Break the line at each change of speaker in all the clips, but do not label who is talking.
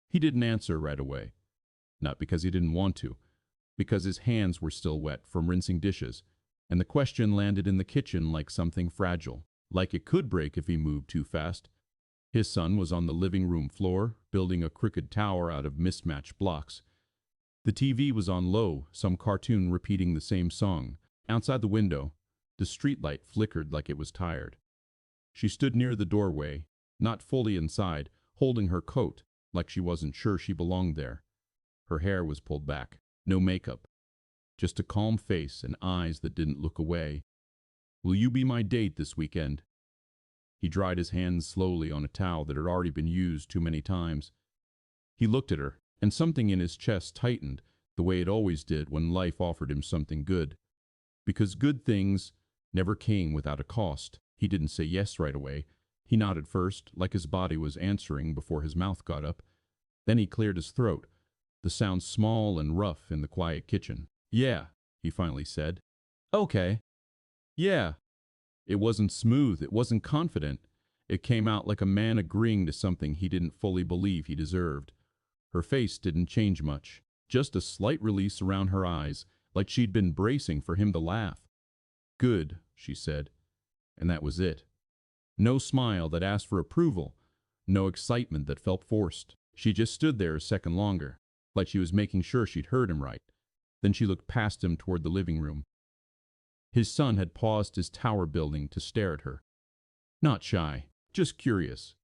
He didn't answer right away. Not because he didn't want to, because his hands were still wet from rinsing dishes, and the question landed in the kitchen like something fragile, like it could break if he moved too fast. His son was on the living room floor, building a crooked tower out of mismatched blocks. The TV was on low, some cartoon repeating the same song. Outside the window, the streetlight flickered like it was tired. She stood near the doorway, not fully inside, holding her coat, like she wasn't sure she belonged there. Her hair was pulled back, no makeup, just a calm face and eyes that didn't look away. "Will you be my date this weekend?" He dried his hands slowly on a towel that had already been used too many times. He looked at her, and something in his chest tightened, the way it always did when life offered him something good. Because good things never came without a cost. He didn't say yes right away. He nodded first, like his body was answering before his mouth got up. Then he cleared his throat, the sound small and rough in the quiet kitchen. "Yeah," he finally said. "Okay. Yeah." It wasn't smooth, it wasn't confident. It came out like a man agreeing to something he didn't fully believe he deserved. Her face didn't change much, just a slight release around her eyes, like she'd been bracing for him to laugh. "Good," she said, and that was it. No smile that asked for approval, no excitement that felt forced. She just stood there a second longer, like she was making sure she'd heard him right. Then she looked past him toward the living room. His son had paused his tower building to stare at her. Not shy, just curious.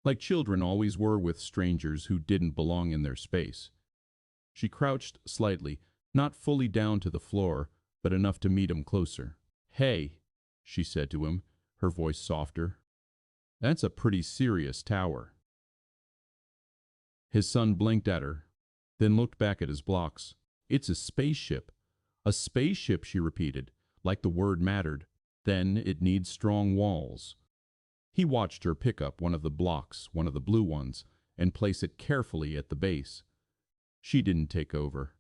Like children always were with strangers who didn't belong in their space. She crouched slightly, not fully down to the floor, but enough to meet him closer. "Hey," she said to him, her voice softer. "That's a pretty serious tower." His son blinked at her, then looked back at his blocks. "It's a spaceship." "A spaceship," she repeated, like the word mattered. "Then it needs strong walls." He watched her pick up one of the blocks, one of the blue ones, and place it carefully at the base. She didn't take over.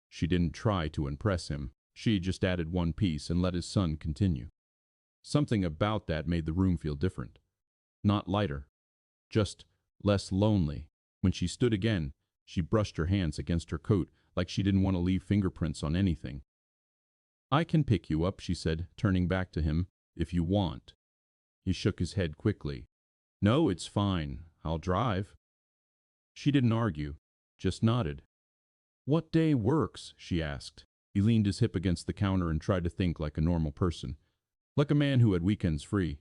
She didn't try to impress him. She just added one piece and let his son continue. Something about that made the room feel different. Not lighter, just less lonely. When she stood again, she brushed her hands against her coat like she didn't want to leave fingerprints on anything. "I can pick you up," she said, turning back to him, "if you want." He shook his head quickly. "No, it's fine. I'll drive." She didn't argue, just nodded. "What day works?" she asked. He leaned his hip against the counter and tried to think like a normal person, like a man who had weekends free.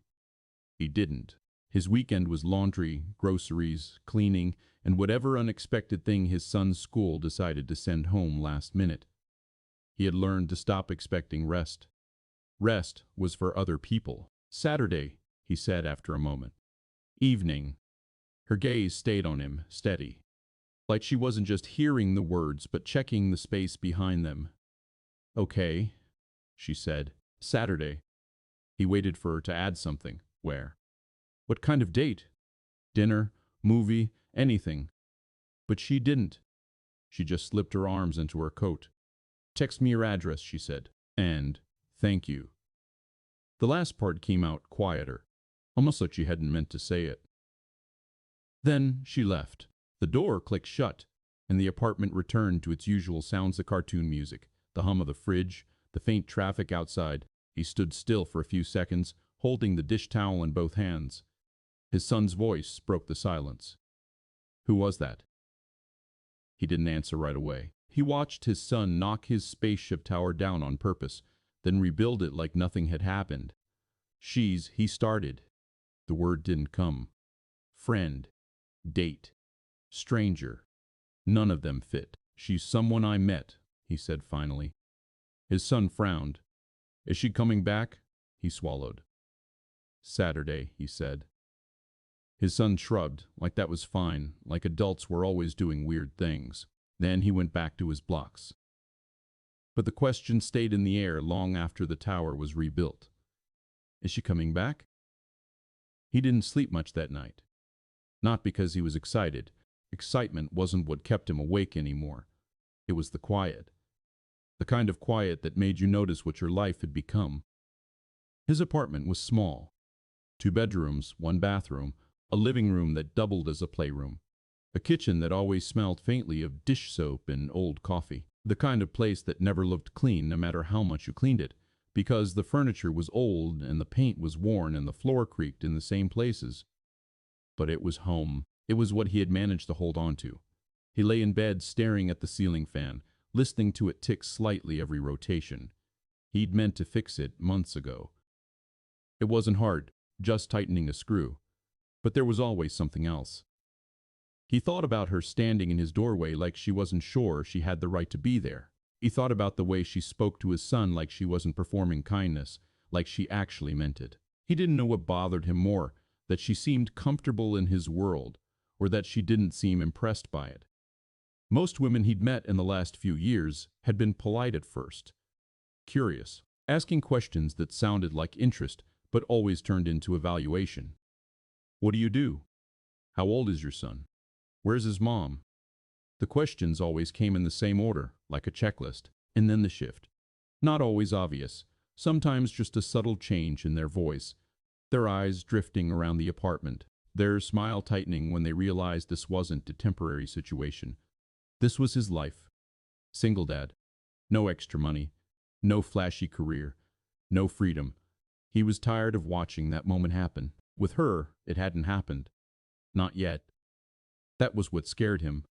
He didn't. His weekend was laundry, groceries, cleaning, and whatever unexpected thing his son's school decided to send home last minute. He had learned to stop expecting rest. Rest was for other people. "Saturday," he said after a moment. "Evening." Her gaze stayed on him, steady, like she wasn't just hearing the words but checking the space behind them. "Okay," she said. "Saturday." He waited for her to add something. "Where?" "What kind of date?" "Dinner, movie, anything." But she didn't. She just slipped her arms into her coat. "Text me your address," she said. And, "Thank you." The last part came out quieter, almost like she hadn't meant to say it. Then she left. The door clicked shut, and the apartment returned to its usual sounds, the cartoon music, the hum of the fridge, the faint traffic outside. He stood still for a few seconds, holding the dish towel in both hands. His son's voice broke the silence. "Who was that?" He didn't answer right away. He watched his son knock his spaceship tower down on purpose, then rebuild it like nothing had happened. He started. The word didn't come. Friend, date, stranger. None of them fit. "She's someone I met," he said finally. His son frowned. "Is she coming back?" He swallowed. "Saturday," he said. His son shrugged, like that was fine, like adults were always doing weird things. Then he went back to his blocks. But the question stayed in the air long after the tower was rebuilt. "Is she coming back?" He didn't sleep much that night. Not because he was excited. Excitement wasn't what kept him awake anymore. It was the quiet. The kind of quiet that made you notice what your life had become. His apartment was small. 2 bedrooms, 1 bathroom, a living room that doubled as a playroom. A kitchen that always smelled faintly of dish soap and old coffee. The kind of place that never looked clean no matter how much you cleaned it, because the furniture was old and the paint was worn and the floor creaked in the same places. But it was home. It was what he had managed to hold on to. He lay in bed staring at the ceiling fan, listening to it tick slightly every rotation. He'd meant to fix it months ago. It wasn't hard, just tightening a screw. But there was always something else. He thought about her standing in his doorway like she wasn't sure she had the right to be there. He thought about the way she spoke to his son like she wasn't performing kindness, like she actually meant it. He didn't know what bothered him more, that she seemed comfortable in his world, or that she didn't seem impressed by it. Most women he'd met in the last few years had been polite at first, curious, asking questions that sounded like interest but always turned into evaluation. What do you do? How old is your son? Where's his mom? The questions always came in the same order, like a checklist, and then the shift. Not always obvious, sometimes just a subtle change in their voice, their eyes drifting around the apartment, their smile tightening when they realized this wasn't a temporary situation. This was his life. Single dad. No extra money. No flashy career. No freedom. He was tired of watching that moment happen. With her, it hadn't happened. Not yet. That was what scared him.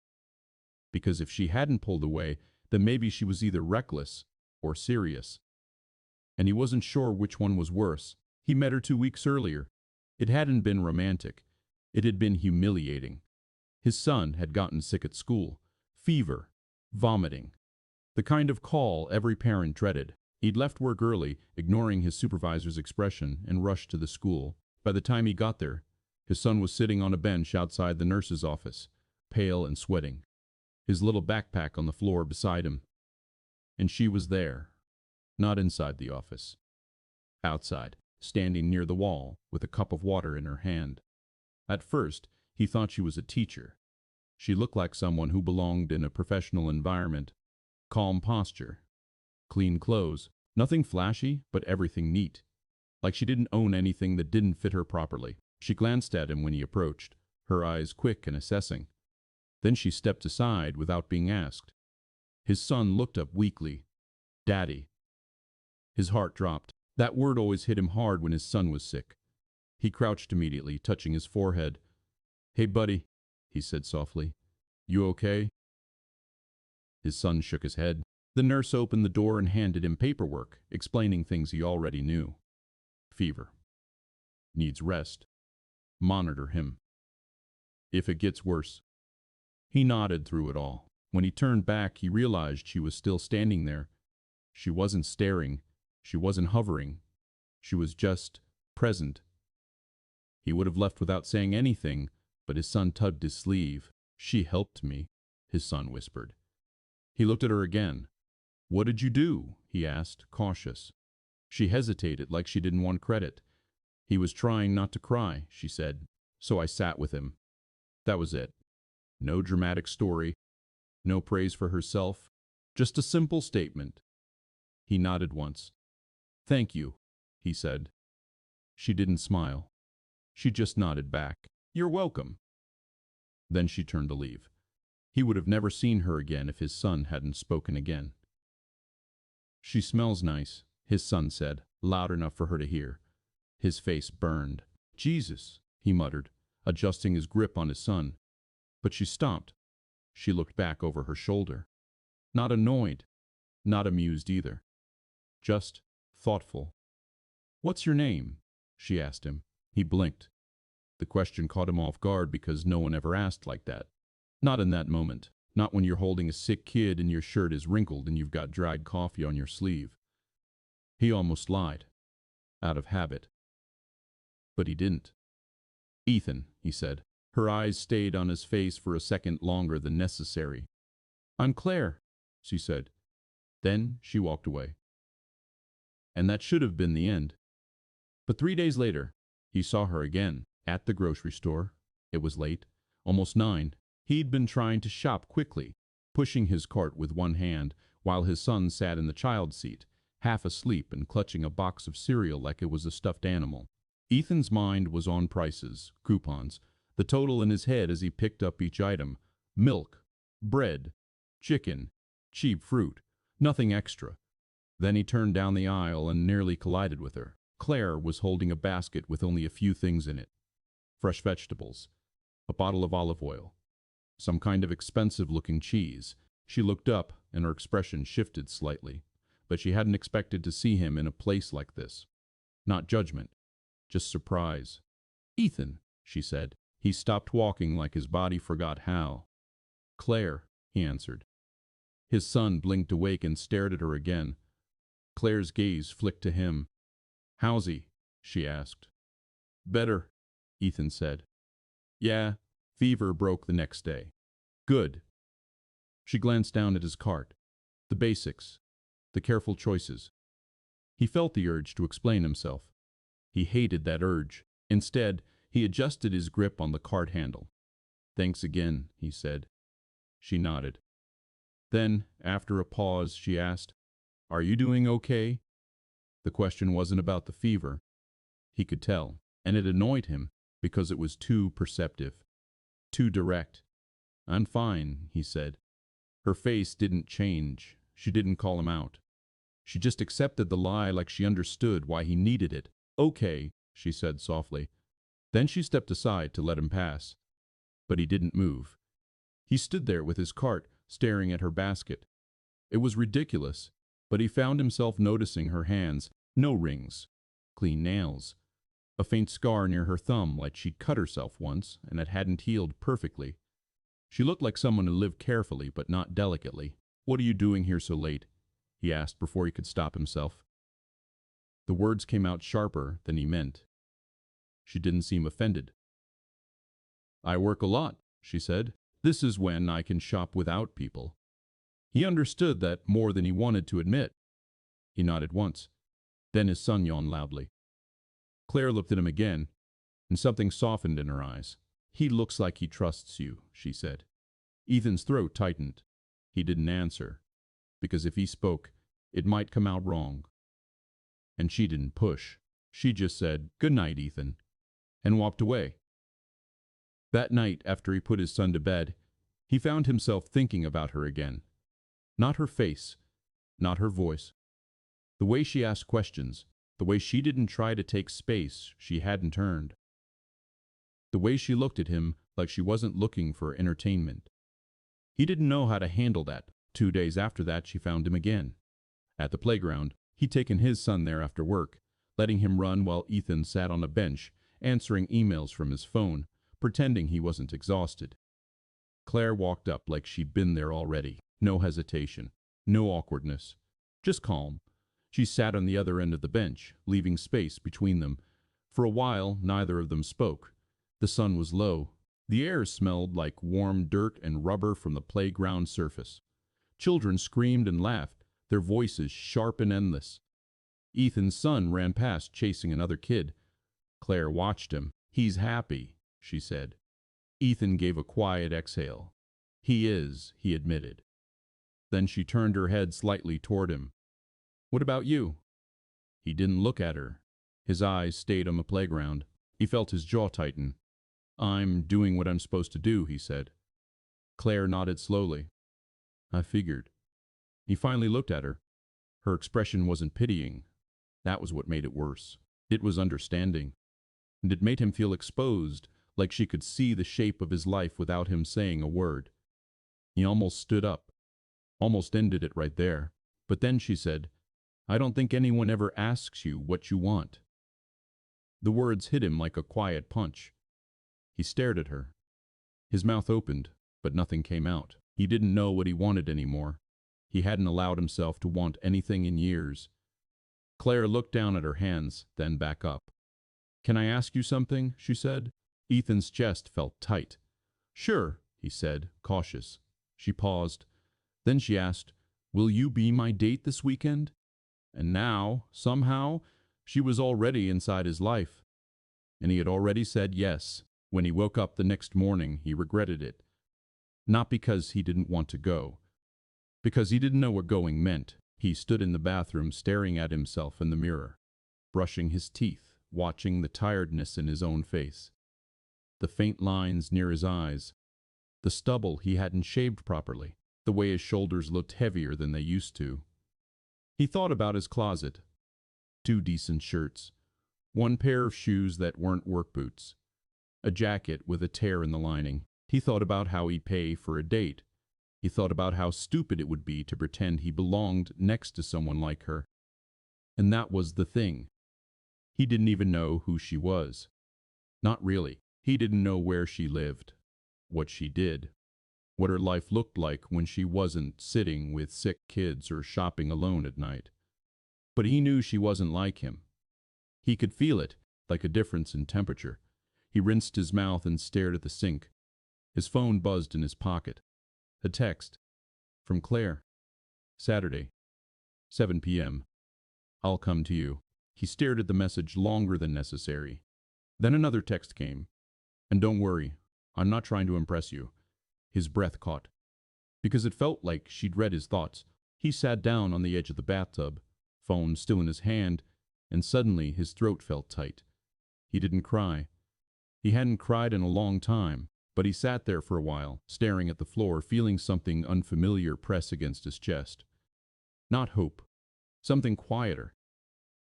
Because if she hadn't pulled away, then maybe she was either reckless or serious. And he wasn't sure which one was worse. He met her 2 weeks earlier. It hadn't been romantic. It had been humiliating. His son had gotten sick at school. Fever. Vomiting. The kind of call every parent dreaded. He'd left work early, ignoring his supervisor's expression, and rushed to the school. By the time he got there, his son was sitting on a bench outside the nurse's office, pale and sweating, his little backpack on the floor beside him. And she was there, not inside the office. Outside, standing near the wall, with a cup of water in her hand. At first, he thought she was a teacher. She looked like someone who belonged in a professional environment. Calm posture. Clean clothes. Nothing flashy, but everything neat. Like she didn't own anything that didn't fit her properly. She glanced at him when he approached, her eyes quick and assessing. Then she stepped aside without being asked. His son looked up weakly. Daddy. His heart dropped. That word always hit him hard when his son was sick. He crouched immediately, touching his forehead. Hey, buddy, he said softly. You okay? His son shook his head. The nurse opened the door and handed him paperwork, explaining things he already knew. Fever. Needs rest. Monitor him. If it gets worse. He nodded through it all. When he turned back, he realized she was still standing there. She wasn't staring. She wasn't hovering. She was just present. He would have left without saying anything, but his son tugged his sleeve. She helped me, his son whispered. He looked at her again. What did you do? He asked, cautious. She hesitated like she didn't want credit. He was trying not to cry, she said, so I sat with him. That was it. No dramatic story, no praise for herself, just a simple statement. He nodded once. Thank you, he said. She didn't smile. She just nodded back. You're welcome. Then she turned to leave. He would have never seen her again if his son hadn't spoken again. She smells nice, his son said, loud enough for her to hear. His face burned. Jesus, he muttered, adjusting his grip on his son. But she stopped. She looked back over her shoulder. Not annoyed, not amused either. Just thoughtful. What's your name? She asked him. He blinked. The question caught him off guard because no one ever asked like that. Not in that moment. Not when you're holding a sick kid and your shirt is wrinkled and you've got dried coffee on your sleeve. He almost lied. Out of habit. But he didn't. Ethan, he said. Her eyes stayed on his face for a second longer than necessary. I'm Claire, she said. Then she walked away. And that should have been the end. But 3 days later, he saw her again, at the grocery store. It was late, almost 9. He'd been trying to shop quickly, pushing his cart with one hand, while his son sat in the child's seat, half asleep and clutching a box of cereal like it was a stuffed animal. Ethan's mind was on prices, coupons, the total in his head as he picked up each item, Milk, bread, chicken, cheap fruit, nothing extra. Then he turned down the aisle and nearly collided with her. Claire was holding a basket with only a few things in it. Fresh vegetables, a bottle of olive oil, some kind of expensive-looking cheese. She looked up, and her expression shifted slightly, but she hadn't expected to see him in a place like this. Not judgment, just surprise. "Ethan," she said. He stopped walking like his body forgot how. "Claire," he answered. His son blinked awake and stared at her again. Claire's gaze flicked to him. "How's he?" she asked. "Better," Ethan said. "Yeah, fever broke the next day." "Good." She glanced down at his cart. The basics, the careful choices. He felt the urge to explain himself. He hated that urge. Instead, he adjusted his grip on the cart handle. "Thanks again," he said. She nodded. Then, after a pause, she asked, "Are you doing okay?" The question wasn't about the fever. He could tell, and it annoyed him because it was too perceptive, too direct. "I'm fine," he said. Her face didn't change. She didn't call him out. She just accepted the lie like she understood why he needed it. "Okay," she said softly. Then she stepped aside to let him pass. But he didn't move. He stood there with his cart, staring at her basket. It was ridiculous, but he found himself noticing her hands. No rings. Clean nails. A faint scar near her thumb, like she'd cut herself once, and it hadn't healed perfectly. She looked like someone who lived carefully, but not delicately. "What are you doing here so late?" he asked before he could stop himself. The words came out sharper than he meant. She didn't seem offended. "I work a lot," she said. "This is when I can shop without people." He understood that more than he wanted to admit. He nodded once. Then his son yawned loudly. Claire looked at him again, and something softened in her eyes. "He looks like he trusts you," she said. Ethan's throat tightened. He didn't answer, because if he spoke, it might come out wrong. And she didn't push. She just said, "Good night, Ethan," and walked away. That night, after he put his son to bed, he found himself thinking about her again. Not her face, not her voice. The way she asked questions, the way she didn't try to take space she hadn't earned. The way she looked at him like she wasn't looking for entertainment. He didn't know how to handle that. 2 days after that, she found him again. At the playground, he'd taken his son there after work, letting him run while Ethan sat on a bench, answering emails from his phone, pretending he wasn't exhausted. Claire walked up like she'd been there already. No hesitation, no awkwardness, just calm. She sat on the other end of the bench, leaving space between them. For a while, neither of them spoke. The sun was low. The air smelled like warm dirt and rubber from the playground surface. Children screamed and laughed, their voices sharp and endless. Ethan's son ran past, chasing another kid. Claire watched him. "He's happy," she said. Ethan gave a quiet exhale. "He is," he admitted. Then she turned her head slightly toward him. "What about you?" He didn't look at her. His eyes stayed on the playground. He felt his jaw tighten. "I'm doing what I'm supposed to do," he said. Claire nodded slowly. "I figured." He finally looked at her. Her expression wasn't pitying. That was what made it worse. It was understanding. And it made him feel exposed, like she could see the shape of his life without him saying a word. He almost stood up. Almost ended it right there. But then she said, "I don't think anyone ever asks you what you want." The words hit him like a quiet punch. He stared at her. His mouth opened, but nothing came out. He didn't know what he wanted anymore. He hadn't allowed himself to want anything in years. Claire looked down at her hands, then back up. "Can I ask you something?" she said. Ethan's chest felt tight. "Sure," he said, cautious. She paused. Then she asked, "Will you be my date this weekend?" And now, somehow, she was already inside his life. And he had already said yes. When he woke up the next morning, he regretted it. Not because he didn't want to go. Because he didn't know what going meant. He stood in the bathroom staring at himself in the mirror, brushing his teeth, watching the tiredness in his own face, the faint lines near his eyes, The stubble he hadn't shaved properly, the way his shoulders looked heavier than they used to. He thought about his closet. 2 decent shirts, 1 pair of shoes that weren't work boots, a jacket with a tear in the lining. He thought about how he'd pay for a date. He thought about how stupid it would be to pretend he belonged next to someone like her. And that was the thing. He didn't even know who she was. Not really. He didn't know where she lived, what she did, what her life looked like when she wasn't sitting with sick kids or shopping alone at night. But he knew she wasn't like him. He could feel it, like a difference in temperature. He rinsed his mouth and stared at the sink. His phone buzzed in his pocket. A text. From Claire. Saturday. 7 p.m. I'll come to you. He stared at the message longer than necessary. Then another text came. And don't worry, I'm not trying to impress you. His breath caught. Because it felt like she'd read his thoughts. He sat down on the edge of the bathtub, phone still in his hand, and suddenly his throat felt tight. He didn't cry. He hadn't cried in a long time, but he sat there for a while, staring at the floor, feeling something unfamiliar press against his chest. Not hope. Something quieter.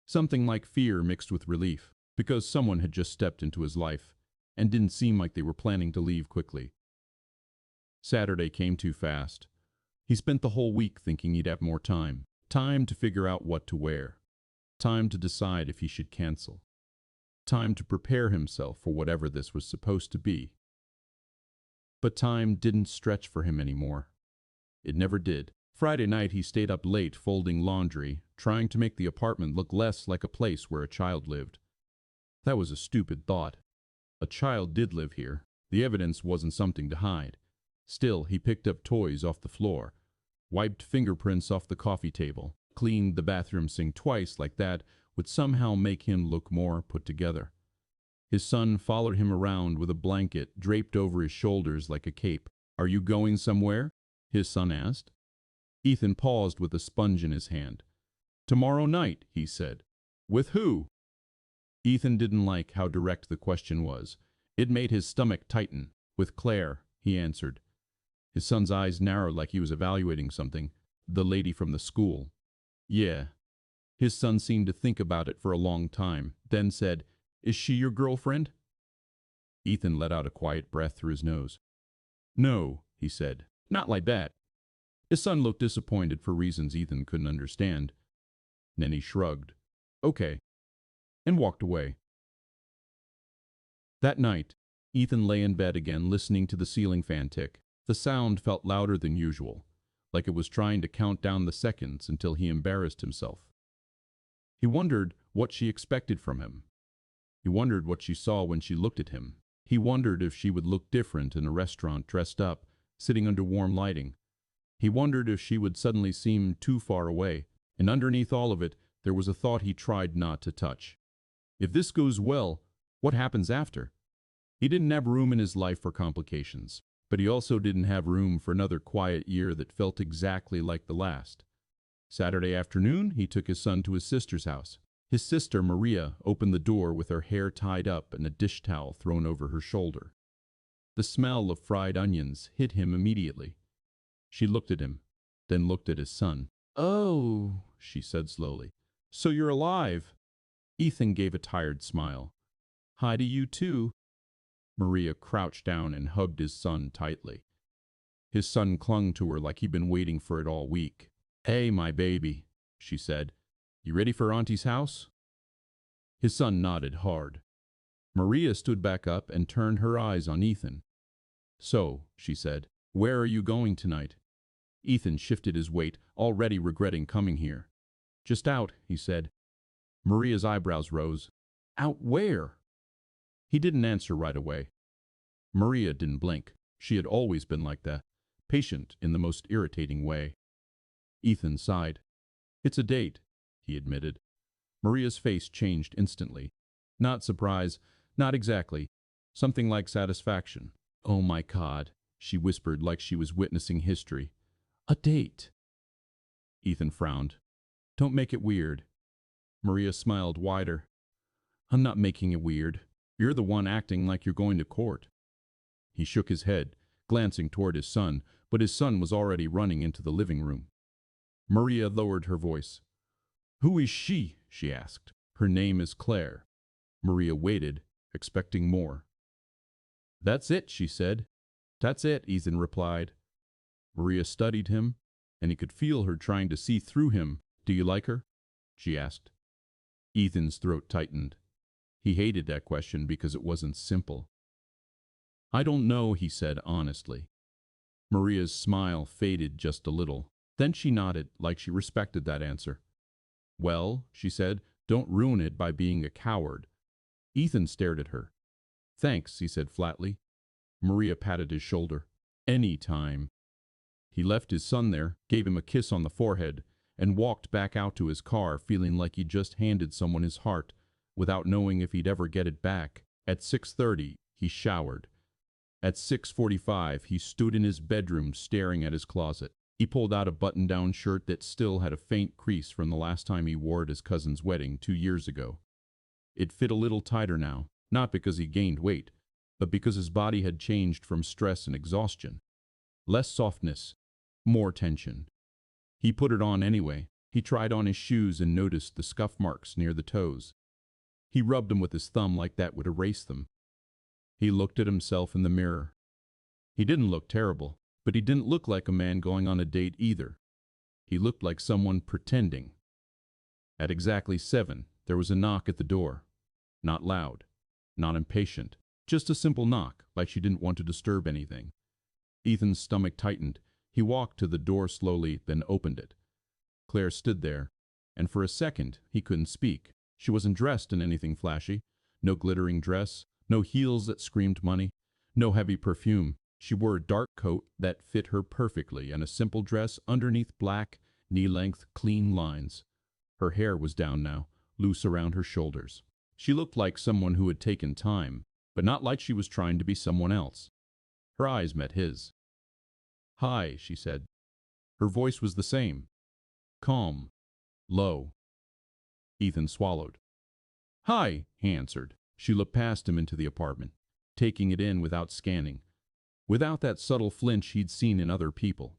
Something like fear mixed with relief, because someone had just stepped into his life, and didn't seem like they were planning to leave quickly. Saturday came too fast. He spent the whole week thinking he'd have more time. Time to figure out what to wear. Time to decide if he should cancel. Time to prepare himself for whatever this was supposed to be. But time didn't stretch for him anymore. It never did. Friday night he stayed up late folding laundry, trying to make the apartment look less like a place where a child lived. That was a stupid thought. A child did live here. The evidence wasn't something to hide. Still, he picked up toys off the floor, wiped fingerprints off the coffee table, cleaned the bathroom sink twice like that would somehow make him look more put together. His son followed him around with a blanket draped over his shoulders like a cape. Are you going somewhere? His son asked. Ethan paused with a sponge in his hand. Tomorrow night, he said. With who? Ethan didn't like how direct the question was. It made his stomach tighten. With Claire, he answered. His son's eyes narrowed like he was evaluating something. The lady from the school. Yeah. His son seemed to think about it for a long time, then said, Is she your girlfriend? Ethan let out a quiet breath through his nose. No, he said. Not like that. His son looked disappointed for reasons Ethan couldn't understand. Then he shrugged. Okay. And walked away. That night, Ethan lay in bed again listening to the ceiling fan tick. The sound felt louder than usual, like it was trying to count down the seconds until he embarrassed himself. He wondered what she expected from him. He wondered what she saw when she looked at him. He wondered if she would look different in a restaurant dressed up, sitting under warm lighting. He wondered if she would suddenly seem too far away, and underneath all of it, there was a thought he tried not to touch. If this goes well, what happens after? He didn't have room in his life for complications, but he also didn't have room for another quiet year that felt exactly like the last. Saturday afternoon, he took his son to his sister's house. His sister, Maria, opened the door with her hair tied up and a dish towel thrown over her shoulder. The smell of fried onions hit him immediately. She looked at him, then looked at his son. Oh, she said slowly. So you're alive. Ethan gave a tired smile. Hi to you too. Maria crouched down and hugged his son tightly. His son clung to her like he'd been waiting for it all week. Hey, my baby, she said. You ready for Auntie's house? His son nodded hard. Maria stood back up and turned her eyes on Ethan. So, she said, where are you going tonight? Ethan shifted his weight, already regretting coming here. Just out, he said. Maria's eyebrows rose. Out where? He didn't answer right away. Maria didn't blink. She had always been like that, patient in the most irritating way. Ethan sighed. It's a date, he admitted. Maria's face changed instantly. Not surprise, not exactly. Something like satisfaction. Oh my God, she whispered like she was witnessing history. A date. Ethan frowned. Don't make it weird. Maria smiled wider. I'm not making it weird. You're the one acting like you're going to court. He shook his head, glancing toward his son, but his son was already running into the living room. Maria lowered her voice. "Who is she?" she asked. "Her name is Claire." Maria waited, expecting more. "That's it," she said. "That's it," Ethan replied. Maria studied him, and he could feel her trying to see through him. "Do you like her?" she asked. Ethan's throat tightened. He hated that question because it wasn't simple. "I don't know," he said honestly. Maria's smile faded just a little. Then she nodded, like she respected that answer. "Well," she said, "don't ruin it by being a coward." Ethan stared at her. "Thanks," he said flatly. Maria patted his shoulder. "Any time." He left his son there, gave him a kiss on the forehead, and walked back out to his car feeling like he'd just handed someone his heart, without knowing if he'd ever get it back. At 6:30, he showered. At 6:45, he stood in his bedroom staring at his closet. He pulled out a button-down shirt that still had a faint crease from the last time he wore at his cousin's wedding 2 years ago. It fit a little tighter now, not because he gained weight, but because his body had changed from stress and exhaustion. Less softness, more tension. He put it on anyway. He tried on his shoes and noticed the scuff marks near the toes. He rubbed them with his thumb like that would erase them. He looked at himself in the mirror. He didn't look terrible, but he didn't look like a man going on a date either. He looked like someone pretending. At exactly 7, there was a knock at the door. Not loud, not impatient, just a simple knock, like she didn't want to disturb anything. Ethan's stomach tightened. He walked to the door slowly, then opened it. Claire stood there, and for a second he couldn't speak. She wasn't dressed in anything flashy. No glittering dress, no heels that screamed money, no heavy perfume. She wore a dark coat that fit her perfectly and a simple dress underneath black, knee-length, clean lines. Her hair was down now, loose around her shoulders. She looked like someone who had taken time, but not like she was trying to be someone else. Her eyes met his. "Hi," she said. Her voice was the same. Calm. Low. Ethan swallowed. "Hi," he answered. She looked past him into the apartment, taking it in without scanning, without that subtle flinch he'd seen in other people.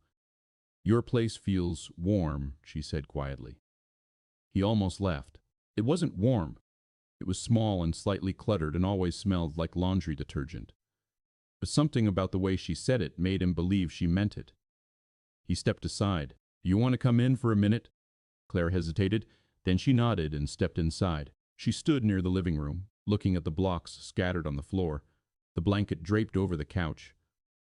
"Your place feels warm," she said quietly. He almost laughed. It wasn't warm. It was small and slightly cluttered and always smelled like laundry detergent. But something about the way she said it made him believe she meant it. He stepped aside. "You want to come in for a minute?" Claire hesitated. Then she nodded and stepped inside. She stood near the living room, looking at the blocks scattered on the floor, the blanket draped over the couch,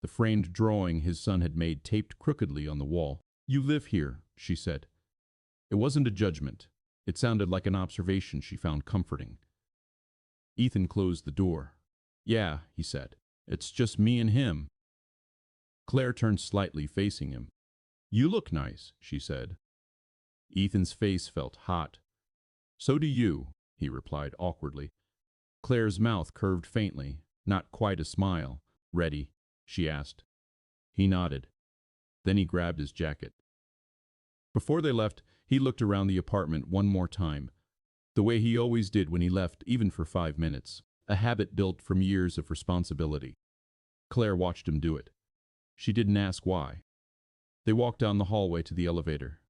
the framed drawing his son had made taped crookedly on the wall. "You live here," she said. It wasn't a judgment. It sounded like an observation she found comforting. Ethan closed the door. "Yeah," he said. "It's just me and him." Claire turned slightly, facing him. "You look nice," she said. Ethan's face felt hot. "So do you," he replied awkwardly. Claire's mouth curved faintly, not quite a smile. "Ready?" she asked. He nodded. Then he grabbed his jacket. Before they left, he looked around the apartment one more time, the way he always did when he left, even for 5 minutes, a habit built from years of responsibility. Claire watched him do it. She didn't ask why. They walked down the hallway to the elevator.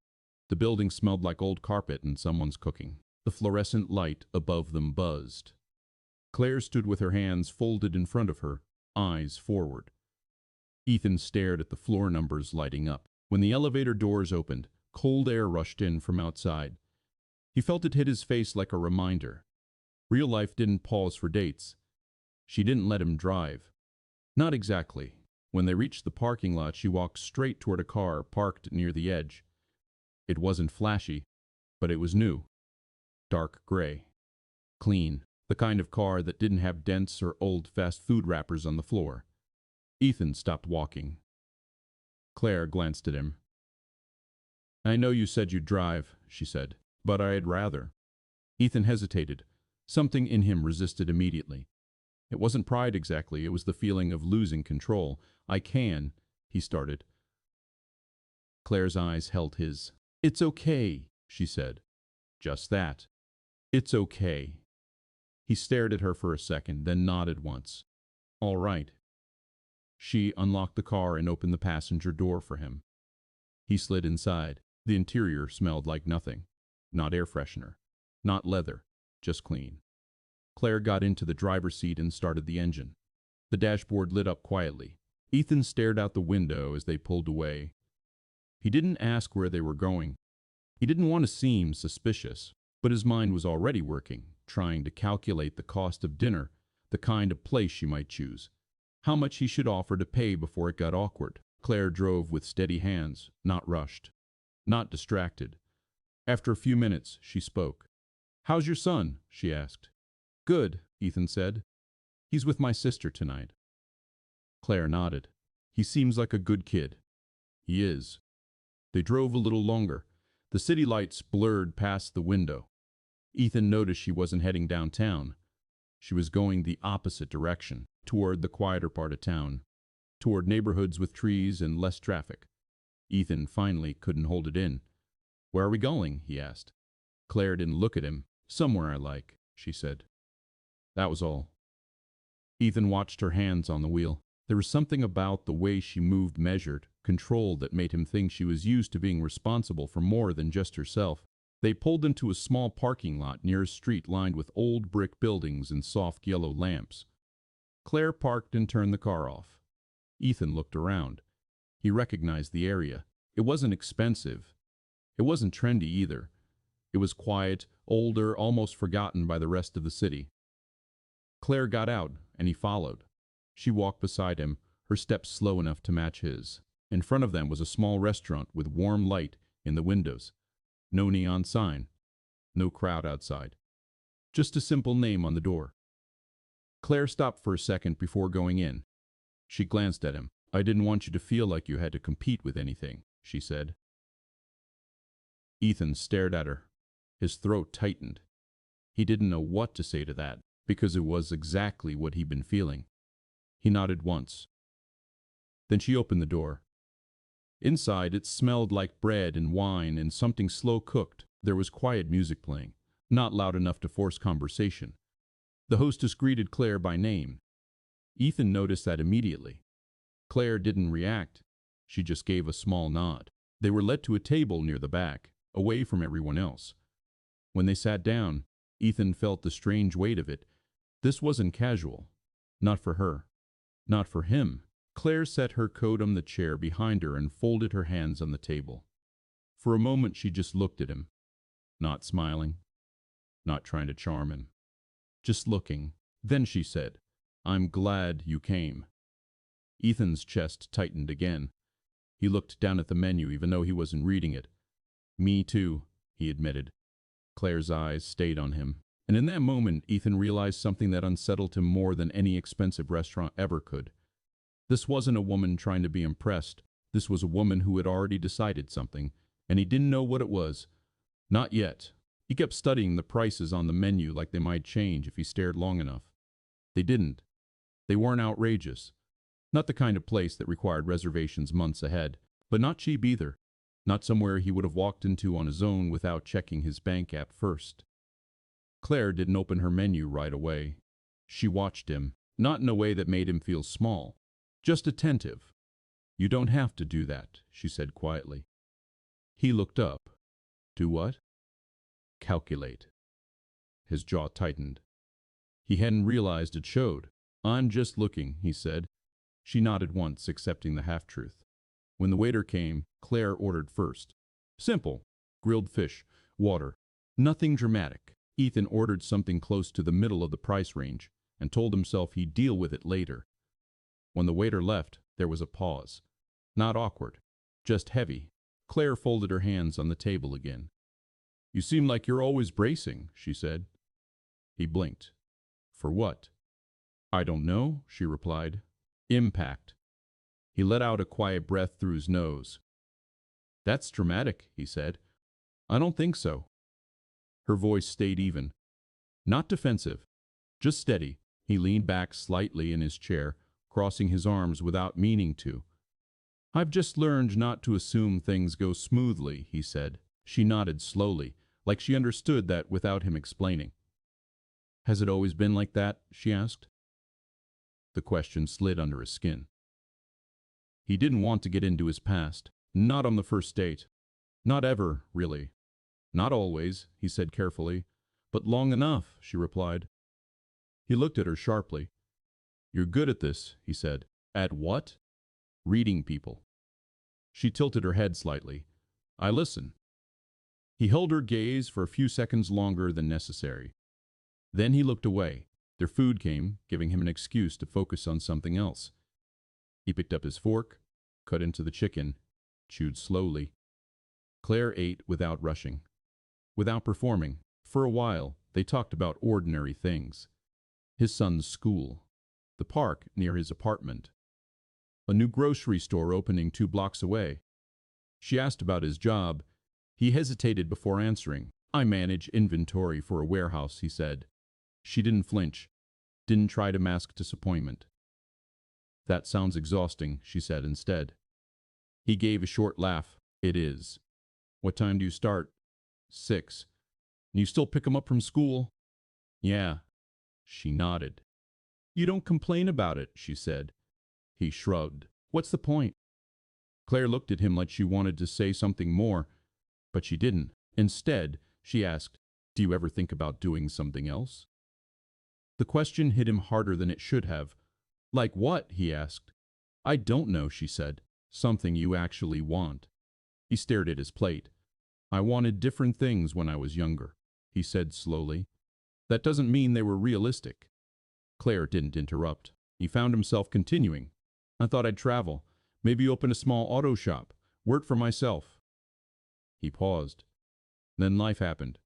The building smelled like old carpet and someone's cooking. The fluorescent light above them buzzed. Claire stood with her hands folded in front of her, eyes forward. Ethan stared at the floor numbers lighting up. When the elevator doors opened, cold air rushed in from outside. He felt it hit his face like a reminder. Real life didn't pause for dates. She didn't let him drive. Not exactly. When they reached the parking lot, she walked straight toward a car parked near the edge. It wasn't flashy, but it was new. Dark gray. Clean. The kind of car that didn't have dents or old fast food wrappers on the floor. Ethan stopped walking. Claire glanced at him. "I know you said you'd drive," she said, "but I'd rather." Ethan hesitated. Something in him resisted immediately. It wasn't pride exactly, it was the feeling of losing control. "I can," he started. Claire's eyes held his. "It's okay," she said. Just that. "It's okay." He stared at her for a second, then nodded once. "All right." She unlocked the car and opened the passenger door for him. He slid inside. The interior smelled like nothing. Not air freshener. Not leather. Just clean. Claire got into the driver's seat and started the engine. The dashboard lit up quietly. Ethan stared out the window as they pulled away. He didn't ask where they were going. He didn't want to seem suspicious, but his mind was already working, trying to calculate the cost of dinner, the kind of place she might choose, how much he should offer to pay before it got awkward. Claire drove with steady hands, not rushed, not distracted. After a few minutes, she spoke. "How's your son?" she asked. "Good," Ethan said. "He's with my sister tonight." Claire nodded. "He seems like a good kid." "He is." They drove a little longer. The city lights blurred past the window. Ethan noticed she wasn't heading downtown. She was going the opposite direction, toward the quieter part of town, toward neighborhoods with trees and less traffic. Ethan finally couldn't hold it in. "Where are we going?" he asked. Claire didn't look at him. "Somewhere I like," she said. That was all. Ethan watched her hands on the wheel. There was something about the way she moved, measured, controlled, that made him think she was used to being responsible for more than just herself. They pulled into a small parking lot near a street lined with old brick buildings and soft yellow lamps. Claire parked and turned the car off. Ethan looked around. He recognized the area. It wasn't expensive. It wasn't trendy either. It was quiet, older, almost forgotten by the rest of the city. Claire got out, and he followed. She walked beside him, her steps slow enough to match his. In front of them was a small restaurant with warm light in the windows. No neon sign. No crowd outside. Just a simple name on the door. Claire stopped for a second before going in. She glanced at him. "I didn't want you to feel like you had to compete with anything," she said. Ethan stared at her. His throat tightened. He didn't know what to say to that, because it was exactly what he'd been feeling. He nodded once. Then she opened the door. Inside, it smelled like bread and wine and something slow cooked. There was quiet music playing, not loud enough to force conversation. The hostess greeted Claire by name. Ethan noticed that immediately. Claire didn't react. She just gave a small nod. They were led to a table near the back, away from everyone else. When they sat down, Ethan felt the strange weight of it. This wasn't casual. Not for her. Not for him. Claire set her coat on the chair behind her and folded her hands on the table. For a moment she just looked at him. Not smiling. Not trying to charm him. Just looking. Then she said, "I'm glad you came." Ethan's chest tightened again. He looked down at the menu even though he wasn't reading it. "Me too," he admitted. Claire's eyes stayed on him. And in that moment, Ethan realized something that unsettled him more than any expensive restaurant ever could. This wasn't a woman trying to be impressed. This was a woman who had already decided something, and he didn't know what it was. Not yet. He kept studying the prices on the menu like they might change if he stared long enough. They didn't. They weren't outrageous. Not the kind of place that required reservations months ahead, but not cheap either. Not somewhere he would have walked into on his own without checking his bank app first. Claire didn't open her menu right away. She watched him, not in a way that made him feel small, just attentive. "You don't have to do that," she said quietly. He looked up. "Do what?" "Calculate." His jaw tightened. He hadn't realized it showed. "I'm just looking," he said. She nodded once, accepting the half-truth. When the waiter came, Claire ordered first. Simple. Grilled fish, water. Nothing dramatic. Ethan ordered something close to the middle of the price range and told himself he'd deal with it later. When the waiter left, there was a pause. Not awkward, just heavy. Claire folded her hands on the table again. "You seem like you're always bracing," she said. He blinked. "For what?" "I don't know," she replied. "Impact." He let out a quiet breath through his nose. "That's dramatic," he said. "I don't think so." Her voice stayed even. Not defensive, just steady. He leaned back slightly in his chair, crossing his arms without meaning to. "I've just learned not to assume things go smoothly," he said. She nodded slowly, like she understood that without him explaining. "Has it always been like that?" she asked. The question slid under his skin. He didn't want to get into his past. Not on the first date. Not ever, really. Not always, he said carefully. But long enough, she replied. He looked at her sharply. You're good at this, he said. At what? Reading people. She tilted her head slightly. I listen. He held her gaze for a few seconds longer than necessary. Then he looked away. Their food came, giving him an excuse to focus on something else. He picked up his fork, cut into the chicken, chewed slowly. Claire ate without rushing, without performing. For a while, they talked about ordinary things. His son's school, the park near his apartment, a new grocery store opening 2 blocks away. She asked about his job. He hesitated before answering. I manage inventory for a warehouse, he said. She didn't flinch, didn't try to mask disappointment. That sounds exhausting, she said instead. He gave a short laugh. It is. What time do you start? 6. You still pick him up from school? Yeah. She nodded. You don't complain about it, she said. He shrugged. What's the point? Claire looked at him like she wanted to say something more, but she didn't. Instead, she asked, do you ever think about doing something else? The question hit him harder than it should have. Like what? He asked. I don't know, she said. Something you actually want. He stared at his plate. I wanted different things when I was younger, he said slowly. That doesn't mean they were realistic. Claire didn't interrupt. He found himself continuing. I thought I'd travel, maybe open a small auto shop, work for myself. He paused. Then life happened.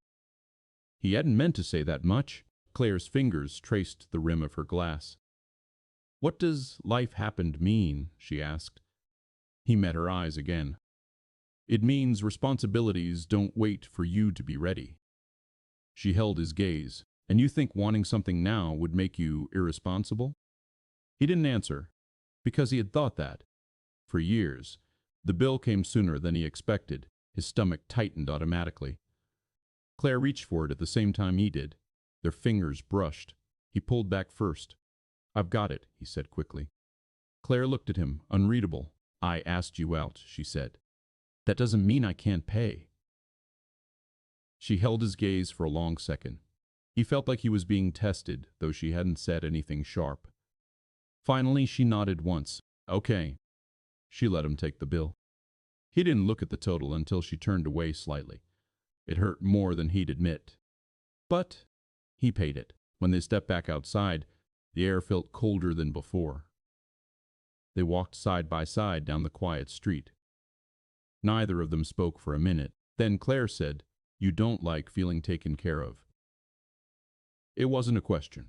He hadn't meant to say that much. Claire's fingers traced the rim of her glass. What does life happened mean? She asked. He met her eyes again. It means responsibilities don't wait for you to be ready. She held his gaze. And you think wanting something now would make you irresponsible? He didn't answer, because he had thought that. For years, the bill came sooner than he expected. His stomach tightened automatically. Claire reached for it at the same time he did. Their fingers brushed. He pulled back first. I've got it, he said quickly. Claire looked at him, unreadable. I asked you out, she said. That doesn't mean I can't pay. She held his gaze for a long second. He felt like he was being tested, though she hadn't said anything sharp. Finally, she nodded once. Okay. She let him take the bill. He didn't look at the total until she turned away slightly. It hurt more than he'd admit. But he paid it. When they stepped back outside, the air felt colder than before. They walked side by side down the quiet street. Neither of them spoke for a minute. Then Claire said, You don't like feeling taken care of. It wasn't a question.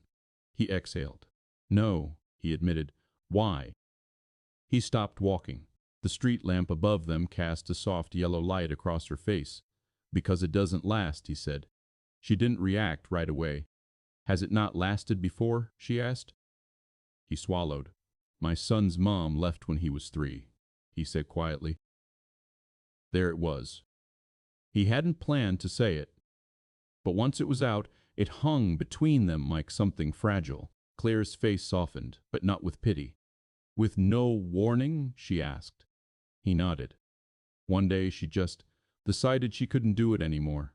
He exhaled. No, he admitted. Why? He stopped walking. The street lamp above them cast a soft yellow light across her face. Because it doesn't last, he said. She didn't react right away. Has it not lasted before? She asked. He swallowed. My son's mom left when he was 3, he said quietly. There it was. He hadn't planned to say it. But once it was out, it hung between them like something fragile. Claire's face softened, but not with pity. With no warning? She asked. He nodded. One day she just decided she couldn't do it anymore.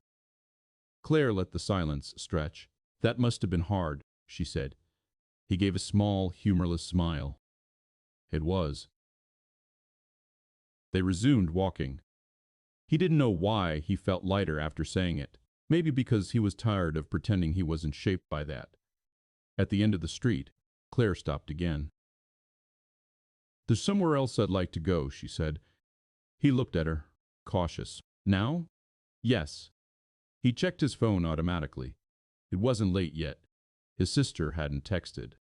Claire let the silence stretch. That must have been hard, she said. He gave a small, humorless smile. It was. They resumed walking. He didn't know why he felt lighter after saying it. Maybe because he was tired of pretending he wasn't shaped by that. At the end of the street, Claire stopped again. There's somewhere else I'd like to go, she said. He looked at her, cautious. Now? Yes. He checked his phone automatically. It wasn't late yet. His sister hadn't texted.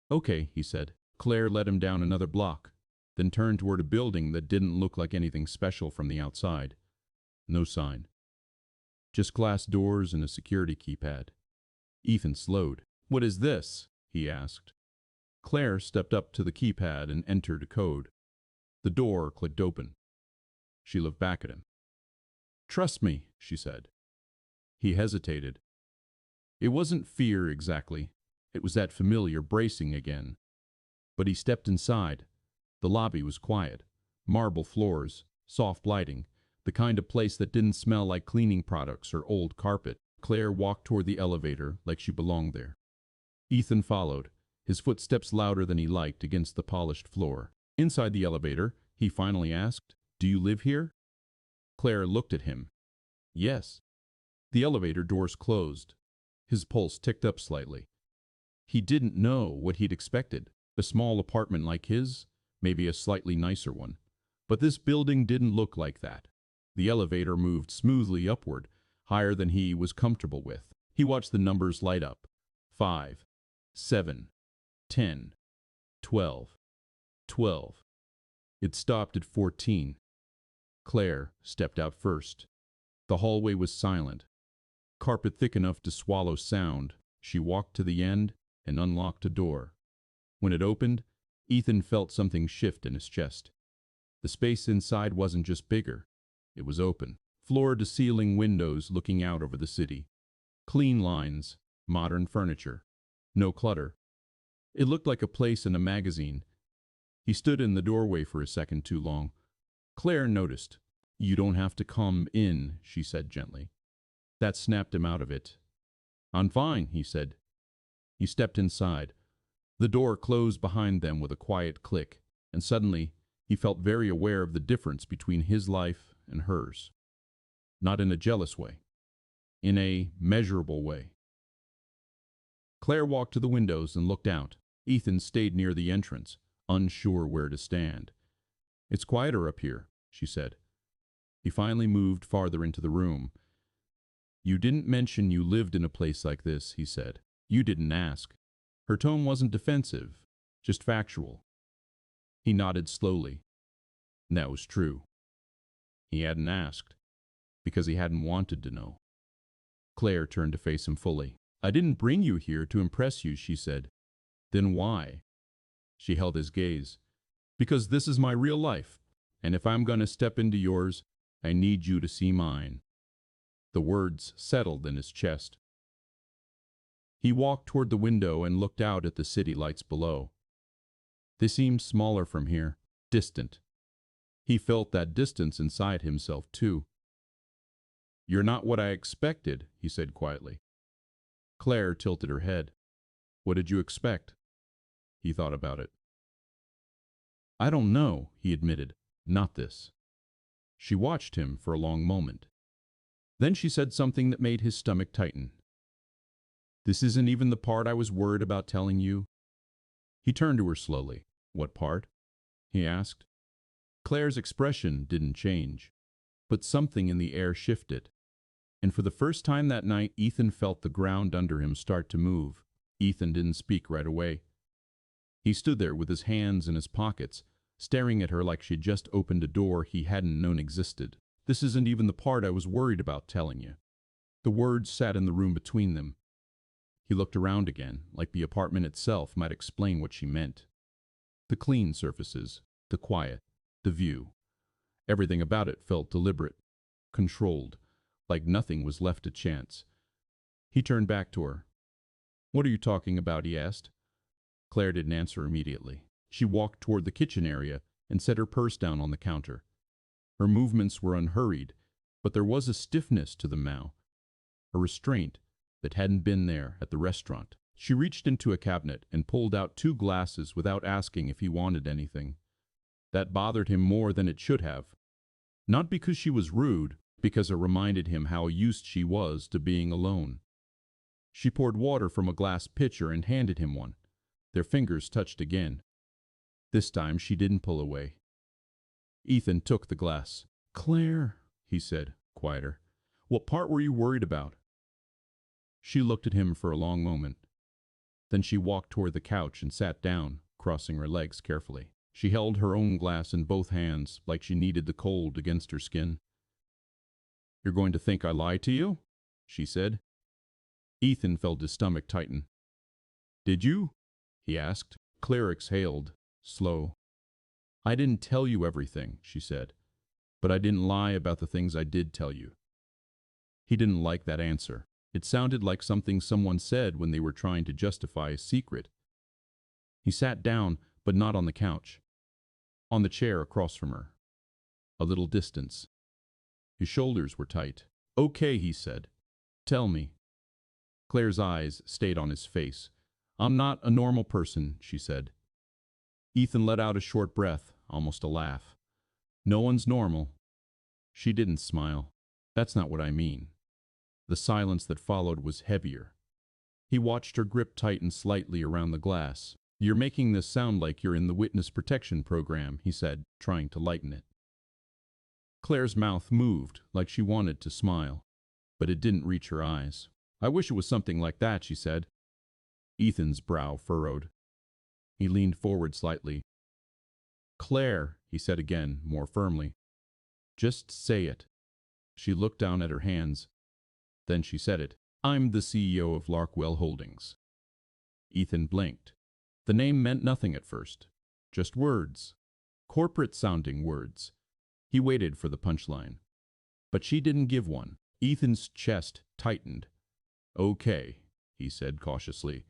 Okay, he said. Claire led him down another block, then turned toward a building that didn't look like anything special from the outside. No sign. Just glass doors and a security keypad. Ethan slowed. What is this? He asked. Claire stepped up to the keypad and entered a code. The door clicked open. She looked back at him. Trust me, she said. He hesitated. It wasn't fear exactly. It was that familiar bracing again. But he stepped inside. The lobby was quiet. Marble floors, soft lighting, the kind of place that didn't smell like cleaning products or old carpet. Claire walked toward the elevator like she belonged there. Ethan followed, his footsteps louder than he liked against the polished floor. Inside the elevator, he finally asked, "Do you live here?" Claire looked at him. "Yes." The elevator doors closed. His pulse ticked up slightly. He didn't know what he'd expected. A small apartment like his, maybe a slightly nicer one. But this building didn't look like that. The elevator moved smoothly upward, higher than he was comfortable with. He watched the numbers light up. 5, 7, 10, 12, 12. It stopped at 14. Claire stepped out first. The hallway was silent. Carpet thick enough to swallow sound. She walked to the end and unlocked a door. When it opened, Ethan felt something shift in his chest. The space inside wasn't just bigger. It was open. Floor-to-ceiling windows looking out over the city. Clean lines, modern furniture. No clutter. It looked like a place in a magazine. He stood in the doorway for a second too long. Claire noticed. "You don't have to come in," she said gently. That snapped him out of it. "I'm fine," he said. He stepped inside. The door closed behind them with a quiet click, and suddenly he felt very aware of the difference between his life and hers. Not in a jealous way. In a measurable way. Claire walked to the windows and looked out. Ethan stayed near the entrance, unsure where to stand. "It's quieter up here," she said. He finally moved farther into the room. "You didn't mention you lived in a place like this," he said. "You didn't ask." Her tone wasn't defensive, just factual. He nodded slowly. That was true. He hadn't asked, because he hadn't wanted to know. Claire turned to face him fully. "I didn't bring you here to impress you," she said. "Then why?" She held his gaze. "Because this is my real life, and if I'm going to step into yours, I need you to see mine." The words settled in his chest. He walked toward the window and looked out at the city lights below. They seemed smaller from here, distant. He felt that distance inside himself, too. "You're not what I expected," he said quietly. Claire tilted her head. "What did you expect?" He thought about it. "I don't know," he admitted. "Not this." She watched him for a long moment. Then she said something that made his stomach tighten. "This isn't even the part I was worried about telling you." He turned to her slowly. "What part?" he asked. Claire's expression didn't change, but something in the air shifted. And for the first time that night, Ethan felt the ground under him start to move. Ethan didn't speak right away. He stood there with his hands in his pockets, staring at her like she'd just opened a door he hadn't known existed. "This isn't even the part I was worried about telling you." The words sat in the room between them. He looked around again, like the apartment itself might explain what she meant. The clean surfaces, the quiet, the view. Everything about it felt deliberate, controlled, like nothing was left to chance. He turned back to her. "What are you talking about?" he asked. Claire didn't answer immediately. She walked toward the kitchen area and set her purse down on the counter. Her movements were unhurried, but there was a stiffness to them now, a restraint that hadn't been there at the restaurant. She reached into a cabinet and pulled out 2 glasses without asking if he wanted anything. That bothered him more than it should have. Not because she was rude, because it reminded him how used she was to being alone. She poured water from a glass pitcher and handed him one. Their fingers touched again. This time she didn't pull away. Ethan took the glass. "Claire," he said, quieter, "what part were you worried about?" She looked at him for a long moment. Then she walked toward the couch and sat down, crossing her legs carefully. She held her own glass in both hands, like she needed the cold against her skin. "You're going to think I lied to you?" she said. Ethan felt his stomach tighten. "Did you?" he asked. Claire exhaled, slow. "I didn't tell you everything," she said, "but I didn't lie about the things I did tell you." He didn't like that answer. It sounded like something someone said when they were trying to justify a secret. He sat down, but not on the couch. On the chair across from her. A little distance. His shoulders were tight. Okay, he said. Tell me. Claire's eyes stayed on his face. I'm not a normal person, she said. Ethan let out a short breath, almost a laugh. No one's normal. She didn't smile. That's not what I mean. The silence that followed was heavier. He watched her grip tighten slightly around the glass. You're making this sound like you're in the witness protection program, he said, trying to lighten it. Claire's mouth moved, like she wanted to smile, but it didn't reach her eyes. I wish it was something like that, she said. Ethan's brow furrowed. He leaned forward slightly. Claire, he said again, more firmly. Just say it. She looked down at her hands. Then she said it. I'm the CEO of Larkwell Holdings. Ethan blinked. The name meant nothing at first. Just words. Corporate-sounding words. He waited for the punchline. But she didn't give one. Ethan's chest tightened. Okay, he said cautiously.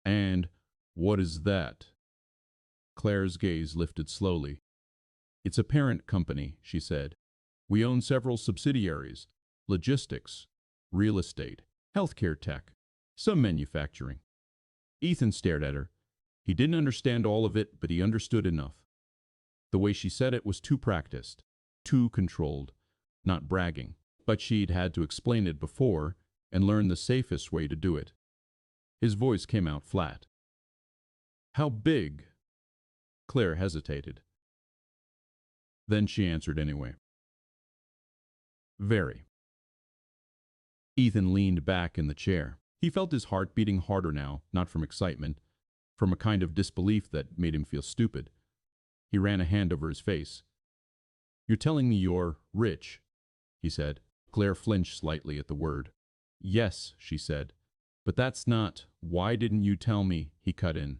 And what is that? Claire's gaze lifted slowly. It's a parent company, she said. We own several subsidiaries. Logistics, real estate, healthcare tech, some manufacturing. Ethan stared at her. He didn't understand all of it, but he understood enough. The way she said it was too practiced, too controlled, not bragging. But she'd had to explain it before and learn the safest way to do it. His voice came out flat. How big? Claire hesitated. Then she answered anyway. Very. Ethan leaned back in the chair. He felt his heart beating harder now, not from excitement, from a kind of disbelief that made him feel stupid. He ran a hand over his face. You're telling me you're rich, he said. Claire flinched slightly at the word. Yes, she said. But that's not. Why didn't you tell me? He cut in.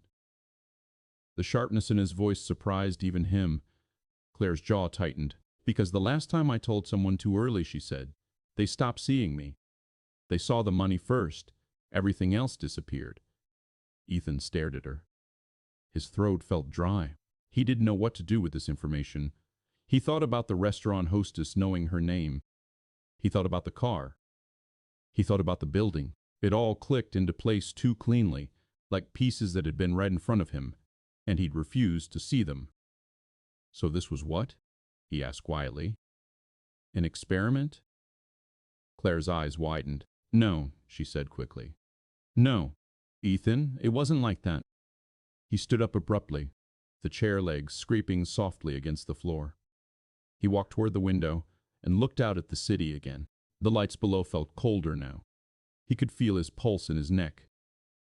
The sharpness in his voice surprised even him. Claire's jaw tightened. Because the last time I told someone too early, she said, they stopped seeing me. They saw the money first. Everything else disappeared. Ethan stared at her. His throat felt dry. He didn't know what to do with this information. He thought about the restaurant hostess knowing her name. He thought about the car. He thought about the building. It all clicked into place too cleanly, like pieces that had been right in front of him, and he'd refused to see them. So this was what? He asked quietly. An experiment? Claire's eyes widened. No, she said quickly. No, Ethan, it wasn't like that. He stood up abruptly, the chair legs scraping softly against the floor. He walked toward the window and looked out at the city again. The lights below felt colder now. He could feel his pulse in his neck.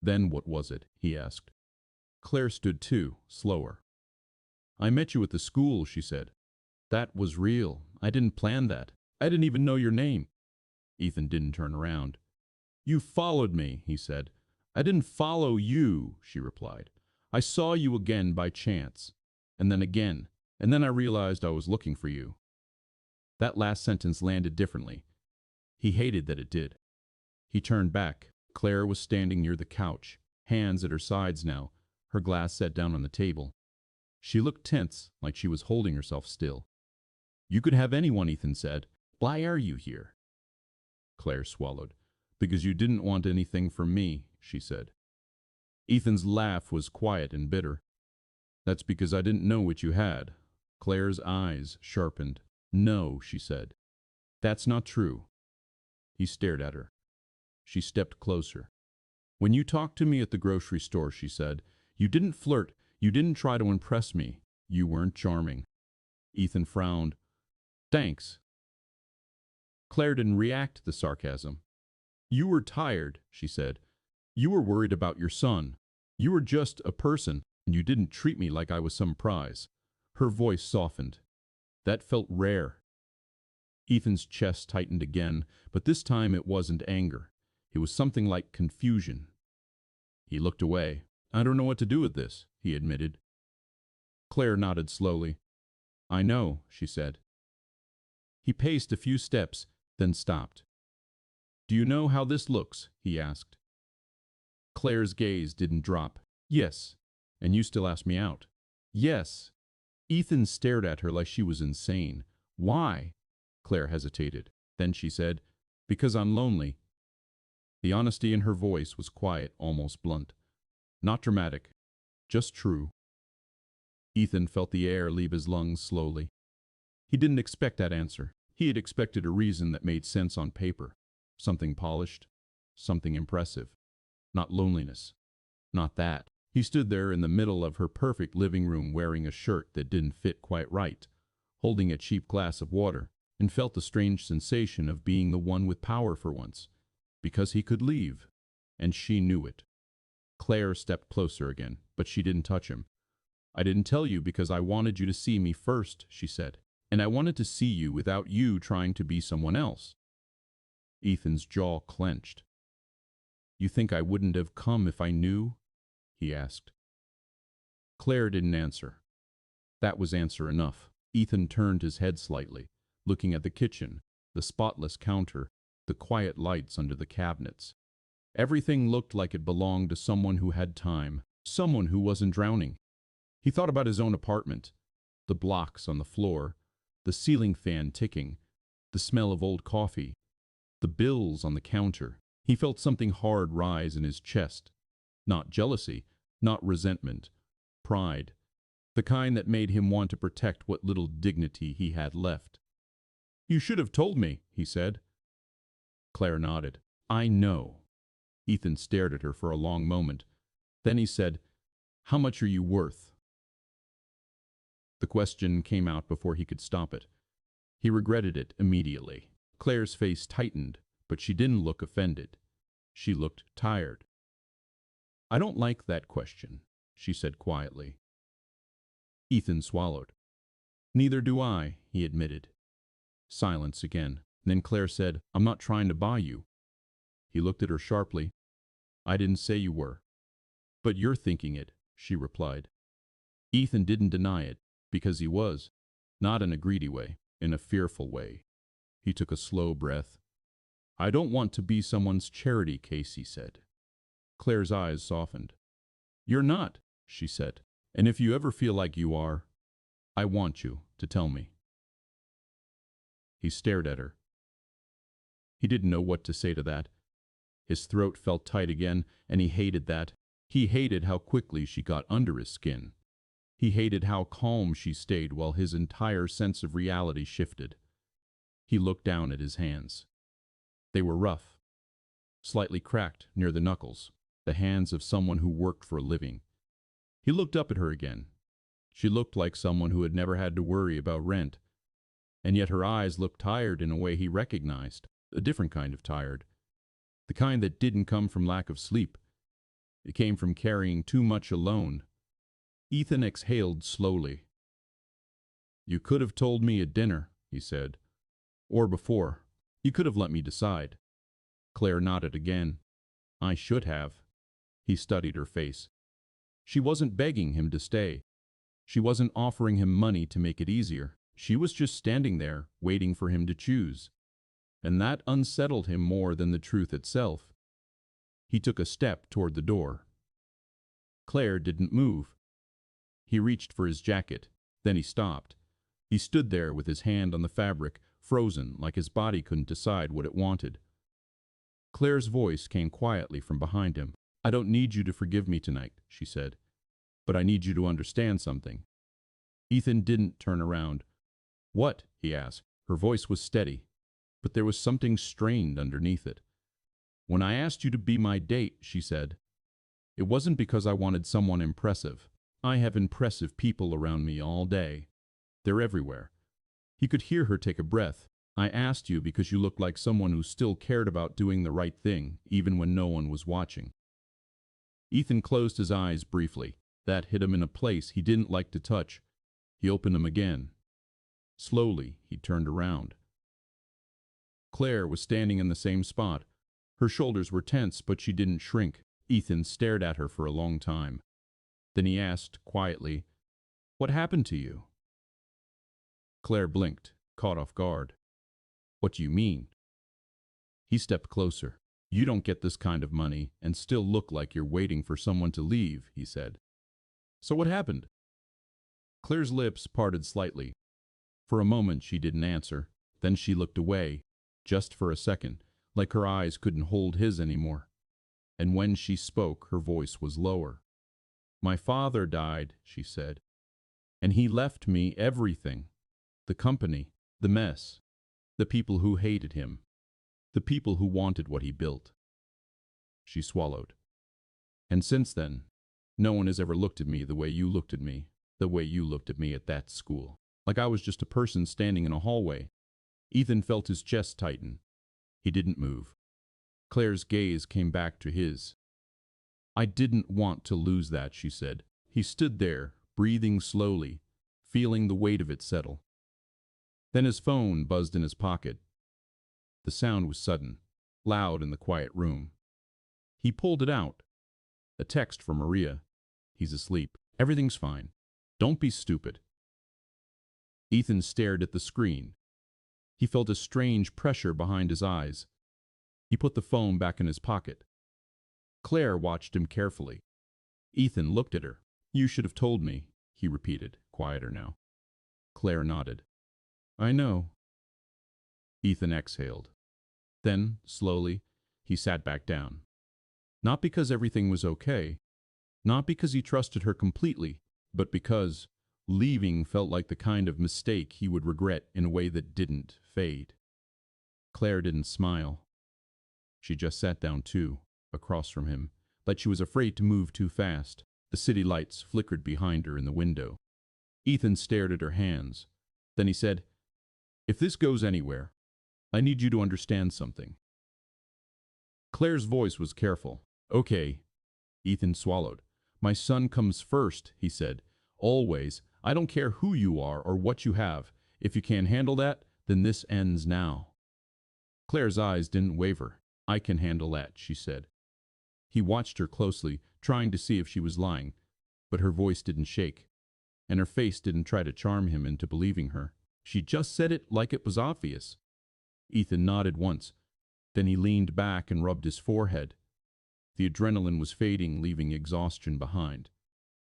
Then what was it? He asked. Claire stood too, slower. I met you at the school, she said. That was real. I didn't plan that. I didn't even know your name. Ethan didn't turn around. You followed me, he said. I didn't follow you, she replied. I saw you again by chance, and then again, and then I realized I was looking for you. That last sentence landed differently. He hated that it did. He turned back. Claire was standing near the couch, hands at her sides now, her glass set down on the table. She looked tense, like she was holding herself still. You could have anyone, Ethan said. Why are you here? Claire swallowed. Because you didn't want anything from me, she said. Ethan's laugh was quiet and bitter. That's because I didn't know what you had. Claire's eyes sharpened. No, she said. That's not true. He stared at her. She stepped closer. When you talked to me at the grocery store, she said, you didn't flirt, you didn't try to impress me. You weren't charming. Ethan frowned. Thanks. Claire didn't react to the sarcasm. You were tired, she said. You were worried about your son. You were just a person, and you didn't treat me like I was some prize. Her voice softened. That felt rare. Ethan's chest tightened again, but this time it wasn't anger. It was something like confusion. He looked away. I don't know what to do with this, he admitted. Claire nodded slowly. I know, she said. He paced a few steps, then stopped. Do you know how this looks? He asked. Claire's gaze didn't drop. Yes. And you still ask me out. Yes. Ethan stared at her like she was insane. Why? Claire hesitated. Then she said, because I'm lonely. The honesty in her voice was quiet, almost blunt. Not dramatic, just true. Ethan felt the air leave his lungs slowly. He didn't expect that answer. He had expected a reason that made sense on paper. Something polished, something impressive. Not loneliness. Not that. He stood there in the middle of her perfect living room wearing a shirt that didn't fit quite right, holding a cheap glass of water, and felt the strange sensation of being the one with power for once. Because he could leave. And she knew it. Claire stepped closer again, but she didn't touch him. I didn't tell you because I wanted you to see me first, she said. And I wanted to see you without you trying to be someone else. Ethan's jaw clenched. You think I wouldn't have come if I knew? He asked. Claire didn't answer. That was answer enough. Ethan turned his head slightly, looking at the kitchen, the spotless counter, the quiet lights under the cabinets. Everything looked like it belonged to someone who had time, someone who wasn't drowning. He thought about his own apartment, the blocks on the floor, the ceiling fan ticking, the smell of old coffee, the bills on the counter. He felt something hard rise in his chest. Not jealousy, not resentment, pride, the kind that made him want to protect what little dignity he had left. You should have told me, he said. Claire nodded. I know. Ethan stared at her for a long moment. Then he said, how much are you worth? The question came out before he could stop it. He regretted it immediately. Claire's face tightened, but she didn't look offended. She looked tired. I don't like that question, she said quietly. Ethan swallowed. Neither do I, he admitted. Silence again. Then Claire said, I'm not trying to buy you. He looked at her sharply. I didn't say you were. But you're thinking it, she replied. Ethan didn't deny it, because he was. Not in a greedy way, in a fearful way. He took a slow breath. I don't want to be someone's charity case, he said. Claire's eyes softened. You're not, she said. And if you ever feel like you are, I want you to tell me. He stared at her. He didn't know what to say to that. His throat felt tight again, and he hated that. He hated how quickly she got under his skin. He hated how calm she stayed while his entire sense of reality shifted. He looked down at his hands. They were rough, slightly cracked near the knuckles, the hands of someone who worked for a living. He looked up at her again. She looked like someone who had never had to worry about rent. And yet her eyes looked tired in a way he recognized, a different kind of tired. The kind that didn't come from lack of sleep. It came from carrying too much alone. Ethan exhaled slowly. You could have told me at dinner, he said. Or before. You could have let me decide. Claire nodded again. I should have. He studied her face. She wasn't begging him to stay. She wasn't offering him money to make it easier. She was just standing there, waiting for him to choose. And that unsettled him more than the truth itself. He took a step toward the door. Claire didn't move. He reached for his jacket. Then he stopped. He stood there with his hand on the fabric, frozen, like his body couldn't decide what it wanted. Claire's voice came quietly from behind him. I don't need you to forgive me tonight, she said. But I need you to understand something. Ethan didn't turn around. What? He asked. Her voice was steady, but there was something strained underneath it. When I asked you to be my date, she said, it wasn't because I wanted someone impressive. I have impressive people around me all day. They're everywhere. He could hear her take a breath. I asked you because you looked like someone who still cared about doing the right thing, even when no one was watching. Ethan closed his eyes briefly. That hit him in a place he didn't like to touch. He opened them again. Slowly, he turned around. Claire was standing in the same spot. Her shoulders were tense, but she didn't shrink. Ethan stared at her for a long time. Then he asked, quietly, What happened to you? Claire blinked, caught off guard. What do you mean? He stepped closer. You don't get this kind of money and still look like you're waiting for someone to leave, he said. So what happened? Claire's lips parted slightly. For a moment she didn't answer. Then she looked away, just for a second, like her eyes couldn't hold his anymore. And when she spoke, her voice was lower. "My father died," she said, "and he left me everything. The company, the mess, the people who hated him, the people who wanted what he built." She swallowed. "And since then, no one has ever looked at me the way you looked at me, the way you looked at me at that school. Like I was just a person standing in a hallway." Ethan felt his chest tighten. He didn't move. Claire's gaze came back to his. "I didn't want to lose that," she said. He stood there, breathing slowly, feeling the weight of it settle. Then his phone buzzed in his pocket. The sound was sudden, loud in the quiet room. He pulled it out. A text from Maria. "He's asleep. Everything's fine. Don't be stupid." Ethan stared at the screen. He felt a strange pressure behind his eyes. He put the phone back in his pocket. Claire watched him carefully. Ethan looked at her. "You should have told me," he repeated, quieter now. Claire nodded. "I know." Ethan exhaled. Then, slowly, he sat back down. Not because everything was okay, not because he trusted her completely, but because leaving felt like the kind of mistake he would regret in a way that didn't fade. Claire didn't smile. She just sat down too, across from him, like she was afraid to move too fast. The city lights flickered behind her in the window. Ethan stared at her hands. Then he said, "If this goes anywhere, I need you to understand something." Claire's voice was careful. "Okay." Ethan swallowed. "My son comes first," he said. "Always. I don't care who you are or what you have. If you can't handle that, then this ends now." Claire's eyes didn't waver. "I can handle that," she said. He watched her closely, trying to see if she was lying, but her voice didn't shake, and her face didn't try to charm him into believing her. She just said it like it was obvious. Ethan nodded once. Then he leaned back and rubbed his forehead. The adrenaline was fading, leaving exhaustion behind.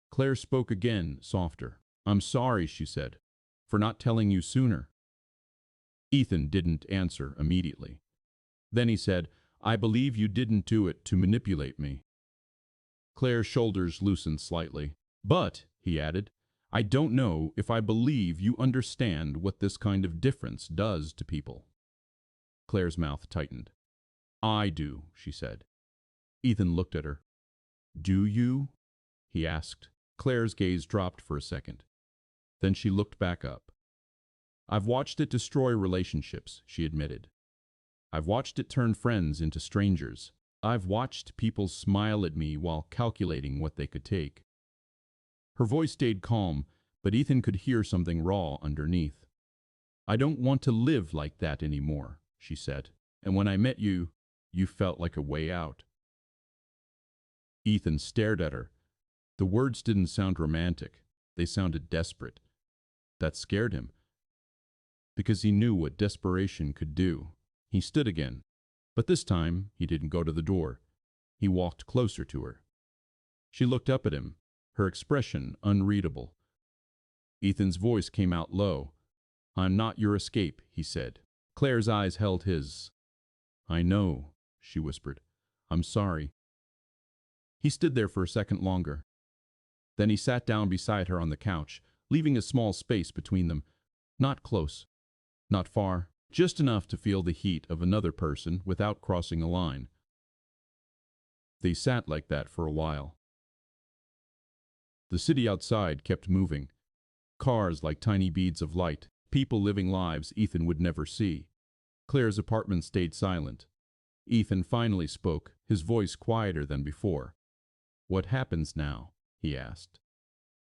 Claire spoke again, softer. "I'm sorry," she said, "for not telling you sooner." Ethan didn't answer immediately. Then he said, "I believe you didn't do it to manipulate me." Claire's shoulders loosened slightly. "But," he added, "I don't know if I believe you understand what this kind of difference does to people." Claire's mouth tightened. "I do," she said. Ethan looked at her. "Do you?" he asked. Claire's gaze dropped for a second. Then she looked back up. "I've watched it destroy relationships," she admitted. "I've watched it turn friends into strangers. I've watched people smile at me while calculating what they could take." Her voice stayed calm, but Ethan could hear something raw underneath. "I don't want to live like that anymore," she said. "And when I met you, you felt like a way out." Ethan stared at her. The words didn't sound romantic. They sounded desperate. That scared him, because he knew what desperation could do. He stood again, but this time he didn't go to the door. He walked closer to her. She looked up at him, her expression unreadable. Ethan's voice came out low. "I'm not your escape," he said. Claire's eyes held his. "I know," she whispered. "I'm sorry." He stood there for a second longer. Then he sat down beside her on the couch, leaving a small space between them. Not close, not far, just enough to feel the heat of another person without crossing a line. They sat like that for a while. The city outside kept moving. Cars like tiny beads of light, people living lives Ethan would never see. Claire's apartment stayed silent. Ethan finally spoke, his voice quieter than before. "What happens now?" he asked.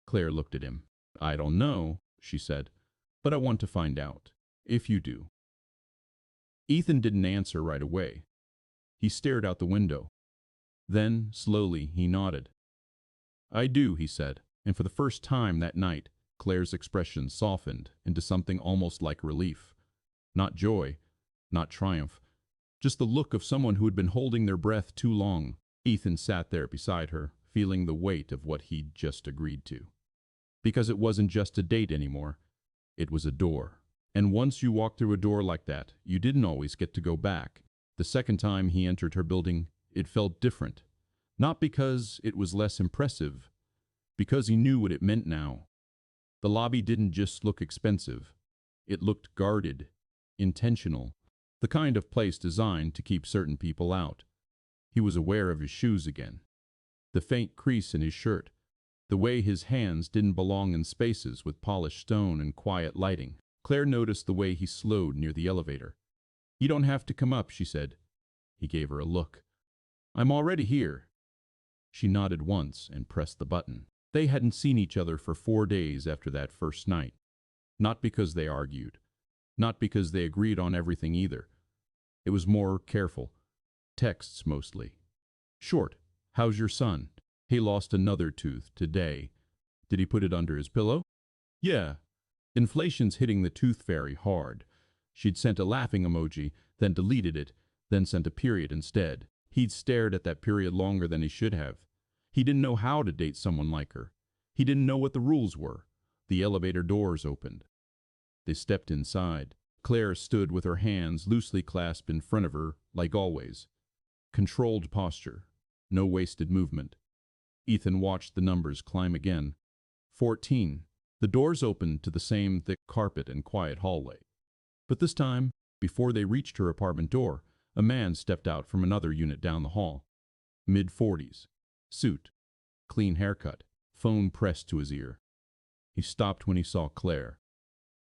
Claire looked at him. "I don't know," she said, "but I want to find out, if you do." Ethan didn't answer right away. He stared out the window. Then, slowly, he nodded. "I do," he said, and for the first time that night, Claire's expression softened into something almost like relief. Not joy, not triumph, just the look of someone who had been holding their breath too long. Ethan sat there beside her, feeling the weight of what he'd just agreed to. Because it wasn't just a date anymore. It was a door. And once you walked through a door like that, you didn't always get to go back. The second time he entered her building, it felt different. Not because it was less impressive, because he knew what it meant now. The lobby didn't just look expensive. It looked guarded, intentional, the kind of place designed to keep certain people out. He was aware of his shoes again. The faint crease in his shirt, the way his hands didn't belong in spaces with polished stone and quiet lighting. Claire noticed the way he slowed near the elevator. "You don't have to come up," she said. He gave her a look. "I'm already here." She nodded once and pressed the button. They hadn't seen each other for 4 days after that first night. Not because they argued. Not because they agreed on everything either. It was more careful. Texts mostly. Short. "How's your son? He lost another tooth today. Did he put it under his pillow?" "Yeah." Inflation's hitting the tooth fairy hard. She'd sent a laughing emoji, then deleted it, then sent a period instead. He'd stared at that period longer than he should have. He didn't know how to date someone like her. He didn't know what the rules were. The elevator doors opened. They stepped inside. Claire stood with her hands loosely clasped in front of her, like always. Controlled posture. No wasted movement. Ethan watched the numbers climb again. 14. The doors opened to the same thick carpet and quiet hallway. But this time, before they reached her apartment door, a man stepped out from another unit down the hall. Mid-40s. Suit. Clean haircut. Phone pressed to his ear. He stopped when he saw Claire.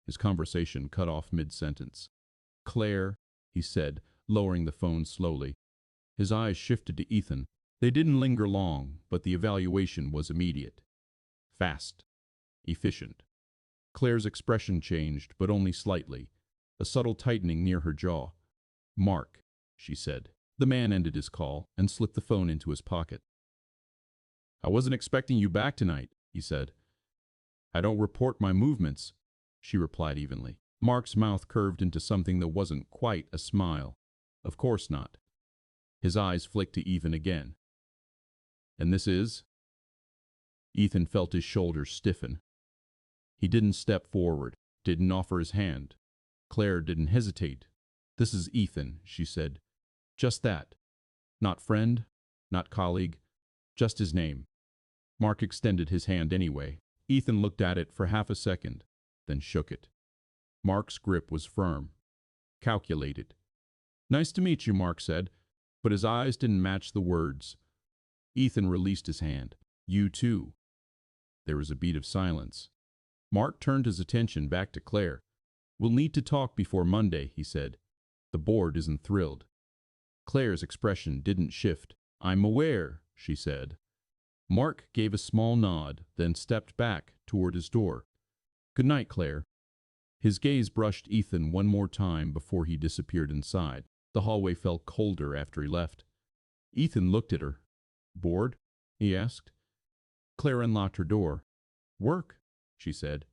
His conversation cut off mid-sentence. "Claire," he said, lowering the phone slowly. His eyes shifted to Ethan. They didn't linger long, but the evaluation was immediate. Fast. Efficient. Claire's expression changed, but only slightly. A subtle tightening near her jaw. "Mark," she said. The man ended his call and slipped the phone into his pocket. "I wasn't expecting you back tonight," he said. "I don't report my movements," she replied evenly. Mark's mouth curved into something that wasn't quite a smile. "Of course not." His eyes flicked to Ethan again. "And this is?" Ethan felt his shoulders stiffen. He didn't step forward, didn't offer his hand. Claire didn't hesitate. "This is Ethan," she said. "Just that. Not friend, not colleague, just his name." Mark extended his hand anyway. Ethan looked at it for half a second, then shook it. Mark's grip was firm, calculated. "Nice to meet you," Mark said, but his eyes didn't match the words. Ethan released his hand. "You too." There was a beat of silence. Mark turned his attention back to Claire. "We'll need to talk before Monday," he said. "The board isn't thrilled." Claire's expression didn't shift. "I'm aware," she said. Mark gave a small nod, then stepped back toward his door. "Good night, Claire." His gaze brushed Ethan one more time before he disappeared inside. The hallway felt colder after he left. Ethan looked at her. "Bored?" he asked. Claire unlocked her door. "Work," she said.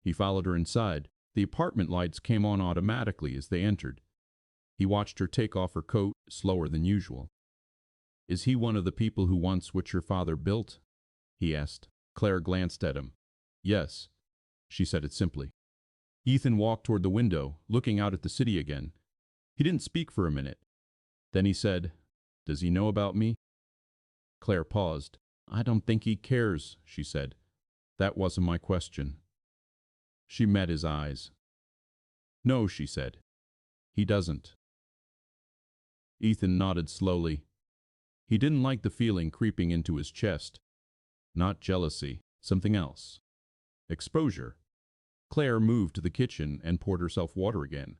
He followed her inside. The apartment lights came on automatically as they entered. He watched her take off her coat, slower than usual. "Is he one of the people who wants what your father built?" he asked. Claire glanced at him. "Yes." She said it simply. Ethan walked toward the window, looking out at the city again. He didn't speak for a minute. Then he said, "Does he know about me?" Claire paused. "I don't think he cares," she said. "That wasn't my question." She met his eyes. "No," she said. "He doesn't." Ethan nodded slowly. He didn't like the feeling creeping into his chest. Not jealousy, something else. Exposure. Claire moved to the kitchen and poured herself water again.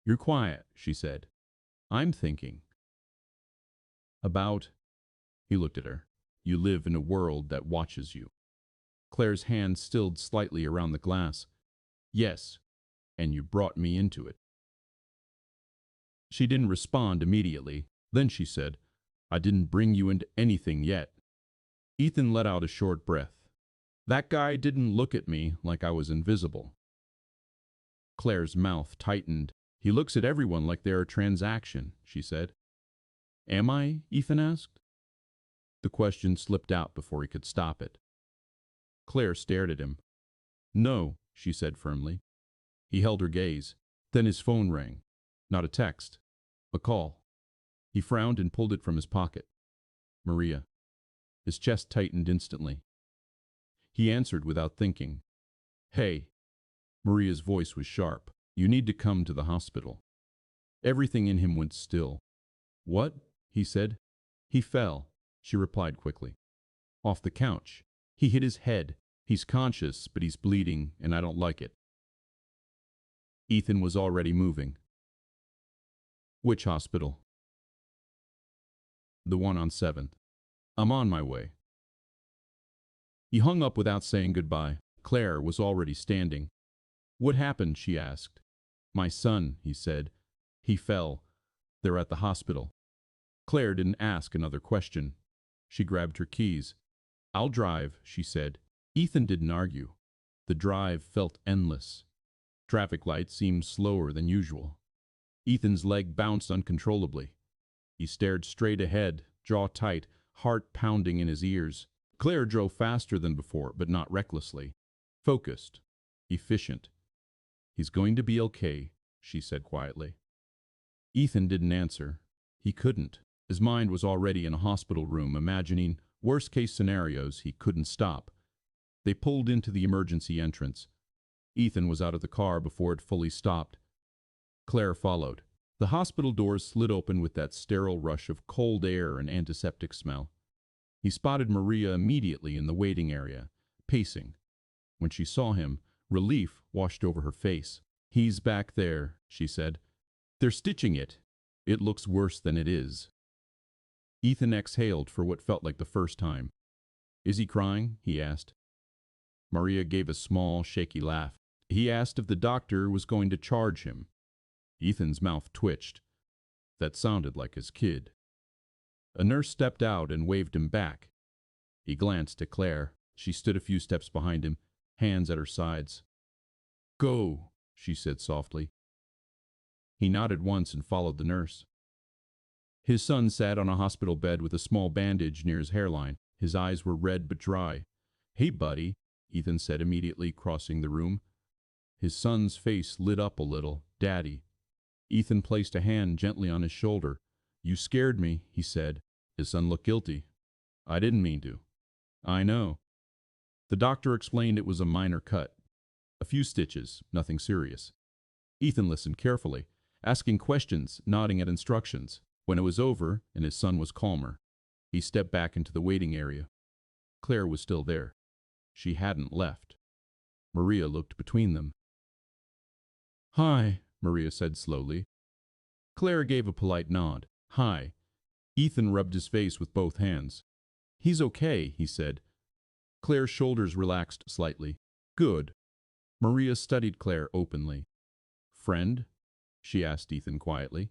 "You're quiet," she said. "I'm thinking." "About?" He looked at her. "You live in a world that watches you." Claire's hand stilled slightly around the glass. "Yes, and you brought me into it." She didn't respond immediately. Then she said, "I didn't bring you into anything yet." Ethan let out a short breath. "That guy didn't look at me like I was invisible." Claire's mouth tightened. "He looks at everyone like they're a transaction," she said. "Am I?" Ethan asked. The question slipped out before he could stop it. Claire stared at him. No, she said firmly. He held her gaze. Then his phone rang. Not a text. A call. He frowned and pulled it from his pocket. Maria. His chest tightened instantly. He answered without thinking. Hey. Maria's voice was sharp. You need to come to the hospital. Everything in him went still. What? He said. He fell, she replied quickly. Off the couch. He hit his head. He's conscious, but he's bleeding, and I don't like it. Ethan was already moving. Which hospital? The one on 7th. I'm on my way. He hung up without saying goodbye. Claire was already standing. What happened? She asked. My son, he said. He fell. They're at the hospital. Claire didn't ask another question. She grabbed her keys. I'll drive, she said. Ethan didn't argue. The drive felt endless. Traffic lights seemed slower than usual. Ethan's leg bounced uncontrollably. He stared straight ahead, jaw tight, heart pounding in his ears. Claire drove faster than before, but not recklessly. Focused. Efficient. He's going to be okay, she said quietly. Ethan didn't answer. He couldn't. His mind was already in a hospital room, imagining worst-case scenarios he couldn't stop. They pulled into the emergency entrance. Ethan was out of the car before it fully stopped. Claire followed. The hospital doors slid open with that sterile rush of cold air and antiseptic smell. He spotted Maria immediately in the waiting area, pacing. When she saw him, relief washed over her face. He's back there, she said. They're stitching it. It looks worse than it is. Ethan exhaled for what felt like the first time. Is he crying? He asked. Maria gave a small, shaky laugh. He asked if the doctor was going to charge him. Ethan's mouth twitched. That sounded like his kid. A nurse stepped out and waved him back. He glanced at Claire. She stood a few steps behind him, hands at her sides. Go, she said softly. He nodded once and followed the nurse. His son sat on a hospital bed with a small bandage near his hairline. His eyes were red but dry. Hey, buddy, Ethan said immediately, crossing the room. His son's face lit up a little. Daddy. Ethan placed a hand gently on his shoulder. You scared me, he said. His son looked guilty. I didn't mean to. I know. The doctor explained it was a minor cut. A few stitches, nothing serious. Ethan listened carefully, asking questions, nodding at instructions. When it was over and his son was calmer, he stepped back into the waiting area. Claire was still there. She hadn't left. Maria looked between them. Hi, Maria said slowly. Claire gave a polite nod. Hi. Ethan rubbed his face with both hands. He's okay, he said. Claire's shoulders relaxed slightly. Good. Maria studied Claire openly. Friend? She asked Ethan quietly.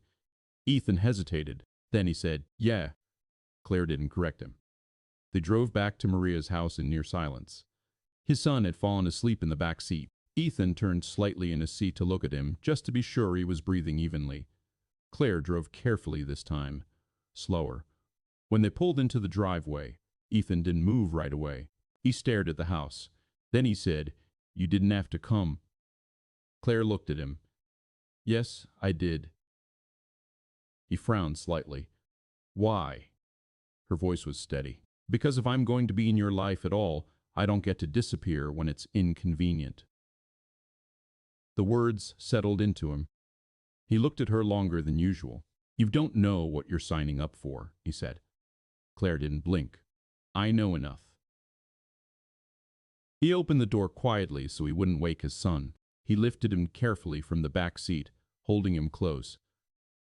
Ethan hesitated. Then he said, yeah. Claire didn't correct him. They drove back to Maria's house in near silence. His son had fallen asleep in the back seat. Ethan turned slightly in his seat to look at him, just to be sure he was breathing evenly. Claire drove carefully this time, slower. When they pulled into the driveway, Ethan didn't move right away. He stared at the house. Then he said, You didn't have to come. Claire looked at him. Yes, I did. He frowned slightly. Why? Her voice was steady. Because if I'm going to be in your life at all, I don't get to disappear when it's inconvenient. The words settled into him. He looked at her longer than usual. You don't know what you're signing up for, he said. Claire didn't blink. I know enough. He opened the door quietly so he wouldn't wake his son. He lifted him carefully from the back seat, holding him close.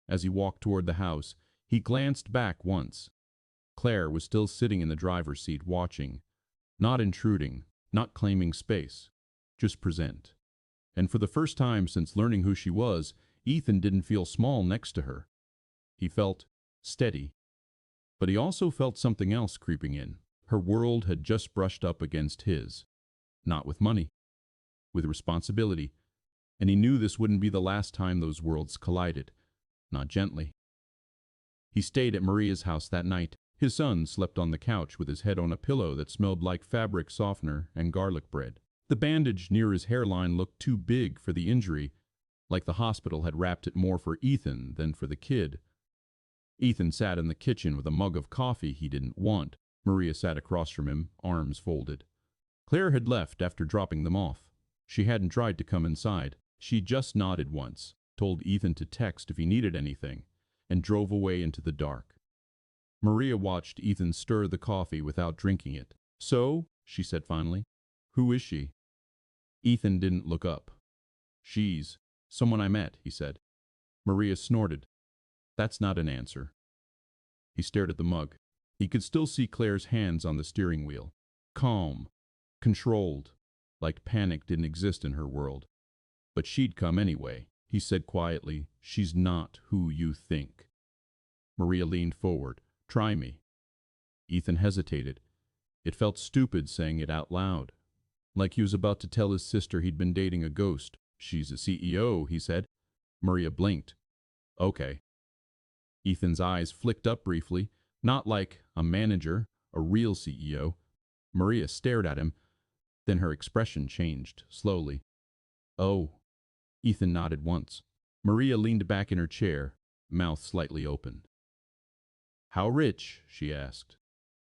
As he walked toward the house, he glanced back once. Claire was still sitting in the driver's seat watching, not intruding, not claiming space, just present. And for the first time since learning who she was, Ethan didn't feel small next to her. He felt steady. But he also felt something else creeping in. Her world had just brushed up against his. Not with money, with responsibility. And he knew this wouldn't be the last time those worlds collided. Not gently. He stayed at Maria's house that night. His son slept on the couch with his head on a pillow that smelled like fabric softener and garlic bread. The bandage near his hairline looked too big for the injury, like the hospital had wrapped it more for Ethan than for the kid. Ethan sat in the kitchen with a mug of coffee he didn't want. Maria sat across from him, arms folded. Claire had left after dropping them off. She hadn't tried to come inside. She just nodded once, told Ethan to text if he needed anything, and drove away into the dark. Maria watched Ethan stir the coffee without drinking it. "So," she said finally, "who is she?" Ethan didn't look up. "She's someone I met," he said. Maria snorted. "That's not an answer." He stared at the mug. He could still see Claire's hands on the steering wheel. Calm, controlled, like panic didn't exist in her world. "But she'd come anyway," he said quietly. "She's not who you think." Maria leaned forward. "Try me." Ethan hesitated. It felt stupid saying it out loud, like he was about to tell his sister he'd been dating a ghost. "She's a CEO," he said. Maria blinked. "Okay." Ethan's eyes flicked up briefly, not like a manager, a real CEO. Maria stared at him, then her expression changed, slowly. "Oh." Ethan nodded once. Maria leaned back in her chair, mouth slightly open. "How rich?" she asked.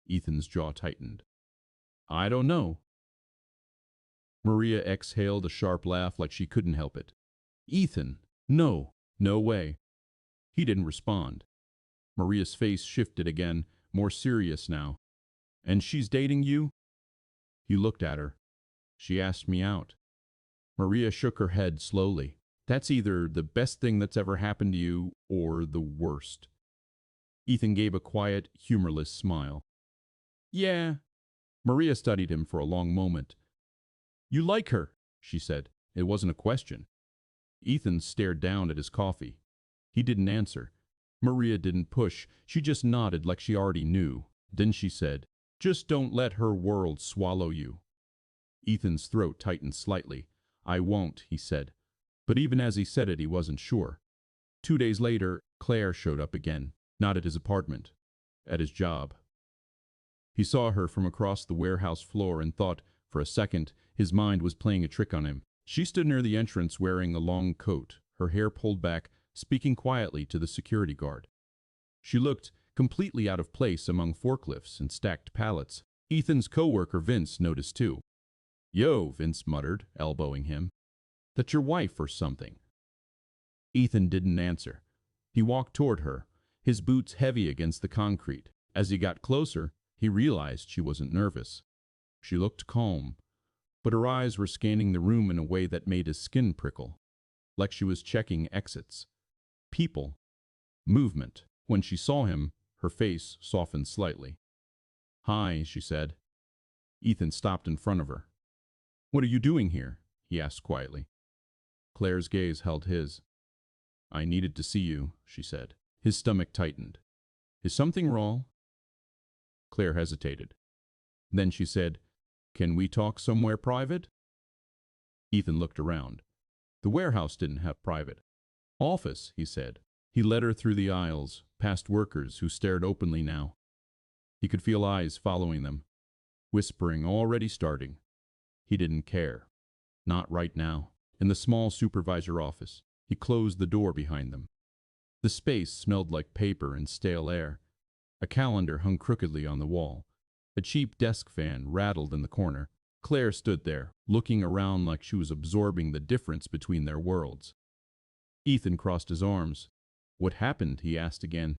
Ethan's jaw tightened. "I don't know." Maria exhaled a sharp laugh like she couldn't help it. "Ethan, no, no way." He didn't respond. Maria's face shifted again, more serious now. "And she's dating you?" He looked at her. "She asked me out." Maria shook her head slowly. "That's either the best thing that's ever happened to you or the worst." Ethan gave a quiet, humorless smile. "Yeah." Maria studied him for a long moment. "You like her," she said. It wasn't a question. Ethan stared down at his coffee. He didn't answer. Maria didn't push. She just nodded like she already knew. Then she said, "Just don't let her world swallow you." Ethan's throat tightened slightly. "I won't," he said. But even as he said it, he wasn't sure. 2 days later, Claire showed up again, not at his apartment, at his job. He saw her from across the warehouse floor and thought, for a second, his mind was playing a trick on him. She stood near the entrance wearing a long coat, her hair pulled back, speaking quietly to the security guard. She looked completely out of place among forklifts and stacked pallets. Ethan's coworker Vince noticed too. "Yo," Vince muttered, elbowing him. "That's your wife or something." Ethan didn't answer. He walked toward her, his boots heavy against the concrete. As he got closer, he realized she wasn't nervous. She looked calm, but her eyes were scanning the room in a way that made his skin prickle, like she was checking exits, people, movement. When she saw him, her face softened slightly. "Hi," she said. Ethan stopped in front of her. "What are you doing here?" he asked quietly. Claire's gaze held his. "I needed to see you," she said. His stomach tightened. "Is something wrong?" Claire hesitated. Then she said, "Can we talk somewhere private?" Ethan looked around. The warehouse didn't have private. "Office," he said. He led her through the aisles, past workers who stared openly now. He could feel eyes following them, whispering already starting. He didn't care. Not right now. In the small supervisor office, he closed the door behind them. The space smelled like paper and stale air. A calendar hung crookedly on the wall. A cheap desk fan rattled in the corner. Claire stood there, looking around like she was absorbing the difference between their worlds. Ethan crossed his arms. "What happened?" he asked again.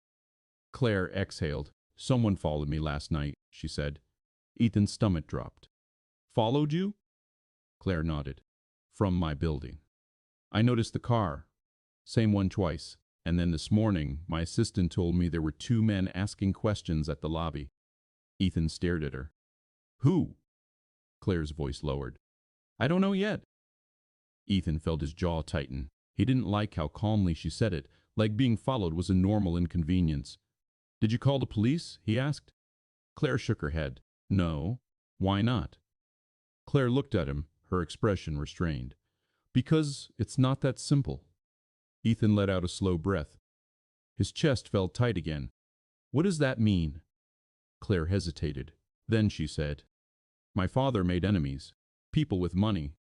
Claire exhaled. "Someone followed me last night," she said. Ethan's stomach dropped. "Followed you?" Claire nodded. "From my building. I noticed the car. Same one twice. And then this morning, my assistant told me there were 2 men asking questions at the lobby." Ethan stared at her. "Who?" Claire's voice lowered. "I don't know yet." Ethan felt his jaw tighten. He didn't like how calmly she said it, like being followed was a normal inconvenience. "Did you call the police?" he asked. Claire shook her head. "No. Why not?" Claire looked at him, her expression restrained. "Because it's not that simple." Ethan let out a slow breath. His chest felt tight again. "What does that mean?" Claire hesitated. Then she said, "My father made enemies. People with money.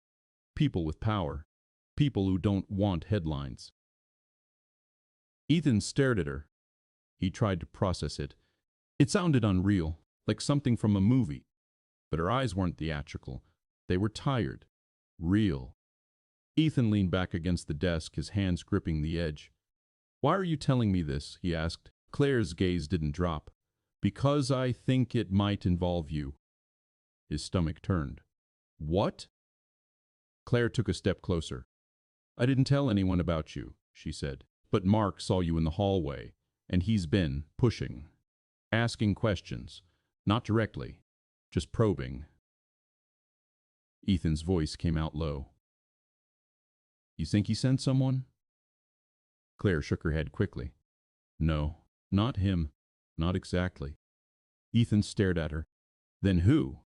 People with power. People who don't want headlines." Ethan stared at her. He tried to process it. It sounded unreal, like something from a movie. But her eyes weren't theatrical. They were tired. Real. Ethan leaned back against the desk, his hands gripping the edge. "Why are you telling me this?" he asked. Claire's gaze didn't drop. "Because I think it might involve you." His stomach turned. "What?" Claire took a step closer. "I didn't tell anyone about you," she said. "But Mark saw you in the hallway, and he's been pushing, asking questions. Not directly, just probing." Ethan's voice came out low. "You think he sent someone?" Claire shook her head quickly. "No, not him. Not exactly." Ethan stared at her. "Then who?"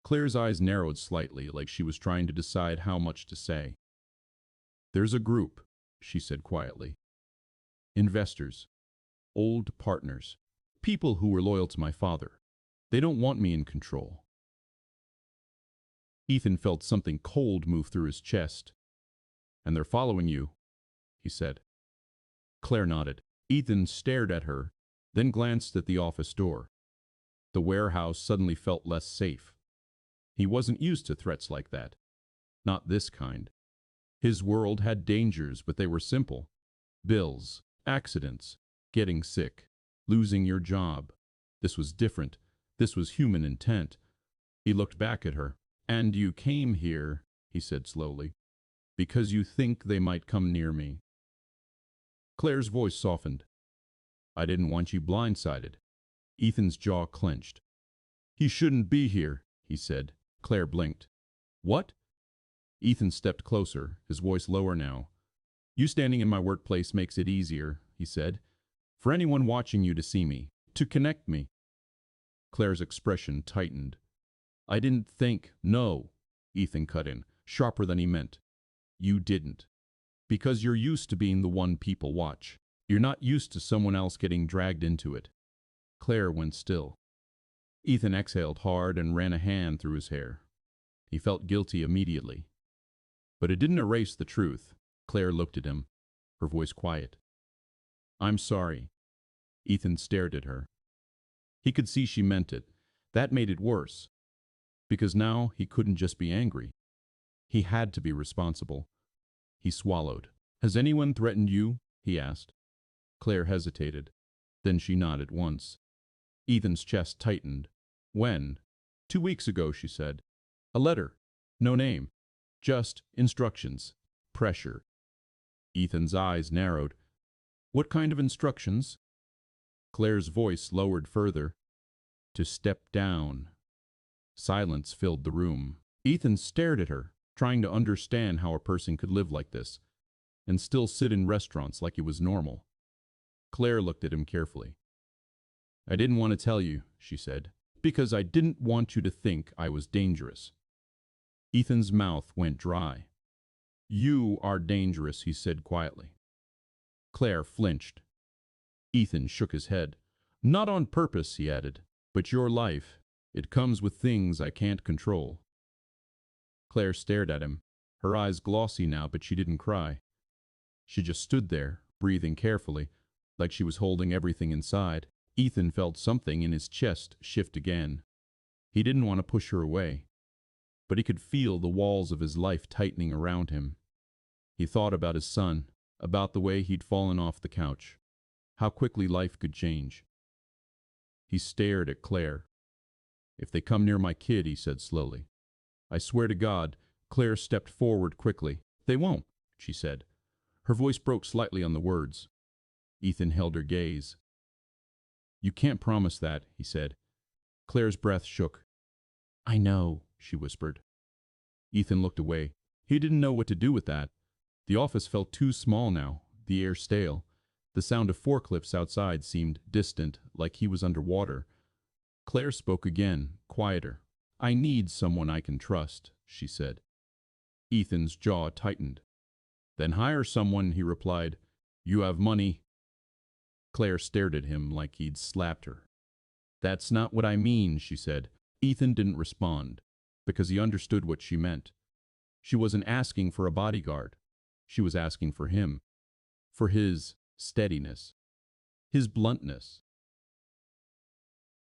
Claire's eyes narrowed slightly, like she was trying to decide how much to say. "There's a group," she said quietly. "Investors. Old partners. People who were loyal to my father. They don't want me in control." Ethan felt something cold move through his chest. "And they're following you," he said. Claire nodded. Ethan stared at her, then glanced at the office door. The warehouse suddenly felt less safe. He wasn't used to threats like that. Not this kind. His world had dangers, but they were simple. Bills, accidents, getting sick, losing your job. This was different. This was human intent. He looked back at her. "And you came here," he said slowly, "because you think they might come near me." Claire's voice softened. "I didn't want you blindsided." Ethan's jaw clenched. "He shouldn't be here," he said. Claire blinked. "What?" Ethan stepped closer, his voice lower now. "You standing in my workplace makes it easier," he said, "for anyone watching you to see me, to connect me." Claire's expression tightened. "I didn't think—" "No," Ethan cut in, sharper than he meant. "You didn't. Because you're used to being the one people watch. You're not used to someone else getting dragged into it." Claire went still. Ethan exhaled hard and ran a hand through his hair. He felt guilty immediately. But it didn't erase the truth. Claire looked at him, her voice quiet. "I'm sorry." Ethan stared at her. He could see she meant it. That made it worse. Because now he couldn't just be angry. He had to be responsible. He swallowed. "Has anyone threatened you?" he asked. Claire hesitated. Then she nodded once. Ethan's chest tightened. "When?" "2 weeks ago," she said. "A letter. No name. Just instructions. Pressure." Ethan's eyes narrowed. "What kind of instructions?" Claire's voice lowered further. "To step down." Silence filled the room. Ethan stared at her, trying to understand how a person could live like this, and still sit in restaurants like it was normal. Claire looked at him carefully. "I didn't want to tell you," she said, "because I didn't want you to think I was dangerous." Ethan's mouth went dry. "You are dangerous," he said quietly. Claire flinched. Ethan shook his head. "Not on purpose," he added, "but your life, it comes with things I can't control." Claire stared at him, her eyes glossy now, but she didn't cry. She just stood there, breathing carefully, like she was holding everything inside. Ethan felt something in his chest shift again. He didn't want to push her away, but he could feel the walls of his life tightening around him. He thought about his son, about the way he'd fallen off the couch, how quickly life could change. He stared at Claire. "If they come near my kid," he said slowly, "I swear to God." Claire stepped forward quickly. "They won't," she said. Her voice broke slightly on the words. Ethan held her gaze. "You can't promise that," he said. Claire's breath shook. "I know," she whispered. Ethan looked away. He didn't know what to do with that. The office felt too small now, the air stale. The sound of forklifts outside seemed distant, like he was underwater. Claire spoke again, quieter. "I need someone I can trust," she said. Ethan's jaw tightened. "Then hire someone," he replied. "You have money." Claire stared at him like he'd slapped her. That's not what I mean, she said. Ethan didn't respond, because he understood what she meant. She wasn't asking for a bodyguard. She was asking for him, for his steadiness, his bluntness.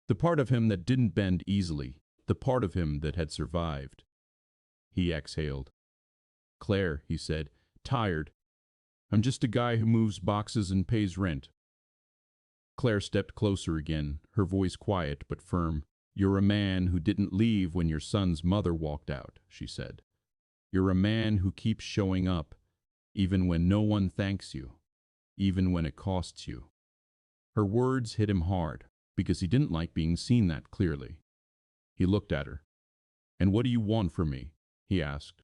The part of him that didn't bend easily, the part of him that had survived. He exhaled. Claire, he said, tired. I'm just a guy who moves boxes and pays rent. Claire stepped closer again, her voice quiet but firm. You're a man who didn't leave when your son's mother walked out, she said. You're a man who keeps showing up, even when no one thanks you, even when it costs you. Her words hit him hard, because he didn't like being seen that clearly. He looked at her. And what do you want from me? He asked.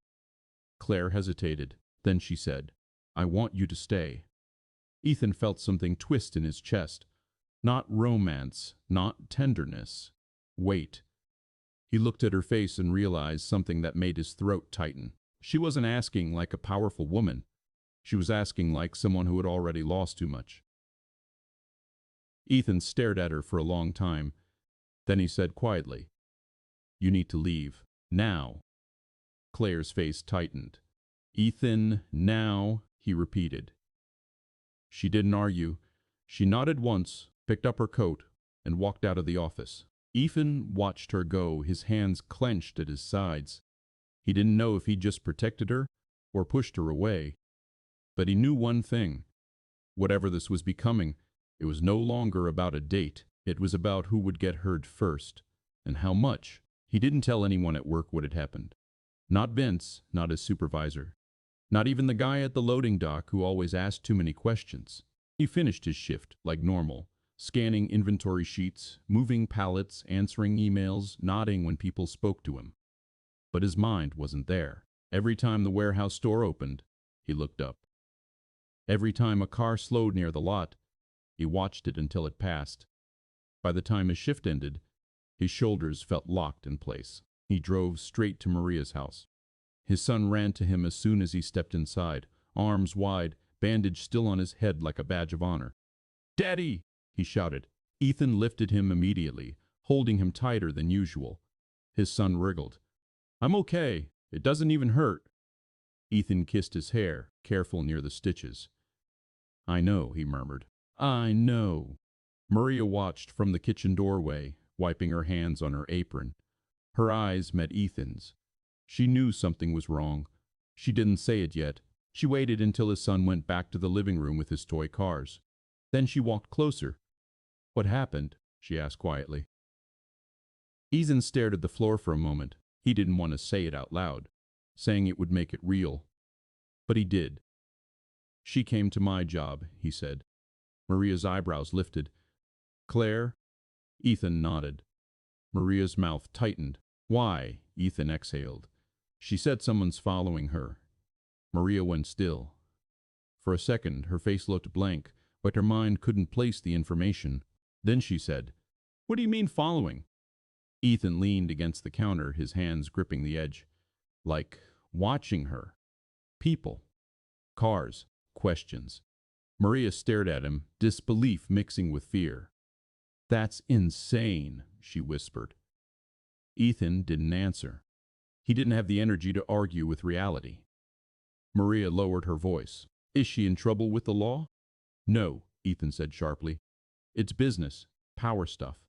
Claire hesitated. Then she said, I want you to stay. Ethan felt something twist in his chest. Not romance, not tenderness. Weight. He looked at her face and realized something that made his throat tighten. She wasn't asking like a powerful woman. She was asking like someone who had already lost too much. Ethan stared at her for a long time. Then he said quietly, You need to leave. Now. Claire's face tightened. Ethan, now, he repeated. She didn't argue. She nodded once, picked up her coat, and walked out of the office. Ethan watched her go, his hands clenched at his sides. He didn't know if he just protected her or pushed her away. But he knew one thing. Whatever this was becoming, it was no longer about a date. It was about who would get hurt first, and how much. He didn't tell anyone at work what had happened. Not Vince, not his supervisor. Not even the guy at the loading dock who always asked too many questions. He finished his shift, like normal, scanning inventory sheets, moving pallets, answering emails, nodding when people spoke to him. But his mind wasn't there. Every time the warehouse door opened, he looked up. Every time a car slowed near the lot, he watched it until it passed. By the time his shift ended, his shoulders felt locked in place. He drove straight to Maria's house. His son ran to him as soon as he stepped inside, arms wide, bandage still on his head like a badge of honor. "Daddy!" he shouted. Ethan lifted him immediately, holding him tighter than usual. His son wriggled. "I'm okay. It doesn't even hurt." Ethan kissed his hair, careful near the stitches. "I know," he murmured. "I know." Maria watched from the kitchen doorway, wiping her hands on her apron. Her eyes met Ethan's. She knew something was wrong. She didn't say it yet. She waited until his son went back to the living room with his toy cars. Then she walked closer. "What happened?" she asked quietly. Ethan stared at the floor for a moment. He didn't want to say it out loud, saying it would make it real. But he did. "She came to my job," he said. Maria's eyebrows lifted. "Claire?" Ethan nodded. Maria's mouth tightened. "Why?" Ethan exhaled. "She said someone's following her." Maria went still. For a second, her face looked blank, but her mind couldn't place the information. Then she said, "What do you mean following?" Ethan leaned against the counter, his hands gripping the edge. "Like watching her. People. Cars. Questions." Maria stared at him, disbelief mixing with fear. "That's insane," she whispered. Ethan didn't answer. He didn't have the energy to argue with reality. Maria lowered her voice. "Is she in trouble with the law?" "No," Ethan said sharply. "It's business. Power stuff.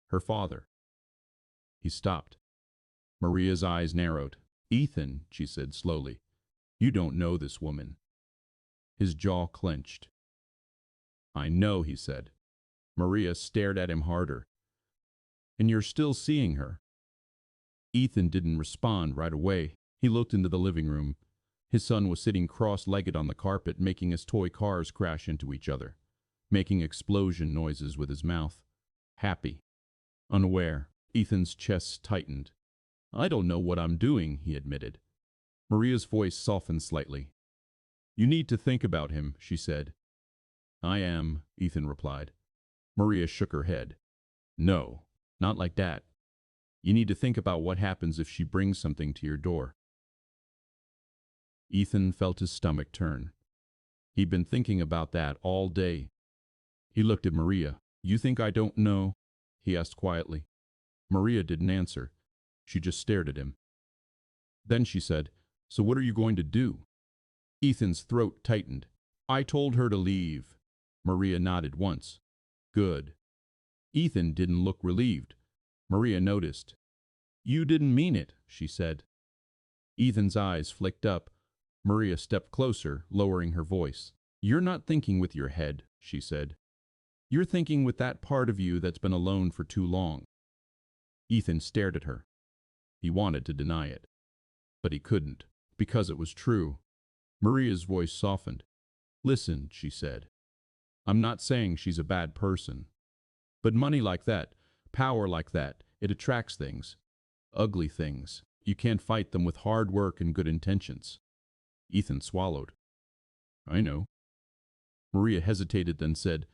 Her father." He stopped. Maria's eyes narrowed. "Ethan," she said slowly, "you don't know this woman." His jaw clenched. "I know," he said. Maria stared at him harder. "And you're still seeing her?" Ethan didn't respond right away. He looked into the living room. His son was sitting cross-legged on the carpet, making his toy cars crash into each other, making explosion noises with his mouth. Happy. Unaware. Ethan's chest tightened. "I don't know what I'm doing," he admitted. Maria's voice softened slightly. "You need to think about him," she said. "I am," Ethan replied. Maria shook her head. "No, not like that. You need to think about what happens if she brings something to your door." Ethan felt his stomach turn. He'd been thinking about that all day. He looked at Maria. "You think I don't know?" he asked quietly. Maria didn't answer. She just stared at him. Then she said, "So what are you going to do?" Ethan's throat tightened. "I told her to leave." Maria nodded once. "Good." Ethan didn't look relieved. Maria noticed. "You didn't mean it," she said. Ethan's eyes flicked up. Maria stepped closer, lowering her voice. "You're not thinking with your head," she said. "You're thinking with that part of you that's been alone for too long." Ethan stared at her. He wanted to deny it, but he couldn't, because it was true. Maria's voice softened. "Listen," she said. "I'm not saying she's a bad person. But money like that, power like that, it attracts things. Ugly things. You can't fight them with hard work and good intentions." Ethan swallowed. "I know." Maria hesitated, then said,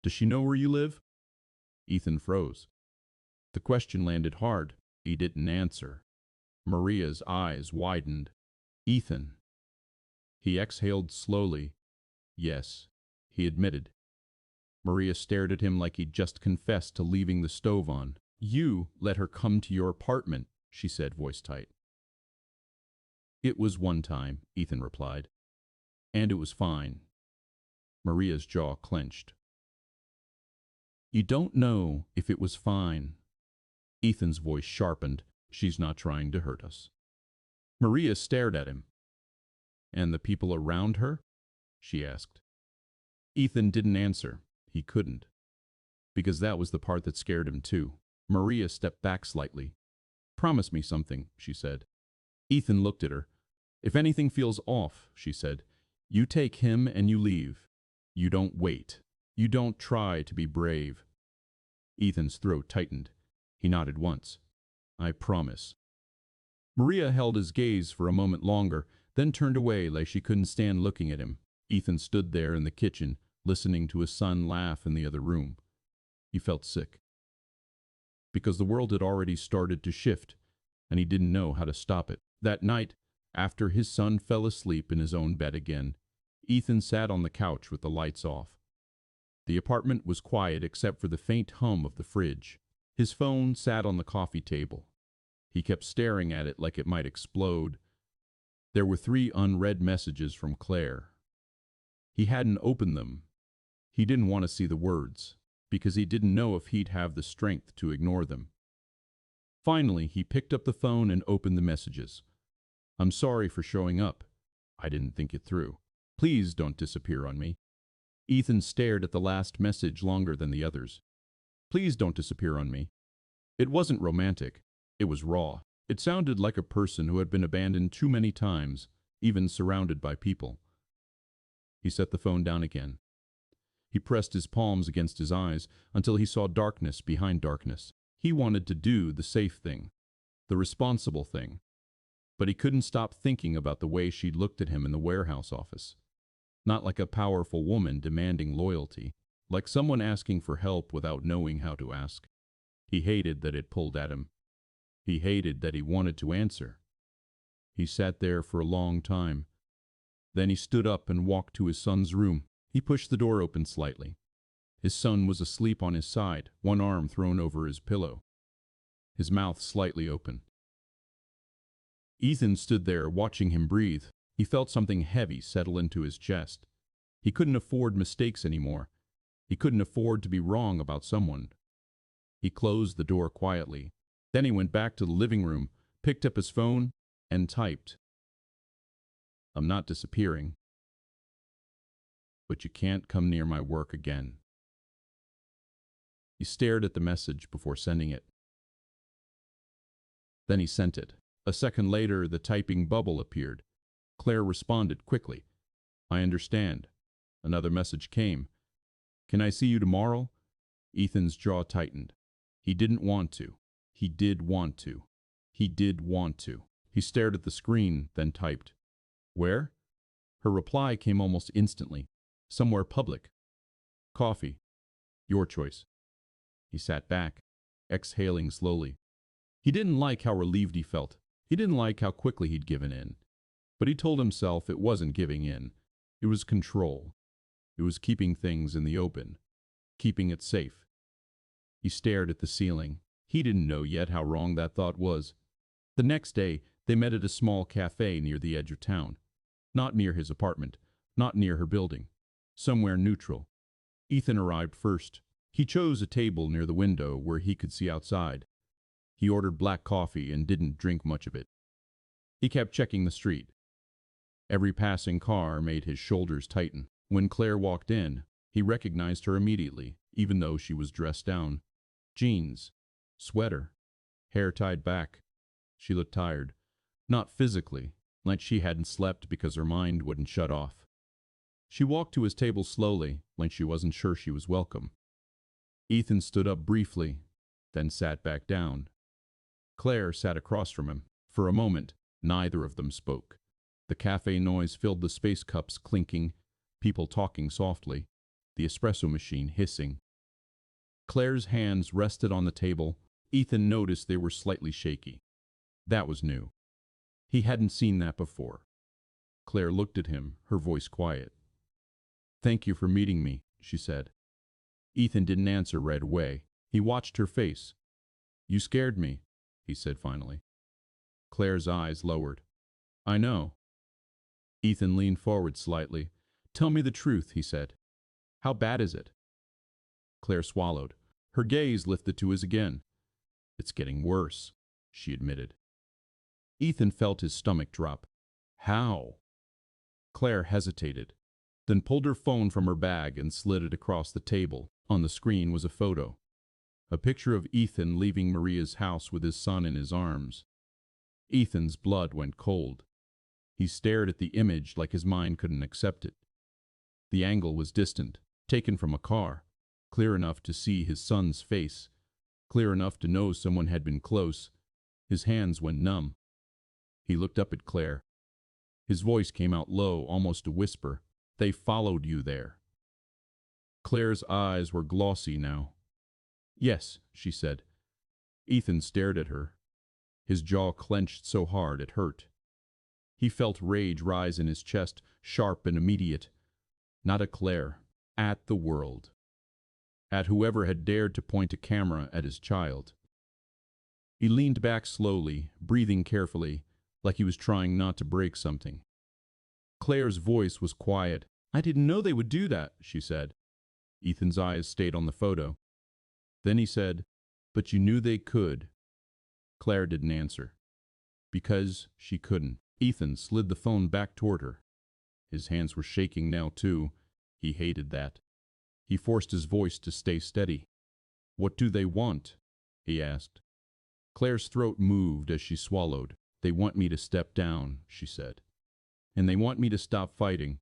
"Does she know where you live?" Ethan froze. The question landed hard. He didn't answer. Maria's eyes widened. "Ethan." He exhaled slowly. "Yes," he admitted. Maria stared at him like he'd just confessed to leaving the stove on. "You let her come to your apartment," she said, voice tight. "It was one time," Ethan replied. "And it was fine." Maria's jaw clenched. "You don't know if it was fine." Ethan's voice sharpened. "She's not trying to hurt us." Maria stared at him. "And the people around her?" she asked. Ethan didn't answer. He couldn't. Because that was the part that scared him too. Maria stepped back slightly. "Promise me something," she said. Ethan looked at her. "If anything feels off," she said, "you take him and you leave. You don't wait. You don't try to be brave." Ethan's throat tightened. He nodded once. "I promise." Maria held his gaze for a moment longer, then turned away like she couldn't stand looking at him. Ethan stood there in the kitchen, listening to his son laugh in the other room. He felt sick. Because the world had already started to shift, and he didn't know how to stop it. That night, after his son fell asleep in his own bed again, Ethan sat on the couch with the lights off. The apartment was quiet except for the faint hum of the fridge. His phone sat on the coffee table. He kept staring at it like it might explode. There were 3 unread messages from Claire. He hadn't opened them. He didn't want to see the words, because he didn't know if he'd have the strength to ignore them. Finally, he picked up the phone and opened the messages. "I'm sorry for showing up. I didn't think it through. Please don't disappear on me." Ethan stared at the last message longer than the others. "Please don't disappear on me." It wasn't romantic. It was raw. It sounded like a person who had been abandoned too many times, even surrounded by people. He set the phone down again. He pressed his palms against his eyes until he saw darkness behind darkness. He wanted to do the safe thing, the responsible thing. But he couldn't stop thinking about the way she'd looked at him in the warehouse office. Not like a powerful woman demanding loyalty, like someone asking for help without knowing how to ask. He hated that it pulled at him. He hated that he wanted to answer. He sat there for a long time. Then he stood up and walked to his son's room. He pushed the door open slightly. His son was asleep on his side, one arm thrown over his pillow, his mouth slightly open. Ethan stood there watching him breathe. He felt something heavy settle into his chest. He couldn't afford mistakes anymore. He couldn't afford to be wrong about someone. He closed the door quietly. Then he went back to the living room, picked up his phone, and typed, "I'm not disappearing, but you can't come near my work again." He stared at the message before sending it. Then he sent it. A second later, the typing bubble appeared. Claire responded quickly. "I understand." Another message came. "Can I see you tomorrow?" Ethan's jaw tightened. He didn't want to. He did want to. He did want to. He stared at the screen, then typed, "Where?" Her reply came almost instantly. "Somewhere public. Coffee. Your choice." He sat back, exhaling slowly. He didn't like how relieved he felt. He didn't like how quickly he'd given in. But he told himself it wasn't giving in. It was control. It was keeping things in the open, keeping it safe. He stared at the ceiling. He didn't know yet how wrong that thought was. The next day, they met at a small cafe near the edge of town. Not near his apartment, not near her building. Somewhere neutral. Ethan arrived first. He chose a table near the window where he could see outside. He ordered black coffee and didn't drink much of it. He kept checking the street. Every passing car made his shoulders tighten. When Claire walked in, he recognized her immediately, even though she was dressed down. Jeans, sweater, hair tied back. She looked tired. Not physically, like she hadn't slept because her mind wouldn't shut off. She walked to his table slowly, like she wasn't sure she was welcome. Ethan stood up briefly, then sat back down. Claire sat across from him. For a moment, neither of them spoke. The cafe noise filled the space cups clinking, people talking softly, the espresso machine hissing. Claire's hands rested on the table. Ethan noticed they were slightly shaky. That was new. He hadn't seen that before. Claire looked at him, her voice quiet. "Thank you for meeting me," she said. Ethan didn't answer right away. He watched her face. "You scared me," he said finally. Claire's eyes lowered. "I know." Ethan leaned forward slightly. "Tell me the truth," he said. "How bad is it?" Claire swallowed. Her gaze lifted to his again. "It's getting worse," she admitted. Ethan felt his stomach drop. "How?" Claire hesitated, then pulled her phone from her bag and slid it across the table. On the screen was a photo. A picture of Ethan leaving Maria's house with his son in his arms. Ethan's blood went cold. He stared at the image like his mind couldn't accept it. The angle was distant, taken from a car, clear enough to see his son's face, clear enough to know someone had been close. His hands went numb. He looked up at Claire. His voice came out low, almost a whisper. "They followed you there." Claire's eyes were glossy now. "Yes," she said. Ethan stared at her. His jaw clenched so hard it hurt. He felt rage rise in his chest, sharp and immediate. Not at Claire, at the world. At whoever had dared to point a camera at his child. He leaned back slowly, breathing carefully, like he was trying not to break something. Claire's voice was quiet. "I didn't know they would do that," she said. Ethan's eyes stayed on the photo. Then he said, "But you knew they could." Claire didn't answer. Because she couldn't. Ethan slid the phone back toward her. His hands were shaking now, too. He hated that. He forced his voice to stay steady. "What do they want?" he asked. Claire's throat moved as she swallowed. "They want me to step down," she said. "And they want me to stop fighting."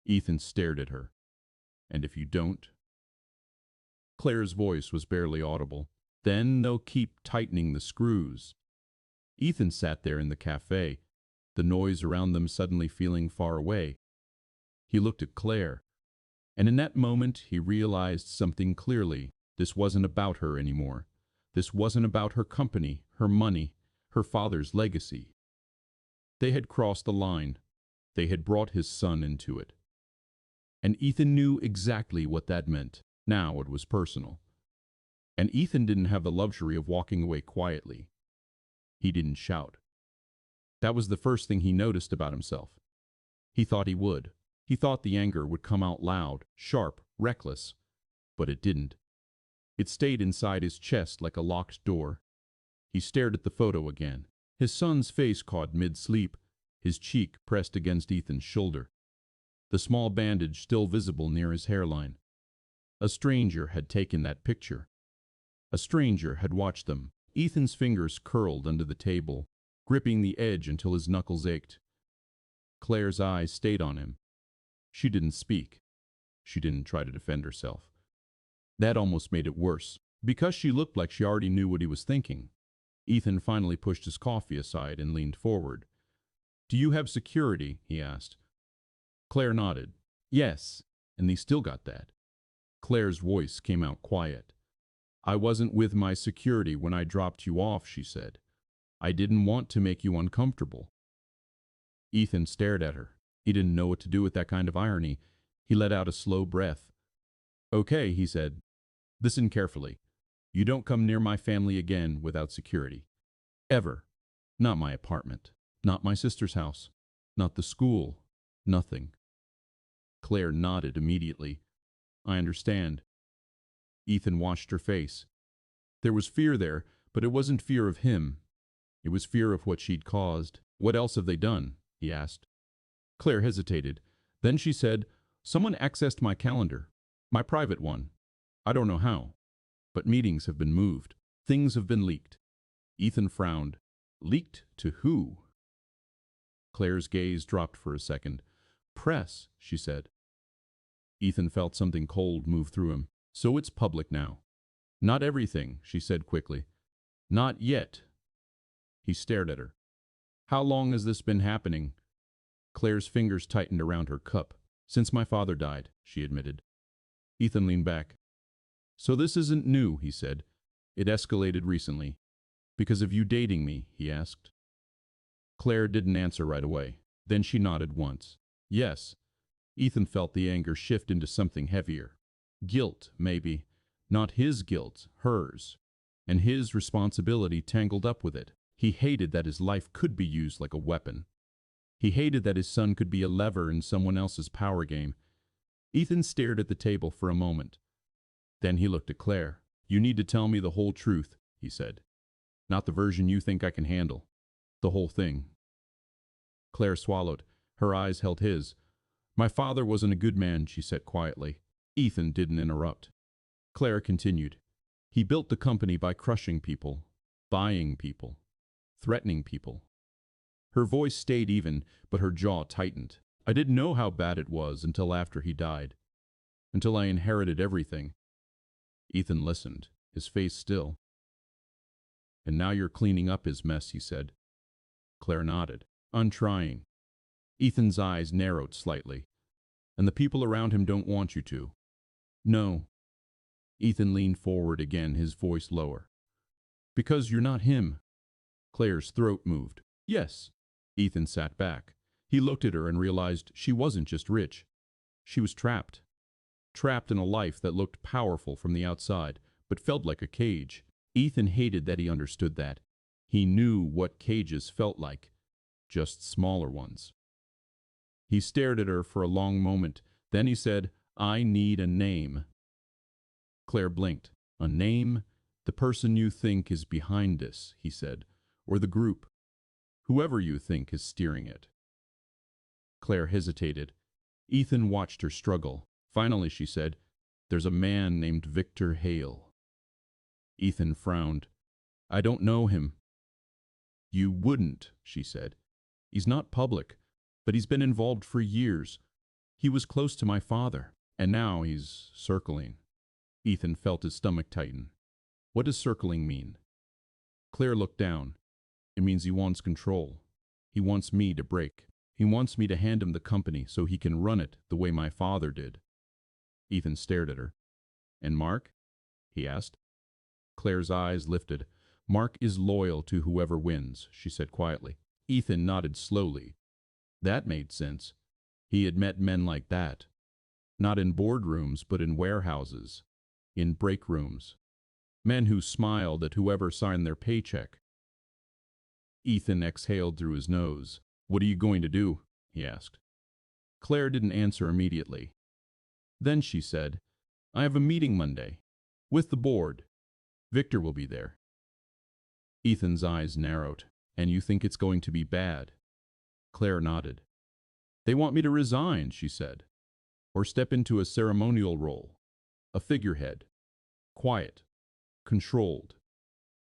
Ethan stared at her. "And if you don't?" Claire's voice was barely audible. "Then they'll keep tightening the screws." Ethan sat there in the cafe, the noise around them suddenly feeling far away. He looked at Claire, and in that moment he realized something clearly. This wasn't about her anymore. This wasn't about her company, her money, her father's legacy. They had crossed the line. They had brought his son into it. And Ethan knew exactly what that meant. Now it was personal. And Ethan didn't have the luxury of walking away quietly. He didn't shout. That was the first thing he noticed about himself. He thought he would. He thought the anger would come out loud, sharp, reckless. But it didn't. It stayed inside his chest like a locked door. He stared at the photo again. His son's face caught mid-sleep, his cheek pressed against Ethan's shoulder. The small bandage still visible near his hairline. A stranger had taken that picture. A stranger had watched them. Ethan's fingers curled under the table, gripping the edge until his knuckles ached. Claire's eyes stayed on him. She didn't speak. She didn't try to defend herself. That almost made it worse, because she looked like she already knew what he was thinking. Ethan finally pushed his coffee aside and leaned forward. "Do you have security?" he asked. Claire nodded. "Yes, and they still got that." Claire's voice came out quiet. "I wasn't with my security when I dropped you off," she said. "I didn't want to make you uncomfortable." Ethan stared at her. He didn't know what to do with that kind of irony. He let out a slow breath. "Okay," he said. Listen carefully. You don't come near my family again without security. Ever. Not my apartment. Not my sister's house. Not the school. Nothing. Claire nodded immediately. I understand. Ethan watched her face. There was fear there, but it wasn't fear of him. It was fear of what she'd caused. What else have they done? He asked. Claire hesitated. Then she said, someone accessed my calendar. My private one. I don't know how. But meetings have been moved. Things have been leaked. Ethan frowned. Leaked to who? Claire's gaze dropped for a second. Press, she said. Ethan felt something cold move through him. So it's public now. Not everything, she said quickly. Not yet. He stared at her. How long has this been happening? Claire's fingers tightened around her cup. Since my father died, she admitted. Ethan leaned back. So this isn't new, he said. It escalated recently. Because of you dating me, he asked. Claire didn't answer right away. Then she nodded once. Yes. Ethan felt the anger shift into something heavier. Guilt, maybe. Not his guilt, hers. And his responsibility tangled up with it. He hated that his life could be used like a weapon. He hated that his son could be a lever in someone else's power game. Ethan stared at the table for a moment. Then he looked at Claire. You need to tell me the whole truth, he said. Not the version you think I can handle. The whole thing. Claire swallowed. Her eyes held his. My father wasn't a good man, she said quietly. Ethan didn't interrupt. Claire continued. He built the company by crushing people, buying people, threatening people. Her voice stayed even, but her jaw tightened. I didn't know how bad it was until after he died. Until I inherited everything. Ethan listened, his face still. And now you're cleaning up his mess, he said. Claire nodded. I'm trying. Ethan's eyes narrowed slightly. And the people around him don't want you to. No. Ethan leaned forward again, his voice lower. Because you're not him. Claire's throat moved. Yes. Ethan sat back. He looked at her and realized she wasn't just rich. She was trapped. Trapped in a life that looked powerful from the outside, but felt like a cage. Ethan hated that he understood that. He knew what cages felt like. Just smaller ones. He stared at her for a long moment. Then he said, I need a name. Claire blinked. A name? The person you think is behind this, he said. Or the group. Whoever you think is steering it. Claire hesitated. Ethan watched her struggle. Finally, she said, there's a man named Victor Hale. Ethan frowned. I don't know him. You wouldn't, she said. He's not public, but he's been involved for years. He was close to my father, and now he's circling. Ethan felt his stomach tighten. What does circling mean? Claire looked down. It means he wants control. He wants me to break. He wants me to hand him the company so he can run it the way my father did. Ethan stared at her. And Mark? He asked. Claire's eyes lifted. Mark is loyal to whoever wins, she said quietly. Ethan nodded slowly. That made sense. He had met men like that. Not in boardrooms, but in warehouses. In break rooms. Men who smiled at whoever signed their paycheck. Ethan exhaled through his nose. What are you going to do? He asked. Claire didn't answer immediately. Then she said, I have a meeting Monday. With the board. Victor will be there. Ethan's eyes narrowed. And you think it's going to be bad? Claire nodded. They want me to resign, she said. Or step into a ceremonial role. A figurehead. Quiet. Controlled.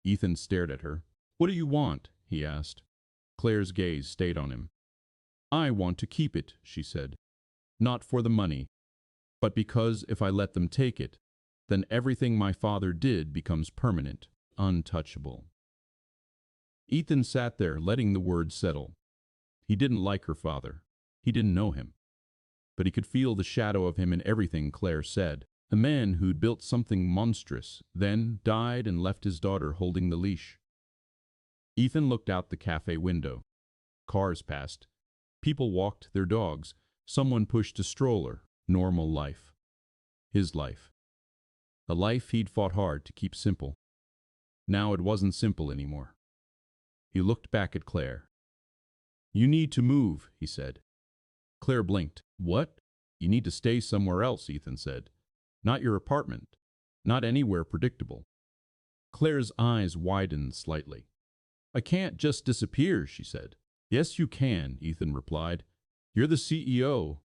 Ethan stared at her. What do you want? He asked. Claire's gaze stayed on him. I want to keep it, she said. Not for the money, but because if I let them take it, then everything my father did becomes permanent, untouchable. Ethan sat there, letting the words settle. He didn't like her father. He didn't know him. But he could feel the shadow of him in everything Claire said. A man who'd built something monstrous, then died and left his daughter holding the leash. Ethan looked out the cafe window. Cars passed. People walked their dogs. Someone pushed a stroller. Normal life. His life. A life he'd fought hard to keep simple. Now it wasn't simple anymore. He looked back at Claire. "You need to move," he said. Claire blinked. "What?" "You need to stay somewhere else," Ethan said. "Not your apartment. Not anywhere predictable." Claire's eyes widened slightly. "I can't just disappear," she said. "Yes, you can," Ethan replied. "You're the CEO.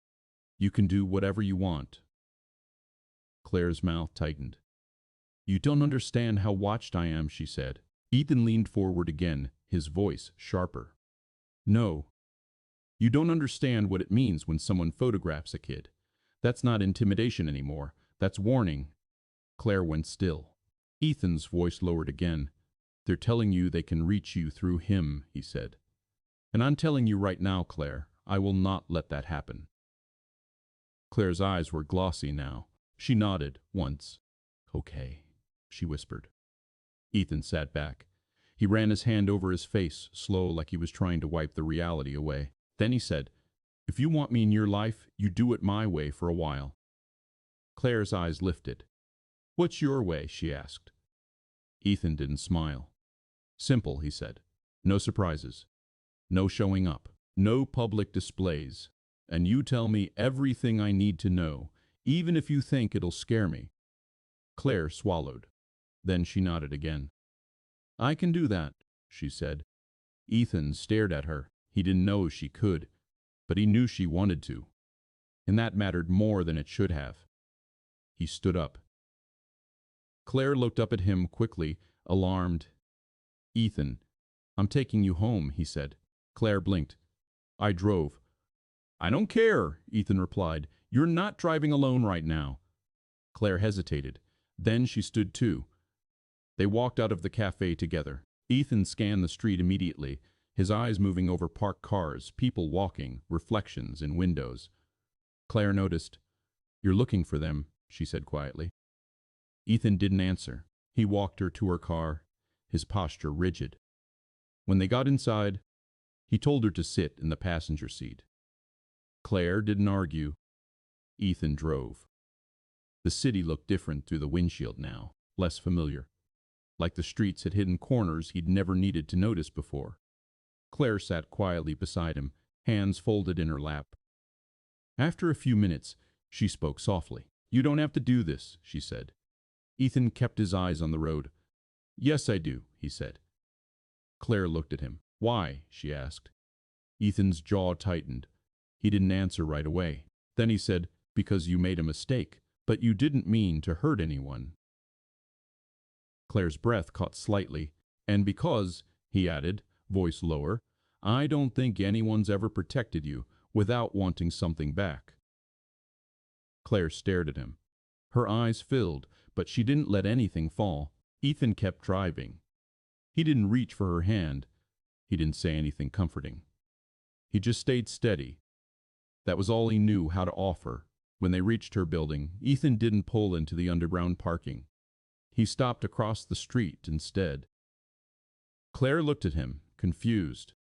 You can do whatever you want." Claire's mouth tightened. "You don't understand how watched I am," she said. Ethan leaned forward again, his voice sharper. "No. You don't understand what it means when someone photographs a kid. That's not intimidation anymore. That's warning." Claire went still. Ethan's voice lowered again. "They're telling you they can reach you through him," he said. "And I'm telling you right now, Claire, I will not let that happen." Claire's eyes were glossy now. She nodded once. "Okay," she whispered. Ethan sat back. He ran his hand over his face, slow, like he was trying to wipe the reality away. Then he said, "If you want me in your life, you do it my way for a while." Claire's eyes lifted. "What's your way?" she asked. Ethan didn't smile. "Simple," he said. "No surprises. No showing up. No public displays. And you tell me everything I need to know, even if you think it'll scare me." Claire swallowed. Then she nodded again. "I can do that," she said. Ethan stared at her. He didn't know she could, but he knew she wanted to. And that mattered more than it should have. He stood up. Claire looked up at him quickly, alarmed. "Ethan, I'm taking you home," he said. Claire blinked. "I drove." "I don't care," Ethan replied. "You're not driving alone right now." Claire hesitated. Then she stood too. They walked out of the cafe together. Ethan scanned the street immediately, his eyes moving over parked cars, people walking, reflections in windows. Claire noticed. "You're looking for them," she said quietly. Ethan didn't answer. He walked her to her car, his posture rigid. When they got inside, he told her to sit in the passenger seat. Claire didn't argue. Ethan drove. The city looked different through the windshield now, less familiar. Like the streets had hidden corners he'd never needed to notice before. Claire sat quietly beside him, hands folded in her lap. After a few minutes, she spoke softly. "You don't have to do this," she said. Ethan kept his eyes on the road. "Yes, I do," he said. Claire looked at him. "Why?" she asked. Ethan's jaw tightened. He didn't answer right away. Then he said, "Because you made a mistake, but you didn't mean to hurt anyone." Claire's breath caught slightly. "And because," he added, voice lower, "I don't think anyone's ever protected you without wanting something back." Claire stared at him. Her eyes filled, but she didn't let anything fall. Ethan kept driving. He didn't reach for her hand. He didn't say anything comforting. He just stayed steady. That was all he knew how to offer. When they reached her building, Ethan didn't pull into the underground parking. He stopped across the street instead. Claire looked at him, confused.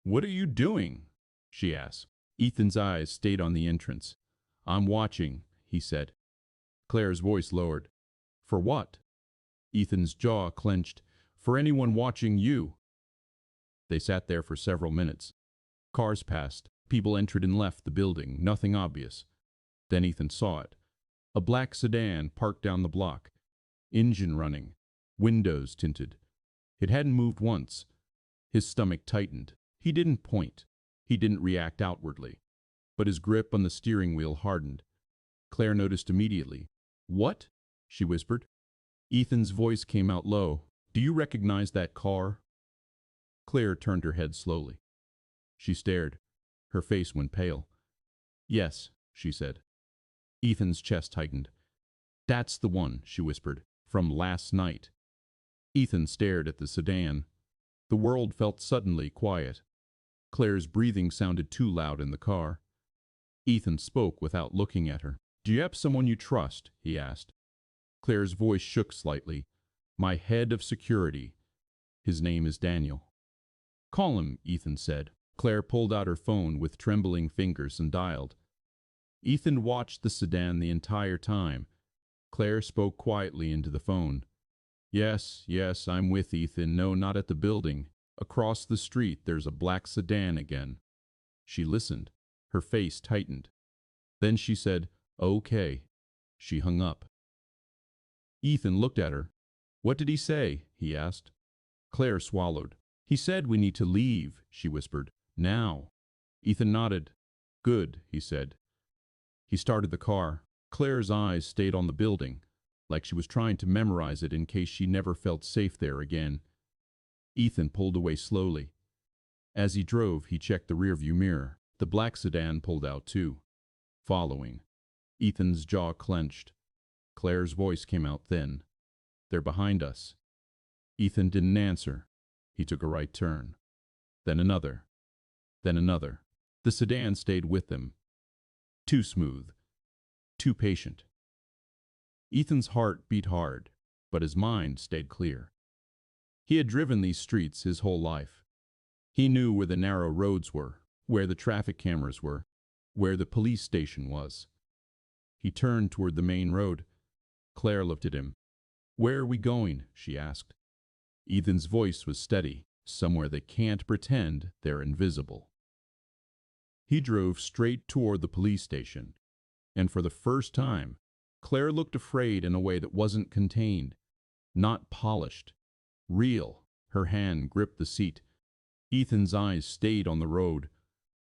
"What are you doing?" she asked. Ethan's eyes stayed on the entrance. "I'm watching," he said. Claire's voice lowered. "For what?" Ethan's jaw clenched. "For anyone watching you." They sat there for several minutes. Cars passed. People entered and left the building, nothing obvious. Then Ethan saw it. A black sedan parked down the block. Engine running. Windows tinted. It hadn't moved once. His stomach tightened. He didn't point. He didn't react outwardly. But his grip on the steering wheel hardened. Claire noticed immediately. "What?" she whispered. Ethan's voice came out low. "Do you recognize that car?" Claire turned her head slowly. She stared. Her face went pale. "Yes," she said. Ethan's chest tightened. "That's the one," she whispered, "from last night." Ethan stared at the sedan. The world felt suddenly quiet. Claire's breathing sounded too loud in the car. Ethan spoke without looking at her. "Do you have someone you trust?" he asked. Claire's voice shook slightly. "My head of security. His name is Daniel." "Call him," Ethan said. Claire pulled out her phone with trembling fingers and dialed. Ethan watched the sedan the entire time. Claire spoke quietly into the phone. Yes, yes, I'm with Ethan. No, not at the building. Across the street, there's a black sedan again. She listened. Her face tightened. Then she said, okay. She hung up. Ethan looked at her. What did he say? He asked. Claire swallowed. He said we need to leave, she whispered. Now. Ethan nodded. Good, he said. He started the car. Claire's eyes stayed on the building, like she was trying to memorize it in case she never felt safe there again. Ethan pulled away slowly. As he drove, he checked the rearview mirror. The black sedan pulled out too, following. Ethan's jaw clenched. Claire's voice came out thin. They're behind us. Ethan didn't answer. He took a right turn. Then another. Then another. The sedan stayed with them. Too smooth. Too patient. Ethan's heart beat hard, but his mind stayed clear. He had driven these streets his whole life. He knew where the narrow roads were, where the traffic cameras were, where the police station was. He turned toward the main road. Claire looked at him. Where are we going? She asked. Ethan's voice was steady. Somewhere they can't pretend they're invisible. He drove straight toward the police station, and for the first time, Claire looked afraid in a way that wasn't contained, not polished, real. Her hand gripped the seat. Ethan's eyes stayed on the road.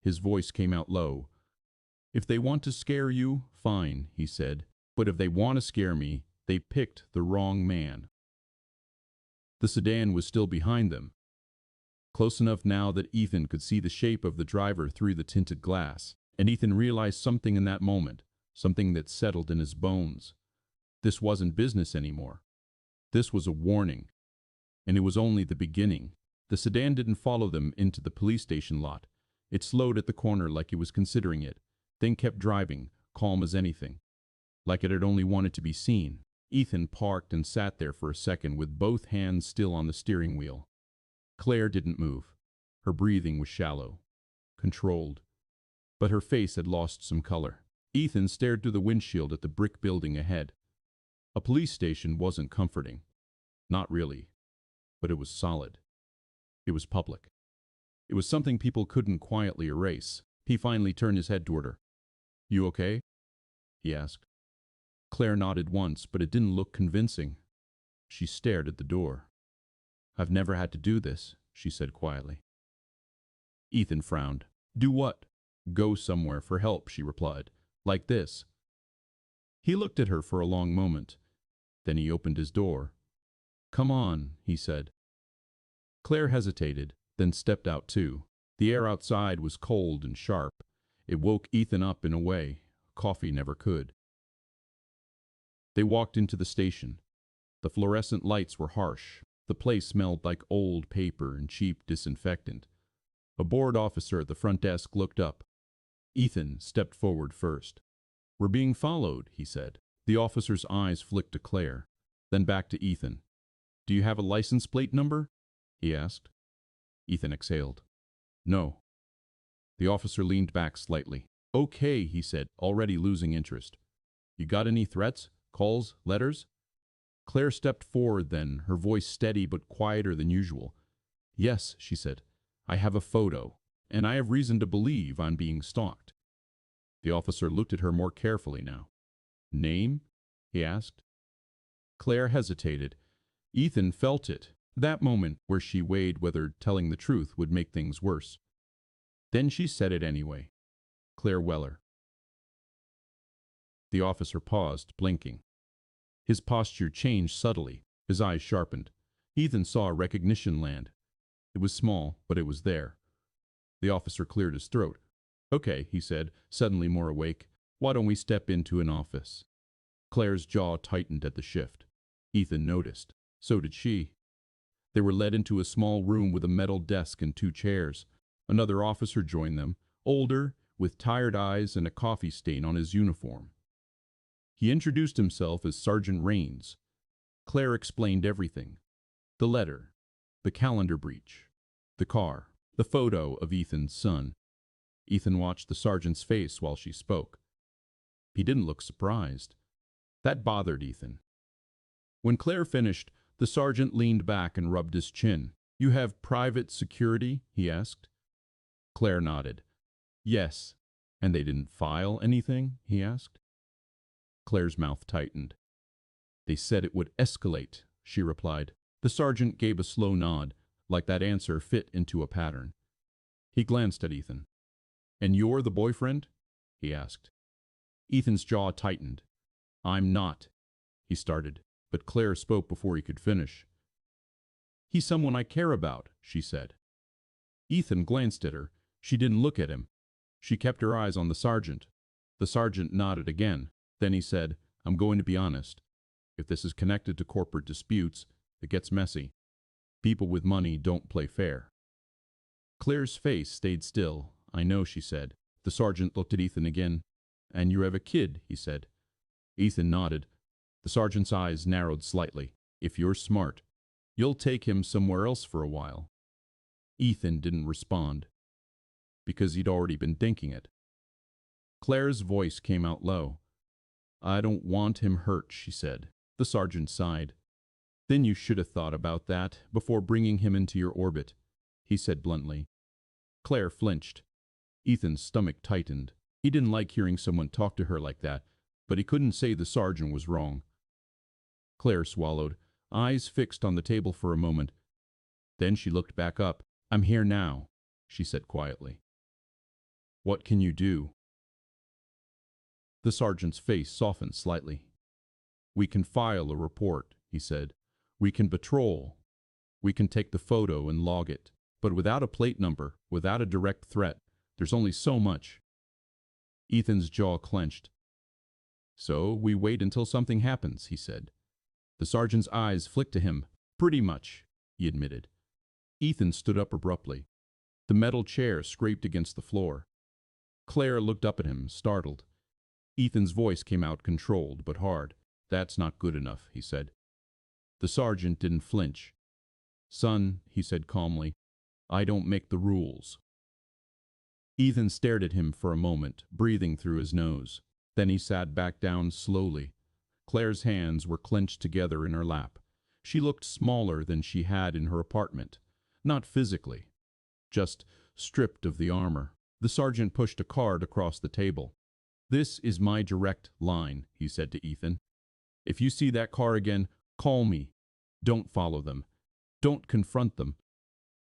His voice came out low. If they want to scare you, fine, he said. But if they want to scare me, they picked the wrong man. The sedan was still behind them, close enough now that Ethan could see the shape of the driver through the tinted glass. And Ethan realized something in that moment, something that settled in his bones. This wasn't business anymore. This was a warning. And it was only the beginning. The sedan didn't follow them into the police station lot. It slowed at the corner like it was considering it, then kept driving, calm as anything, like it had only wanted to be seen. Ethan parked and sat there for a second with both hands still on the steering wheel. Claire didn't move. Her breathing was shallow, controlled, but her face had lost some color. Ethan stared through the windshield at the brick building ahead. A police station wasn't comforting. Not really. But it was solid. It was public. It was something people couldn't quietly erase. He finally turned his head toward her. You okay? He asked. Claire nodded once, but it didn't look convincing. She stared at the door. I've never had to do this, she said quietly. Ethan frowned. Do what? Go somewhere for help, she replied. Like this. He looked at her for a long moment. Then he opened his door. Come on, he said. Claire hesitated, then stepped out too. The air outside was cold and sharp. It woke Ethan up in a way coffee never could. They walked into the station. The fluorescent lights were harsh. The place smelled like old paper and cheap disinfectant. A bored officer at the front desk looked up. Ethan stepped forward first. We're being followed, he said. The officer's eyes flicked to Claire, then back to Ethan. Do you have a license plate number? He asked. Ethan exhaled. No. The officer leaned back slightly. Okay, he said, already losing interest. You got any threats? Calls? Letters? Claire stepped forward then, her voice steady but quieter than usual. Yes, she said. I have a photo, and I have reason to believe I'm being stalked. The officer looked at her more carefully now. Name? He asked. Claire hesitated. Ethan felt it, that moment where she weighed whether telling the truth would make things worse. Then she said it anyway. Claire Weller. The officer paused, blinking. His posture changed subtly, his eyes sharpened. Ethan saw recognition land. It was small, but it was there. The officer cleared his throat. Okay, he said, suddenly more awake. Why don't we step into an office? Claire's jaw tightened at the shift. Ethan noticed. So did she. They were led into a small room with a metal desk and 2 chairs. Another officer joined them, older, with tired eyes and a coffee stain on his uniform. He introduced himself as Sergeant Raines. Claire explained everything. The letter, the calendar breach, the car, the photo of Ethan's son. Ethan watched the sergeant's face while she spoke. He didn't look surprised. That bothered Ethan. When Claire finished, the sergeant leaned back and rubbed his chin. "You have private security?" he asked. Claire nodded. "Yes." "And they didn't file anything?" he asked. Claire's mouth tightened. "They said it would escalate," she replied. The sergeant gave a slow nod, like that answer fit into a pattern. He glanced at Ethan. "And you're the boyfriend?" he asked. Ethan's jaw tightened. "I'm not," he started, but Claire spoke before he could finish. "He's someone I care about," she said. Ethan glanced at her. She didn't look at him. She kept her eyes on the sergeant. The sergeant nodded again. Then he said, "I'm going to be honest. If this is connected to corporate disputes, it gets messy. People with money don't play fair." Claire's face stayed still. "I know," she said. The sergeant looked at Ethan again. "And you have a kid," he said. Ethan nodded. The sergeant's eyes narrowed slightly. "If you're smart, you'll take him somewhere else for a while." Ethan didn't respond, because he'd already been thinking it. Claire's voice came out low. "I don't want him hurt," she said. The sergeant sighed. "Then you should have thought about that before bringing him into your orbit," he said bluntly. Claire flinched. Ethan's stomach tightened. He didn't like hearing someone talk to her like that, but he couldn't say the sergeant was wrong. Claire swallowed, eyes fixed on the table for a moment. Then she looked back up. "I'm here now," she said quietly. "What can you do?" The sergeant's face softened slightly. "We can file a report," he said. "We can patrol. We can take the photo and log it. But without a plate number, without a direct threat, there's only so much." Ethan's jaw clenched. "So we wait until something happens," he said. The sergeant's eyes flicked to him. "Pretty much," he admitted. Ethan stood up abruptly. The metal chair scraped against the floor. Claire looked up at him, startled. Ethan's voice came out controlled but hard. "That's not good enough," he said. The sergeant didn't flinch. "Son," he said calmly, "I don't make the rules." Ethan stared at him for a moment, breathing through his nose. Then he sat back down slowly. Claire's hands were clenched together in her lap. She looked smaller than she had in her apartment. Not physically, just stripped of the armor. The sergeant pushed a card across the table. "This is my direct line," he said to Ethan. "If you see that car again, call me. Don't follow them. Don't confront them."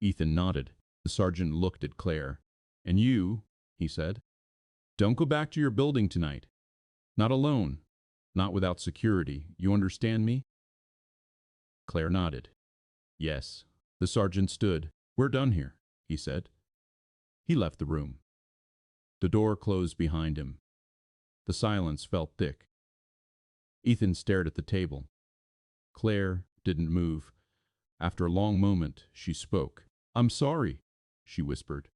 Ethan nodded. The sergeant looked at Claire. "And you," he said, "don't go back to your building tonight. Not alone. Not without security. You understand me?" Claire nodded. "Yes." The sergeant stood. "We're done here," he said. He left the room. The door closed behind him. The silence felt thick. Ethan stared at the table. Claire didn't move. After a long moment, she spoke. "I'm sorry," she whispered.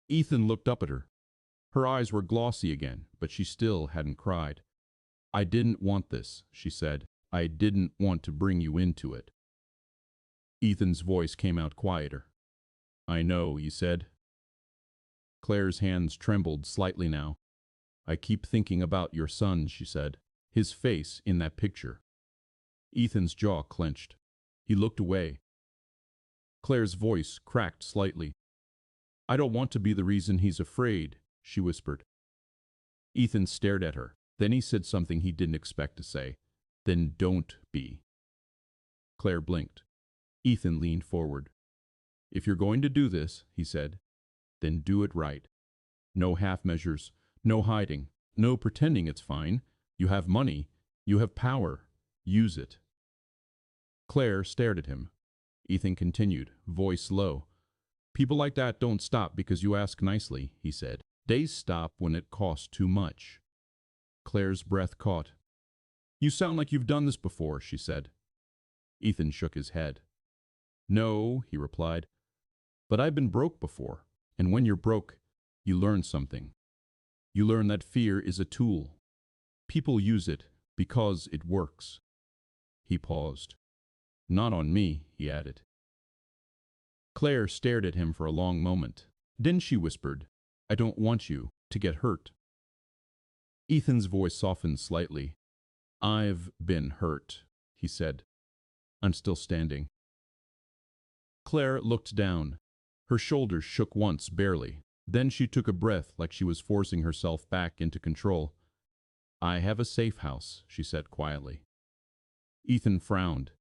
Ethan looked up at her. Her eyes were glossy again, but she still hadn't cried. "I didn't want this," she said. "I didn't want to bring you into it." Ethan's voice came out quieter. "I know," he said. Claire's hands trembled slightly now. "I keep thinking about your son," she said. "His face in that picture." Ethan's jaw clenched. He looked away. Claire's voice cracked slightly. "I don't want to be the reason he's afraid," she whispered. Ethan stared at her. Then he said something he didn't expect to say. "Then don't be." Claire blinked. Ethan leaned forward. "If you're going to do this," he said, "then do it right. No half measures, no hiding, no pretending it's fine. You have money, you have power. Use it." Claire stared at him. Ethan continued, voice low. "People like that don't stop because you ask nicely," he said. "They stop when it costs too much." Claire's breath caught. "You sound like you've done this before," she said. Ethan shook his head. "No," he replied, "but I've been broke before, and when you're broke, you learn something. You learn that fear is a tool. People use it because it works." He paused. "Not on me," he added. Claire stared at him for a long moment. Then she whispered, "I don't want you to get hurt." Ethan's voice softened slightly. I've been hurt, he said. I'm still standing. Claire looked down. Her shoulders shook once, barely. Then she took a breath like she was forcing herself back into control. I have a safe house, she said quietly. Ethan frowned.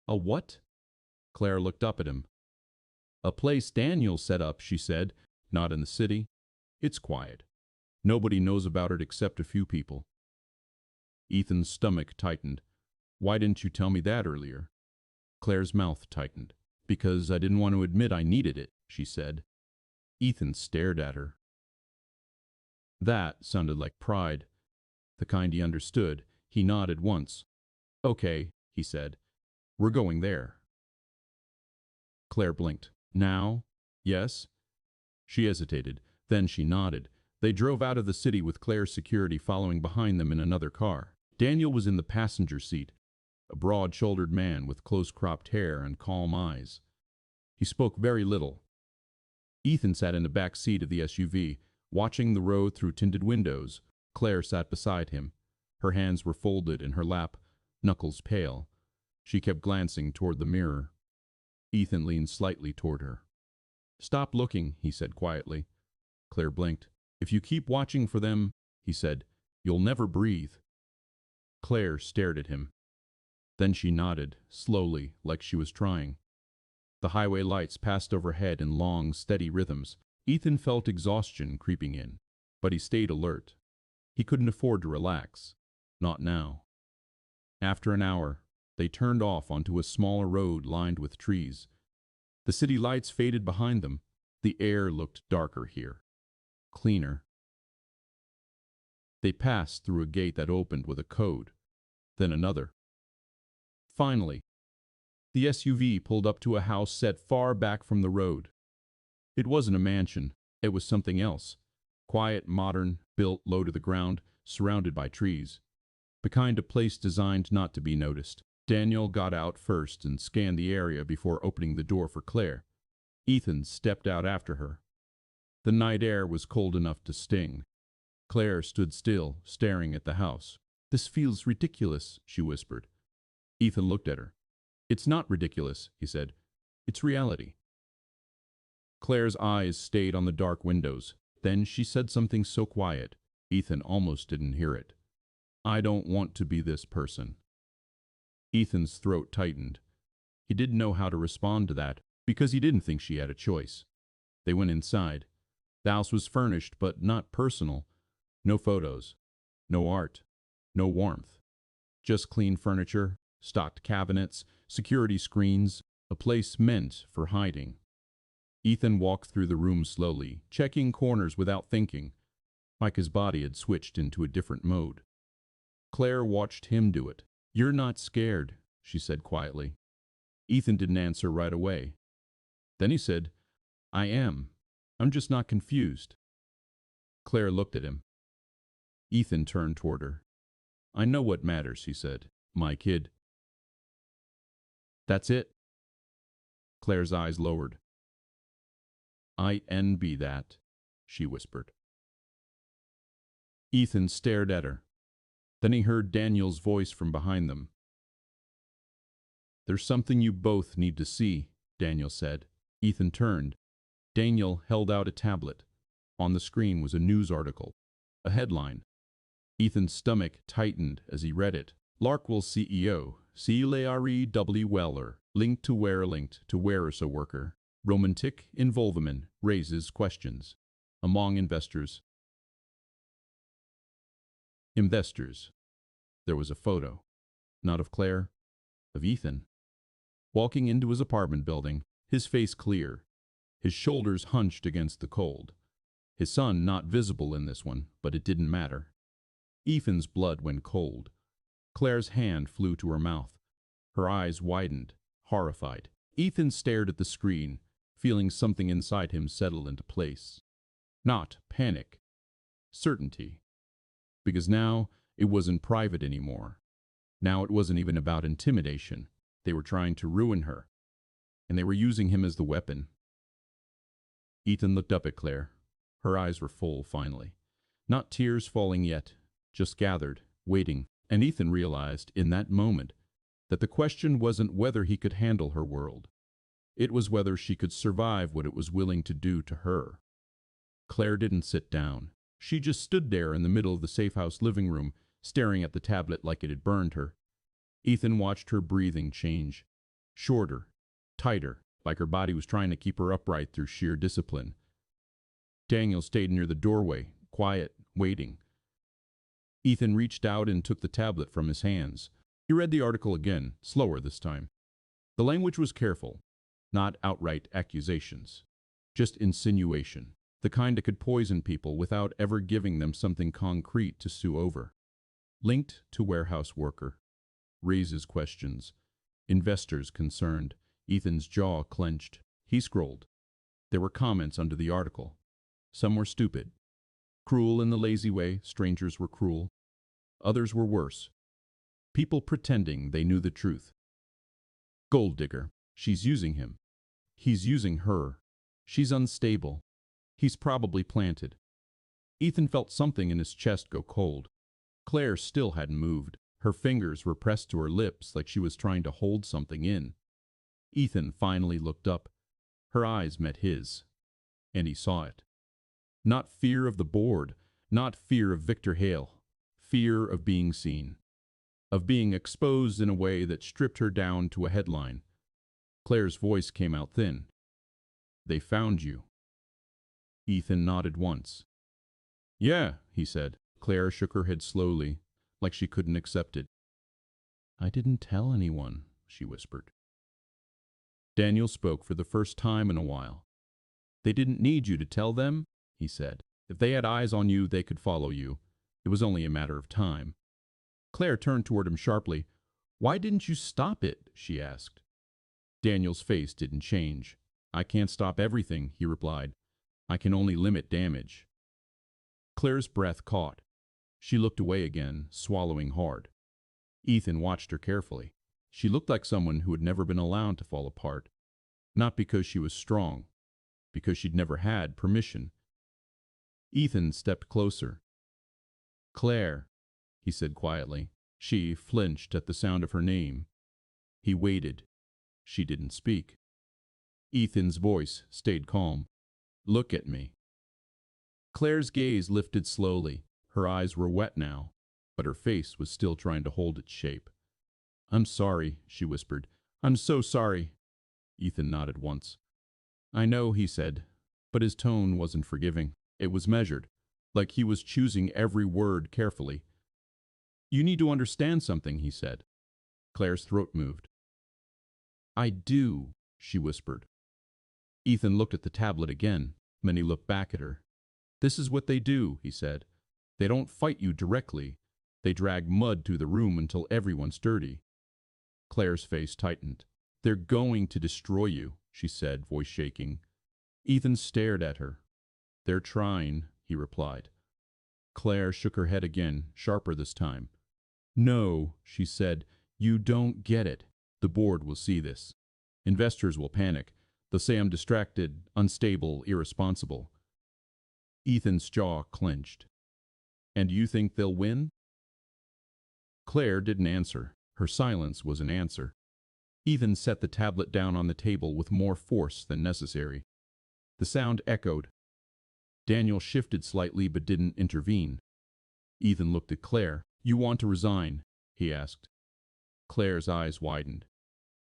A what? Claire looked up at him. A place Daniel set up, she said. Not in the city. It's quiet. Nobody knows about it except a few people. Ethan's stomach tightened. Why didn't you tell me that earlier? Claire's mouth tightened. Because I didn't want to admit I needed it, she said. Ethan stared at her. That sounded like pride. The kind he understood. He nodded once. Okay, he said. We're going there. Claire blinked. Now? Yes? She hesitated. Then she nodded. They drove out of the city with Claire's security following behind them in another car. Daniel was in the passenger seat, a broad-shouldered man with close-cropped hair and calm eyes. He spoke very little. Ethan sat in the back seat of the SUV, watching the road through tinted windows. Claire sat beside him. Her hands were folded in her lap, knuckles pale. She kept glancing toward the mirror. Ethan leaned slightly toward her. Stop looking, he said quietly. Claire blinked. If you keep watching for them, he said, you'll never breathe. Claire stared at him. Then she nodded, slowly, like she was trying. The highway lights passed overhead in long, steady rhythms. Ethan felt exhaustion creeping in, but he stayed alert. He couldn't afford to relax. Not now. After an hour, they turned off onto a smaller road lined with trees. The city lights faded behind them. The air looked darker here. Cleaner. They passed through a gate that opened with a code, then another. Finally, the SUV pulled up to a house set far back from the road. It wasn't a mansion, it was something else. Quiet, modern, built low to the ground, surrounded by trees. The kind of place designed not to be noticed. Daniel got out first and scanned the area before opening the door for Claire. Ethan stepped out after her. The night air was cold enough to sting. Claire stood still, staring at the house. This feels ridiculous, she whispered. Ethan looked at her. It's not ridiculous, he said. It's reality. Claire's eyes stayed on the dark windows. Then she said something so quiet, Ethan almost didn't hear it. I don't want to be this person. Ethan's throat tightened. He didn't know how to respond to that, because he didn't think she had a choice. They went inside. The house was furnished, but not personal. No photos. No art. No warmth. Just clean furniture, stocked cabinets, security screens, a place meant for hiding. Ethan walked through the room slowly, checking corners without thinking, like his body had switched into a different mode. Claire watched him do it. You're not scared, she said quietly. Ethan didn't answer right away. Then he said, I am. I'm just not confused. Claire looked at him. Ethan turned toward her. I know what matters, he said. My kid. That's it. Claire's eyes lowered. I envy that, she whispered. Ethan stared at her. Then he heard Daniel's voice from behind them. There's something you both need to see, Daniel said. Ethan turned. Daniel held out a tablet. On the screen was a news article, a headline. Ethan's stomach tightened as he read it. Larkwell CEO, C-Larry W. Weller, linked to where is a worker. Romantic involvement raises questions. Among investors. There was a photo. Not of Claire, of Ethan. Walking into his apartment building, his face clear, his shoulders hunched against the cold. His son not visible in this one, but it didn't matter. Ethan's blood went cold. Claire's hand flew to her mouth. Her eyes widened, horrified. Ethan stared at the screen, feeling something inside him settle into place. Not panic. Certainty. Because now it wasn't private anymore. Now it wasn't even about intimidation. They were trying to ruin her. And they were using him as the weapon. Ethan looked up at Claire. Her eyes were full, finally. Not tears falling yet, just gathered, waiting. And Ethan realized in that moment that the question wasn't whether he could handle her world. It was whether she could survive what it was willing to do to her. Claire didn't sit down. She just stood there in the middle of the safe house living room, staring at the tablet like it had burned her. Ethan watched her breathing change. Shorter, tighter, like her body was trying to keep her upright through sheer discipline. Daniel stayed near the doorway, quiet, waiting. Ethan reached out and took the tablet from his hands. He read the article again, slower this time. The language was careful, not outright accusations, just insinuation, the kind that could poison people without ever giving them something concrete to sue over. Linked to warehouse worker. Raises questions. Investors concerned. Ethan's jaw clenched. He scrolled. There were comments under the article. Some were stupid. Cruel in the lazy way, strangers were cruel. Others were worse. People pretending they knew the truth. Gold digger. She's using him. He's using her. She's unstable. He's probably planted. Ethan felt something in his chest go cold. Claire still hadn't moved. Her fingers were pressed to her lips like she was trying to hold something in. Ethan finally looked up. Her eyes met his. And he saw it. Not fear of the board, not fear of Victor Hale. Fear of being seen. Of being exposed in a way that stripped her down to a headline. Claire's voice came out thin. They found you. Ethan nodded once. Yeah, he said. Claire shook her head slowly, like she couldn't accept it. I didn't tell anyone, she whispered. Daniel spoke for the first time in a while. They didn't need you to tell them, he said. If they had eyes on you, they could follow you. It was only a matter of time. Claire turned toward him sharply. Why didn't you stop it? She asked. Daniel's face didn't change. I can't stop everything, he replied. I can only limit damage. Claire's breath caught. She looked away again, swallowing hard. Ethan watched her carefully. She looked like someone who had never been allowed to fall apart. Not because she was strong, because she'd never had permission. Ethan stepped closer. Claire, he said quietly. She flinched at the sound of her name. He waited. She didn't speak. Ethan's voice stayed calm. Look at me. Claire's gaze lifted slowly. Her eyes were wet now, but her face was still trying to hold its shape. I'm sorry, she whispered. I'm so sorry. Ethan nodded once. I know, he said, but his tone wasn't forgiving. It was measured, like he was choosing every word carefully. You need to understand something, he said. Claire's throat moved. I do, she whispered. Ethan looked at the tablet again, then he looked back at her. This is what they do, he said. They don't fight you directly. They drag mud through the room until everyone's dirty. Claire's face tightened. They're going to destroy you, she said, voice shaking. Ethan stared at her. They're trying, he replied. Claire shook her head again, sharper this time. No, she said, you don't get it. The board will see this. Investors will panic. They'll say I'm distracted, unstable, irresponsible. Ethan's jaw clenched. And you think they'll win? Claire didn't answer. Her silence was an answer. Ethan set the tablet down on the table with more force than necessary. The sound echoed. Daniel shifted slightly but didn't intervene. Ethan looked at Claire. You want to resign? He asked. Claire's eyes widened.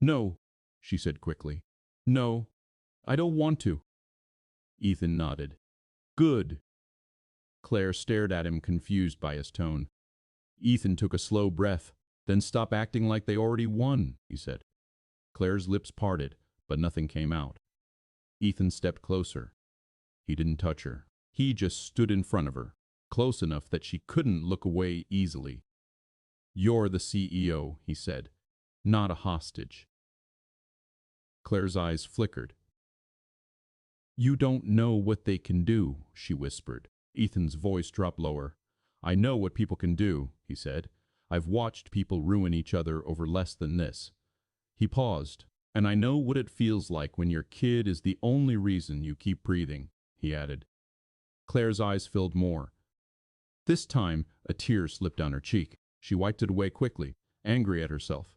No, she said quickly. No, I don't want to. Ethan nodded. Good. Claire stared at him, confused by his tone. Ethan took a slow breath. Then stop acting like they already won, he said. Claire's lips parted, but nothing came out. Ethan stepped closer. He didn't touch her. He just stood in front of her, close enough that she couldn't look away easily. You're the CEO, he said, not a hostage. Claire's eyes flickered. You don't know what they can do, she whispered. Ethan's voice dropped lower. I know what people can do, he said. I've watched people ruin each other over less than this. He paused. And I know what it feels like when your kid is the only reason you keep breathing, he added. Claire's eyes filled more. This time, a tear slipped down her cheek. She wiped it away quickly, angry at herself.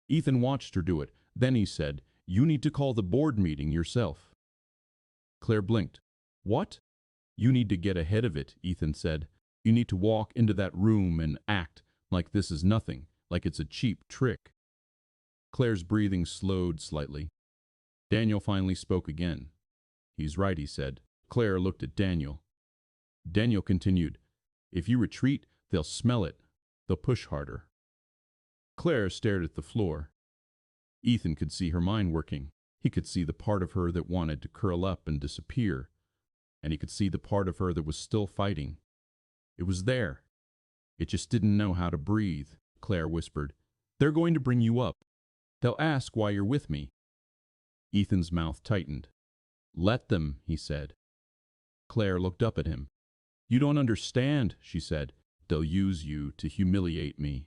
Ethan watched her do it. Then he said, "You need to call the board meeting yourself." Claire blinked. "What?" "You need to get ahead of it," Ethan said. "You need to walk into that room and act like this is nothing, like it's a cheap trick." Claire's breathing slowed slightly. Daniel finally spoke again. "He's right," he said. Claire looked at Daniel. Daniel continued, "If you retreat, they'll smell it. They'll push harder." Claire stared at the floor. Ethan could see her mind working. He could see the part of her that wanted to curl up and disappear, and he could see the part of her that was still fighting. It was there. It just didn't know how to breathe. Claire whispered, "They're going to bring you up. They'll ask why you're with me." Ethan's mouth tightened. "Let them," he said. Claire looked up at him. "You don't understand," she said. "They'll use you to humiliate me.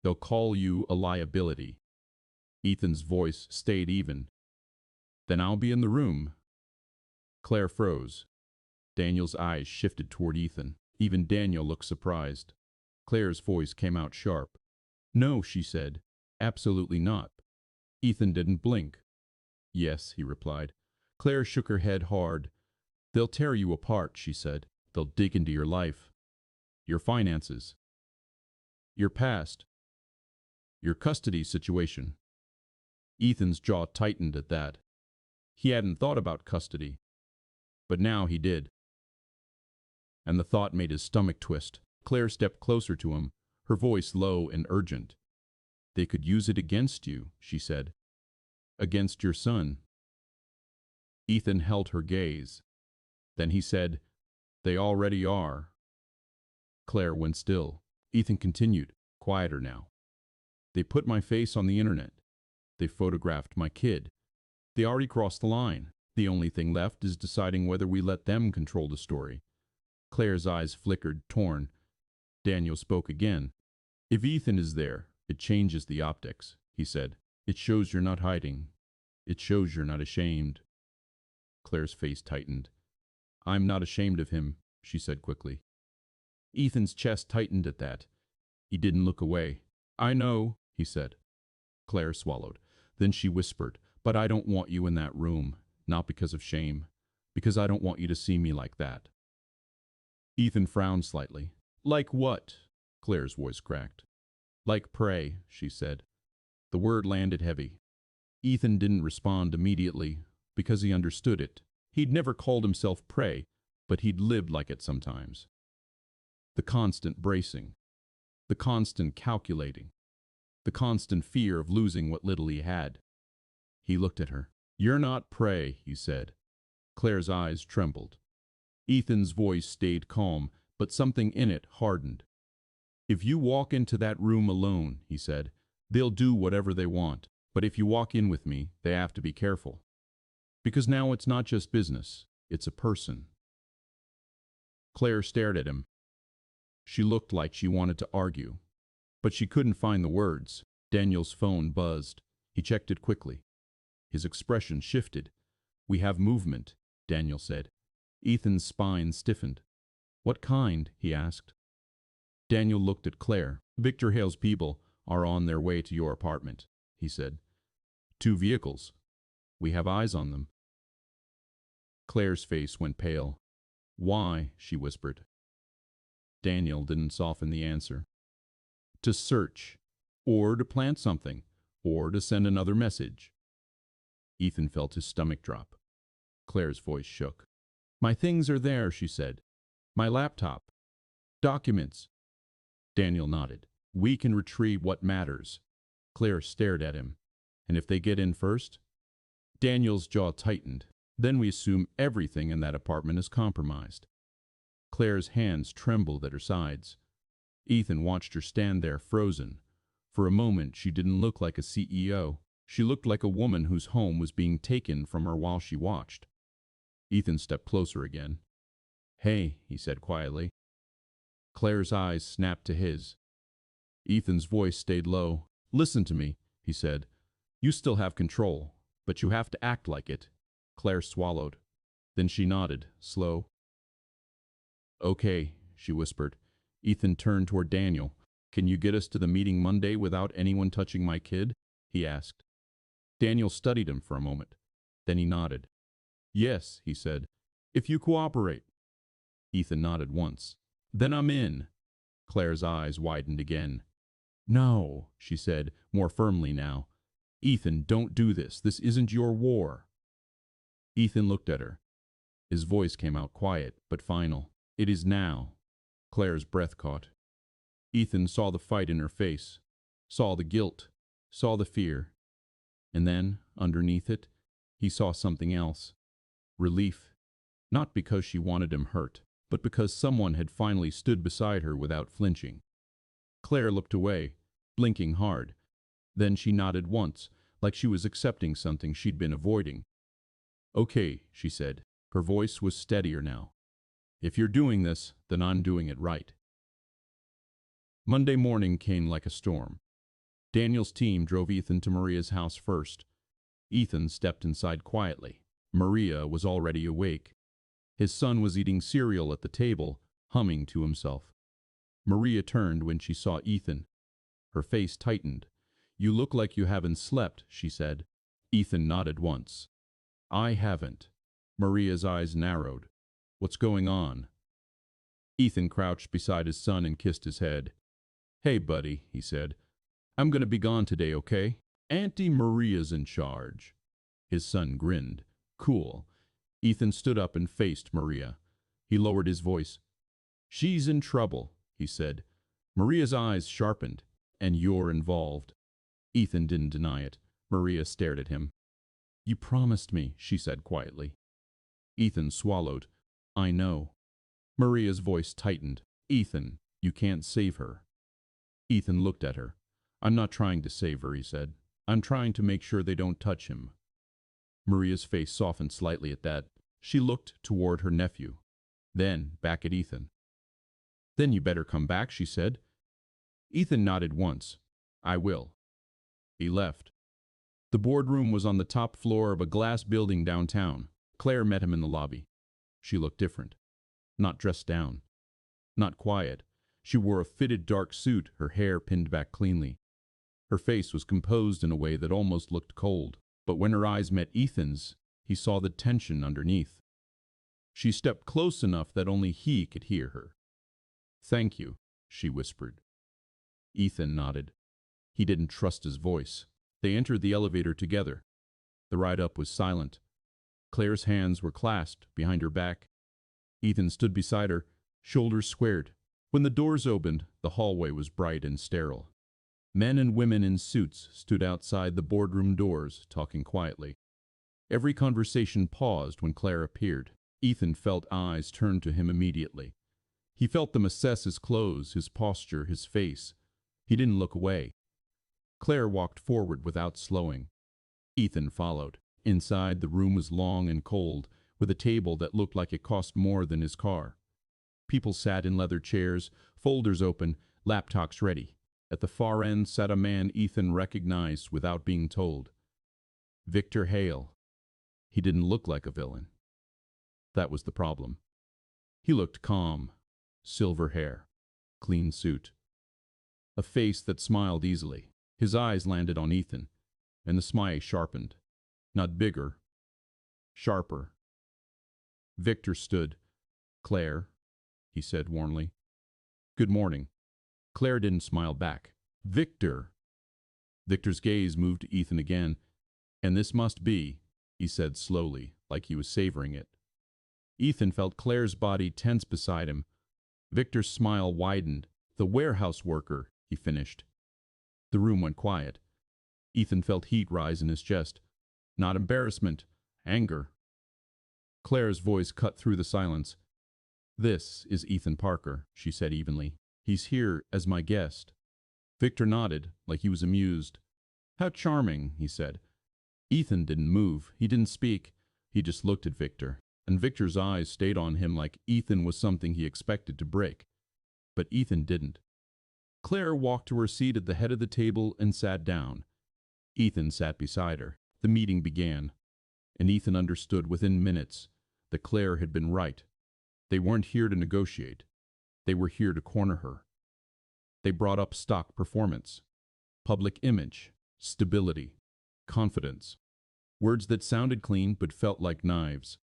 They'll call you a liability." Ethan's voice stayed even. "Then I'll be in the room." Claire froze. Daniel's eyes shifted toward Ethan. Even Daniel looked surprised. Claire's voice came out sharp. "No," she said. "Absolutely not." Ethan didn't blink. "Yes," he replied. Claire shook her head hard. "They'll tear you apart," she said. "They'll dig into your life, your finances, your past, your custody situation." Ethan's jaw tightened at that. He hadn't thought about custody, but now he did. And the thought made his stomach twist. Claire stepped closer to him, her voice low and urgent. "They could use it against you," she said. "Against your son." Ethan held her gaze. Then he said, "They already are." Claire went still. Ethan continued, quieter now. "They put my face on the internet. They photographed my kid. They already crossed the line. The only thing left is deciding whether we let them control the story." Claire's eyes flickered, torn. Daniel spoke again. "If Ethan is there, it changes the optics," he said. "It shows you're not hiding. It shows you're not ashamed." Claire's face tightened. "I'm not ashamed of him," she said quickly. Ethan's chest tightened at that. He didn't look away. "I know," he said. Claire swallowed. Then she whispered, "But I don't want you in that room. Not because of shame. Because I don't want you to see me like that." Ethan frowned slightly. "Like what?" Claire's voice cracked. "Like prey," she said. The word landed heavy. Ethan didn't respond immediately, because he understood it. He'd never called himself prey, but he'd lived like it sometimes. The constant bracing, the constant calculating, the constant fear of losing what little he had. He looked at her. "You're not prey," he said. Claire's eyes trembled. Ethan's voice stayed calm, but something in it hardened. "If you walk into that room alone," he said, "they'll do whatever they want. But if you walk in with me, they have to be careful. Because now it's not just business, it's a person." Claire stared at him. She looked like she wanted to argue, but she couldn't find the words. Daniel's phone buzzed. He checked it quickly. His expression shifted. "We have movement," Daniel said. Ethan's spine stiffened. "What kind?" he asked. Daniel looked at Claire. "Victor Hale's people are on their way to your apartment," he said. "2 vehicles. We have eyes on them." Claire's face went pale. "Why?" she whispered. Daniel didn't soften the answer. "To search, or to plant something, or to send another message." Ethan felt his stomach drop. Claire's voice shook. "My things are there," she said. "My laptop. Documents." Daniel nodded. "We can retrieve what matters." Claire stared at him. "And if they get in first?" Daniel's jaw tightened. "Then we assume everything in that apartment is compromised." Claire's hands trembled at her sides. Ethan watched her stand there frozen. For a moment she didn't look like a CEO. She looked like a woman whose home was being taken from her while she watched. Ethan stepped closer again. "Hey," he said quietly. Claire's eyes snapped to his. Ethan's voice stayed low. "Listen to me," he said. "You still have control, but you have to act like it." Claire swallowed. Then she nodded, slow. "Okay," she whispered. Ethan turned toward Daniel. Can you get us to the meeting Monday without anyone touching my kid? He asked. Daniel studied him for a moment. Then he nodded. Yes, he said, if you cooperate. Ethan nodded once. Then I'm in. Claire's eyes widened again. No, she said, more firmly now. Ethan, don't do this. This isn't your war. Ethan looked at her. His voice came out quiet, but final. It is now. Claire's breath caught. Ethan saw the fight in her face, saw the guilt, saw the fear. And then, underneath it, he saw something else. Relief. Not because she wanted him hurt, but because someone had finally stood beside her without flinching. Claire looked away, blinking hard. Then she nodded once, like she was accepting something she'd been avoiding. Okay, she said. Her voice was steadier now. If you're doing this, then I'm doing it right. Monday morning came like a storm. Daniel's team drove Ethan to Maria's house first. Ethan stepped inside quietly. Maria was already awake. His son was eating cereal at the table, humming to himself. Maria turned when she saw Ethan. Her face tightened. You look like you haven't slept, she said. Ethan nodded once. I haven't. Maria's eyes narrowed. What's going on? Ethan crouched beside his son and kissed his head. Hey, buddy, he said. I'm gonna be gone today, okay? Auntie Maria's in charge. His son grinned. Cool. Ethan stood up and faced Maria. He lowered his voice. She's in trouble, he said. Maria's eyes sharpened. And you're involved. Ethan didn't deny it. Maria stared at him. You promised me, she said quietly. Ethan swallowed. I know. Maria's voice tightened. Ethan, you can't save her. Ethan looked at her. I'm not trying to save her, he said. I'm trying to make sure they don't touch him. Maria's face softened slightly at that. She looked toward her nephew. Then back at Ethan. Then you better come back, she said. Ethan nodded once. I will. He left. The boardroom was on the top floor of a glass building downtown. Claire met him in the lobby. She looked different. Not dressed down. Not quiet. She wore a fitted dark suit, her hair pinned back cleanly. Her face was composed in a way that almost looked cold, but when her eyes met Ethan's, he saw the tension underneath. She stepped close enough that only he could hear her. Thank you, she whispered. Ethan nodded. He didn't trust his voice. They entered the elevator together. The ride up was silent. Claire's hands were clasped behind her back. Ethan stood beside her, shoulders squared. When the doors opened, the hallway was bright and sterile. Men and women in suits stood outside the boardroom doors, talking quietly. Every conversation paused when Claire appeared. Ethan felt eyes turn to him immediately. He felt them assess his clothes, his posture, his face. He didn't look away. Claire walked forward without slowing. Ethan followed. Inside, the room was long and cold, with a table that looked like it cost more than his car. People sat in leather chairs, folders open, laptops ready. At the far end sat a man Ethan recognized without being told. Victor Hale. He didn't look like a villain. That was the problem. He looked calm. Silver hair. Clean suit. A face that smiled easily. His eyes landed on Ethan, and the smile sharpened. Not bigger. Sharper. Victor stood. Claire, he said warmly. Good morning. Claire didn't smile back. Victor. Victor's gaze moved to Ethan again. And this must be, he said slowly, like he was savoring it. Ethan felt Claire's body tense beside him. Victor's smile widened. The warehouse worker, he finished. The room went quiet. Ethan felt heat rise in his chest. Not embarrassment, anger. Claire's voice cut through the silence. This is Ethan Parker, she said evenly. He's here as my guest. Victor nodded, like he was amused. How charming, he said. Ethan didn't move. He didn't speak. He just looked at Victor, and Victor's eyes stayed on him like Ethan was something he expected to break. But Ethan didn't. Claire walked to her seat at the head of the table and sat down. Ethan sat beside her. The meeting began, and Ethan understood within minutes that Claire had been right. They weren't here to negotiate. They were here to corner her. They brought up stock performance, public image, stability, confidence. Words that sounded clean but felt like knives.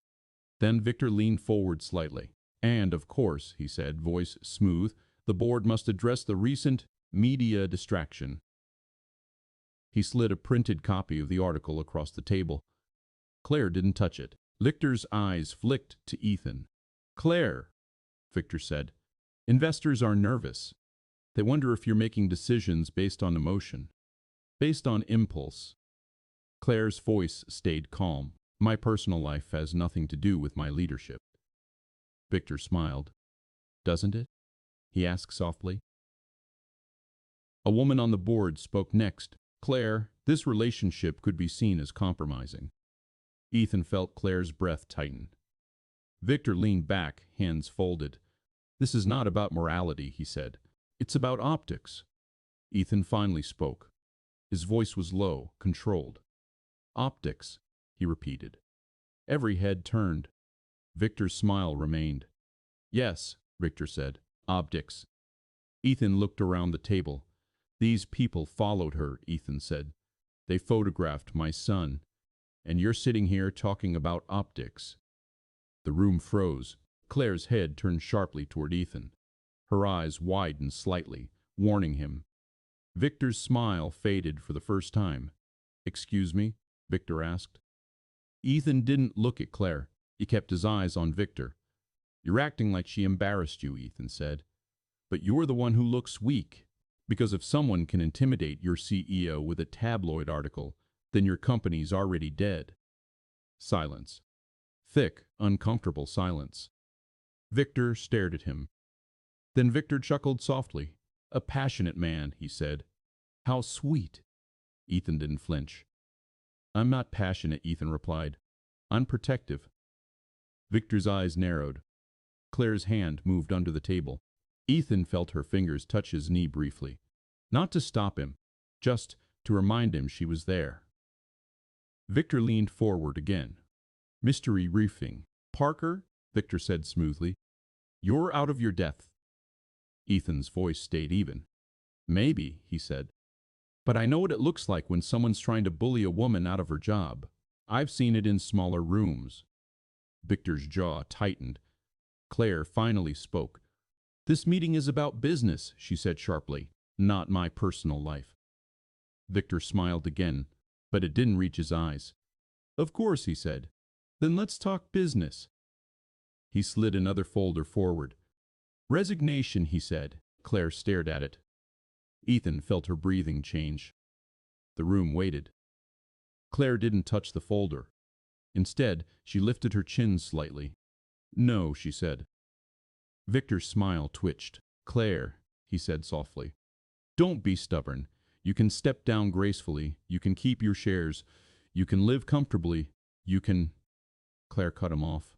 Then Victor leaned forward slightly. And, of course, he said, voice smooth, the board must address the recent media distraction. He slid a printed copy of the article across the table. Claire didn't touch it. Victor's eyes flicked to Ethan. Claire, Victor said, investors are nervous. They wonder if you're making decisions based on emotion, based on impulse. Claire's voice stayed calm. My personal life has nothing to do with my leadership. Victor smiled. Doesn't it? He asked softly. A woman on the board spoke next. Claire, this relationship could be seen as compromising. Ethan felt Claire's breath tighten. Victor leaned back, hands folded. This is not about morality, he said. It's about optics. Ethan finally spoke. His voice was low, controlled. Optics, he repeated. Every head turned. Victor's smile remained. Yes, Victor said. Optics. Ethan looked around the table. These people followed her, Ethan said. They photographed my son. And you're sitting here talking about optics. The room froze. Claire's head turned sharply toward Ethan. Her eyes widened slightly, warning him. Victor's smile faded for the first time. Excuse me? Victor asked. Ethan didn't look at Claire. He kept his eyes on Victor. You're acting like she embarrassed you, Ethan said. But you're the one who looks weak. Because if someone can intimidate your CEO with a tabloid article, then your company's already dead. Silence. Thick, uncomfortable silence. Victor stared at him. Then Victor chuckled softly. A passionate man, he said. How sweet. Ethan didn't flinch. I'm not passionate, Ethan replied. I'm protective. Victor's eyes narrowed. Claire's hand moved under the table. Ethan felt her fingers touch his knee briefly. Not to stop him, just to remind him she was there. Victor leaned forward again. Mystery briefing. Parker, Victor said smoothly, you're out of your depth. Ethan's voice stayed even. Maybe, he said. But I know what it looks like when someone's trying to bully a woman out of her job. I've seen it in smaller rooms. Victor's jaw tightened. Claire finally spoke. This meeting is about business, she said sharply, not my personal life. Victor smiled again, but it didn't reach his eyes. Of course, he said. Then let's talk business. He slid another folder forward. Resignation, he said. Claire stared at it. Ethan felt her breathing change. The room waited. Claire didn't touch the folder. Instead, she lifted her chin slightly. No, she said. Victor's smile twitched. Claire, he said softly. Don't be stubborn. You can step down gracefully. You can keep your shares. You can live comfortably. You can... Claire cut him off.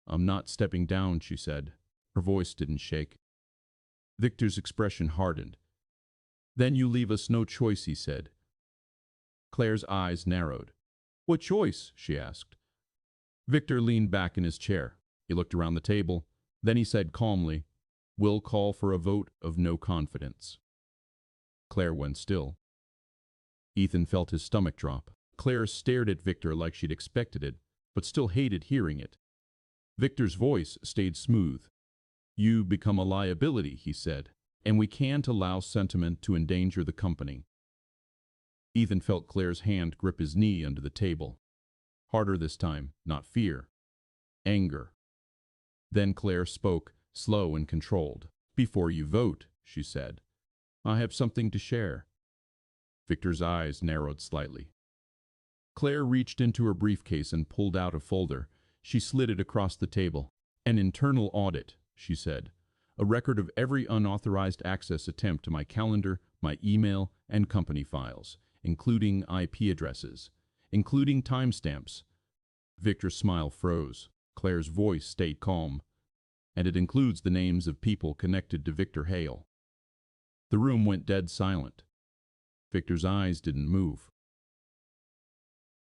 I'm not stepping down, she said. Her voice didn't shake. Victor's expression hardened. Then you leave us no choice, he said. Claire's eyes narrowed. What choice? She asked. Victor leaned back in his chair. He looked around the table. Then he said calmly, We'll call for a vote of no confidence. Claire went still. Ethan felt his stomach drop. Claire stared at Victor like she'd expected it, but still hated hearing it. Victor's voice stayed smooth. You become a liability, he said, and we can't allow sentiment to endanger the company. Ethan felt Claire's hand grip his knee under the table. Harder this time, not fear. Anger. Then Claire spoke, slow and controlled. Before you vote, she said, I have something to share. Victor's eyes narrowed slightly. Claire reached into her briefcase and pulled out a folder. She slid it across the table. An internal audit, she said. A record of every unauthorized access attempt to my calendar, my email, and company files, including IP addresses, including timestamps. Victor's smile froze. Claire's voice stayed calm. And it includes the names of people connected to Victor Hale. The room went dead silent. Victor's eyes didn't move.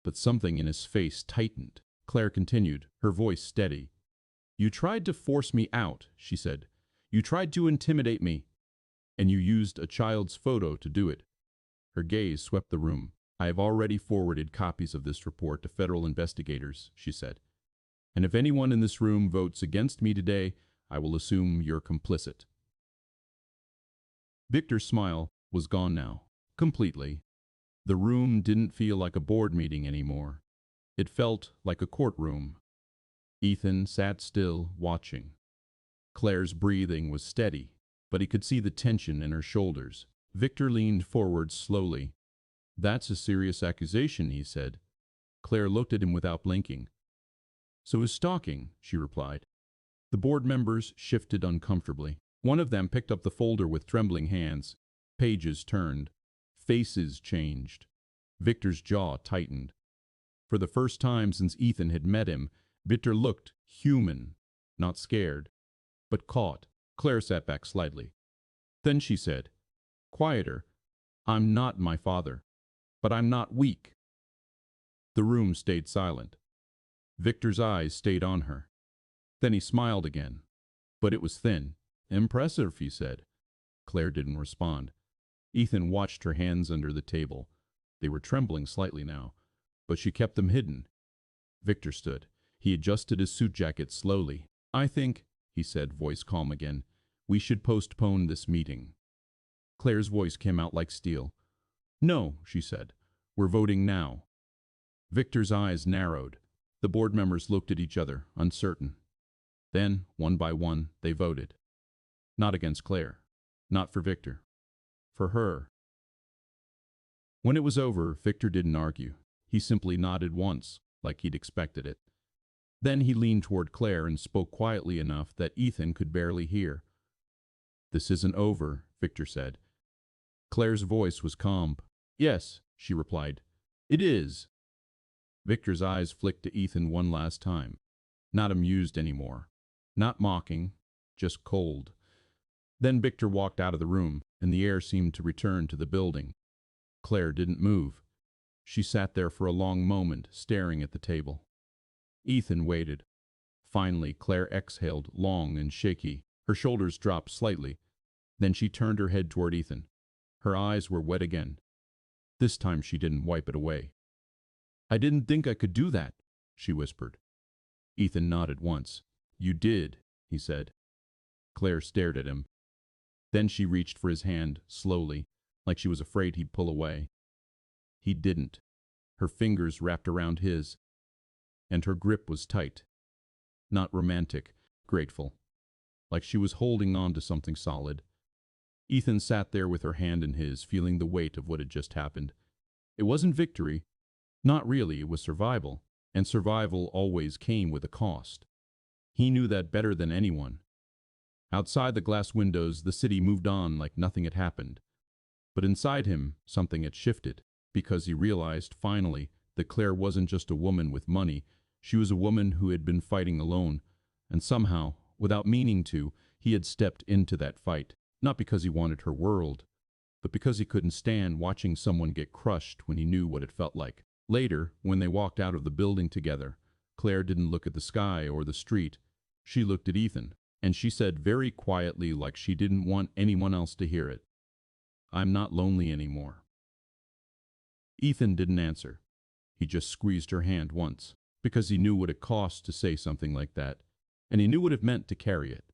But something in his face tightened. Claire continued, her voice steady. You tried to force me out, she said. You tried to intimidate me. And you used a child's photo to do it. Her gaze swept the room. I have already forwarded copies of this report to federal investigators, she said. And if anyone in this room votes against me today, I will assume you're complicit. Victor's smile was gone now, completely. The room didn't feel like a board meeting anymore. It felt like a courtroom. Ethan sat still, watching. Claire's breathing was steady, but he could see the tension in her shoulders. Victor leaned forward slowly. That's a serious accusation, he said. Claire looked at him without blinking. So is stalking, she replied. The board members shifted uncomfortably. One of them picked up the folder with trembling hands. Pages turned. Faces changed. Victor's jaw tightened. For the first time since Ethan had met him, Victor looked human, not scared, but caught. Claire sat back slightly. Then she said, quieter, I'm not my father, but I'm not weak. The room stayed silent. Victor's eyes stayed on her. Then he smiled again, but it was thin. Impressive, he said. Claire didn't respond. Ethan watched her hands under the table. They were trembling slightly now, but she kept them hidden. Victor stood. He adjusted his suit jacket slowly. I think, he said, voice calm again, we should postpone this meeting. Claire's voice came out like steel. No, she said. We're voting now. Victor's eyes narrowed. The board members looked at each other, uncertain. Then, one by one, they voted. Not against Claire. Not for Victor. For her. When it was over, Victor didn't argue. He simply nodded once, like he'd expected it. Then he leaned toward Claire and spoke quietly enough that Ethan could barely hear. This isn't over, Victor said. Claire's voice was calm. Yes, she replied. It is. Victor's eyes flicked to Ethan one last time. Not amused anymore. Not mocking. Just cold. Then Victor walked out of the room, and the air seemed to return to the building. Claire didn't move. She sat there for a long moment, staring at the table. Ethan waited. Finally, Claire exhaled, long and shaky. Her shoulders dropped slightly. Then she turned her head toward Ethan. Her eyes were wet again. This time she didn't wipe it away. I didn't think I could do that, she whispered. Ethan nodded once. You did, he said. Claire stared at him. Then she reached for his hand, slowly, like she was afraid he'd pull away. He didn't. Her fingers wrapped around his, and her grip was tight. Not romantic, grateful, like she was holding on to something solid. Ethan sat there with her hand in his, feeling the weight of what had just happened. It wasn't victory. Not really, it was survival, and survival always came with a cost. He knew that better than anyone. Outside the glass windows, the city moved on like nothing had happened. But inside him, something had shifted, because he realized, finally, that Claire wasn't just a woman with money. She was a woman who had been fighting alone, and somehow, without meaning to, he had stepped into that fight, not because he wanted her world, but because he couldn't stand watching someone get crushed when he knew what it felt like. Later, when they walked out of the building together, Claire didn't look at the sky or the street. She looked at Ethan, and she said very quietly, like she didn't want anyone else to hear it, I'm not lonely anymore. Ethan didn't answer. He just squeezed her hand once, because he knew what it cost to say something like that, and he knew what it meant to carry it.